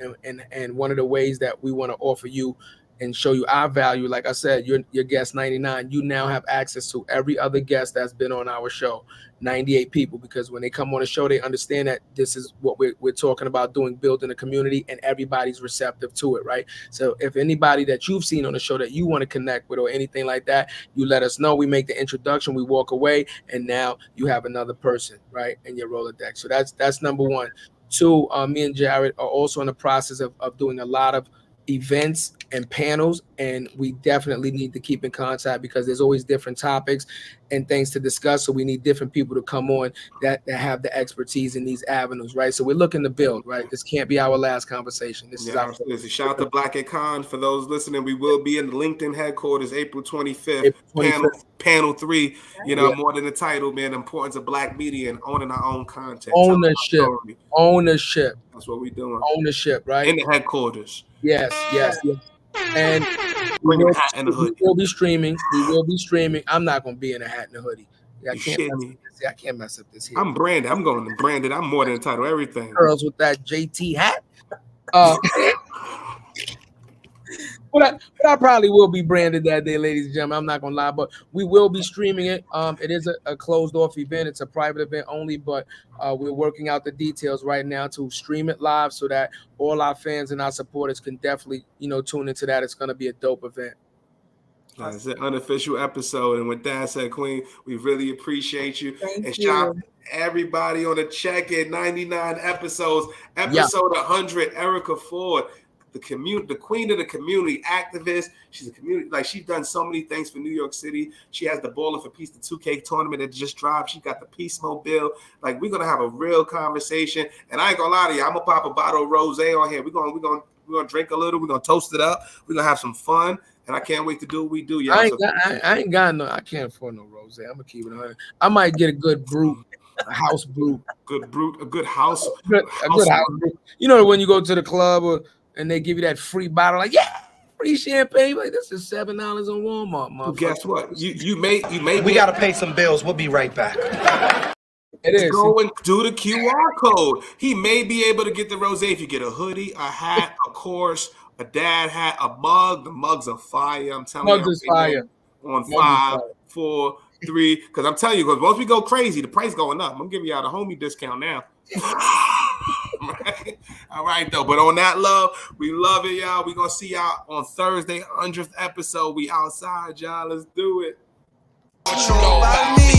And one of the ways that we want to offer you and show you our value, like I said, your guest 99, you now have access to every other guest that's been on our show, 98 people, because when they come on the show, they understand that this is what we're talking about doing, building a community, and everybody's receptive to it, right? So if anybody that you've seen on the show that you want to connect with or anything like that, you let us know. We make the introduction, we walk away, and now you have another person, right, in your Rolodex. So that's number one. Two, me and Jared are also in the process of doing a lot of events and panels, and we definitely need to keep in contact, because there's always different topics and things to discuss. So we need different people to come on that have the expertise in these avenues, right? So we're looking to build, right? This can't be our last conversation. This is our shout out to Black and Con. For those listening, we will be in the LinkedIn headquarters April 25th. Panel 3. You know, more than the title, man. The importance of Black media and owning our own content. Ownership. That's what we're doing. Ownership, right? In the headquarters. Yes. And we will be streaming. I'm not going to be in a hat and a hoodie. I can't mess up this here. I'm branded. I'm going to branded. I'm more than entitled. Everything. Girls with that JT hat. But I probably will be branded that day, ladies and gentlemen. I'm not gonna lie, but we will be streaming it. It is a closed off event. It's a private event only, but we're working out the details right now to stream it live so that all our fans and our supporters can definitely, tune into that. It's gonna be a dope event. It's an unofficial episode. And with that said, Queen, we really appreciate you. Thank you. Shout out everybody on the check-in, 99 episodes. Episode 100, Erica Ford. the queen of the community activist. She's a community, like she's done so many things for New York City. She has the Ballin' for Peace, the 2K tournament that just dropped. She got the Peace Mobile. Like, we're gonna have a real conversation. And I ain't gonna lie to you, I'm gonna pop a bottle of rosé on here. We're gonna drink a little, we're gonna toast it up, we're gonna have some fun. And I can't wait to do what we do, y'all. I ain't got no, I can't afford no rosé. I'm gonna keep it 100. I might get a good brew, a house brew. A good house. A good house brew. You know, when you go to the club and they give you that free bottle, like, yeah, free champagne. Like, this is $7 on Walmart, motherfucker. Well, guess what? You may We gotta pay some bills. We'll be right back. It is. Go and do the QR code. He may be able to get the rosé if you get a hoodie, a hat, a course, a dad hat, a mug. The mugs are fire. I'm telling you. Mugs is fire. On 5, 4, 3. Because I'm telling you, because once we go crazy, the price going up. I'm giving y'all the homie discount now. Right? All right, though. But on that love, we love it, y'all. We're going to see y'all on Thursday, 100th episode. We outside, y'all. Let's do it. What you know about me?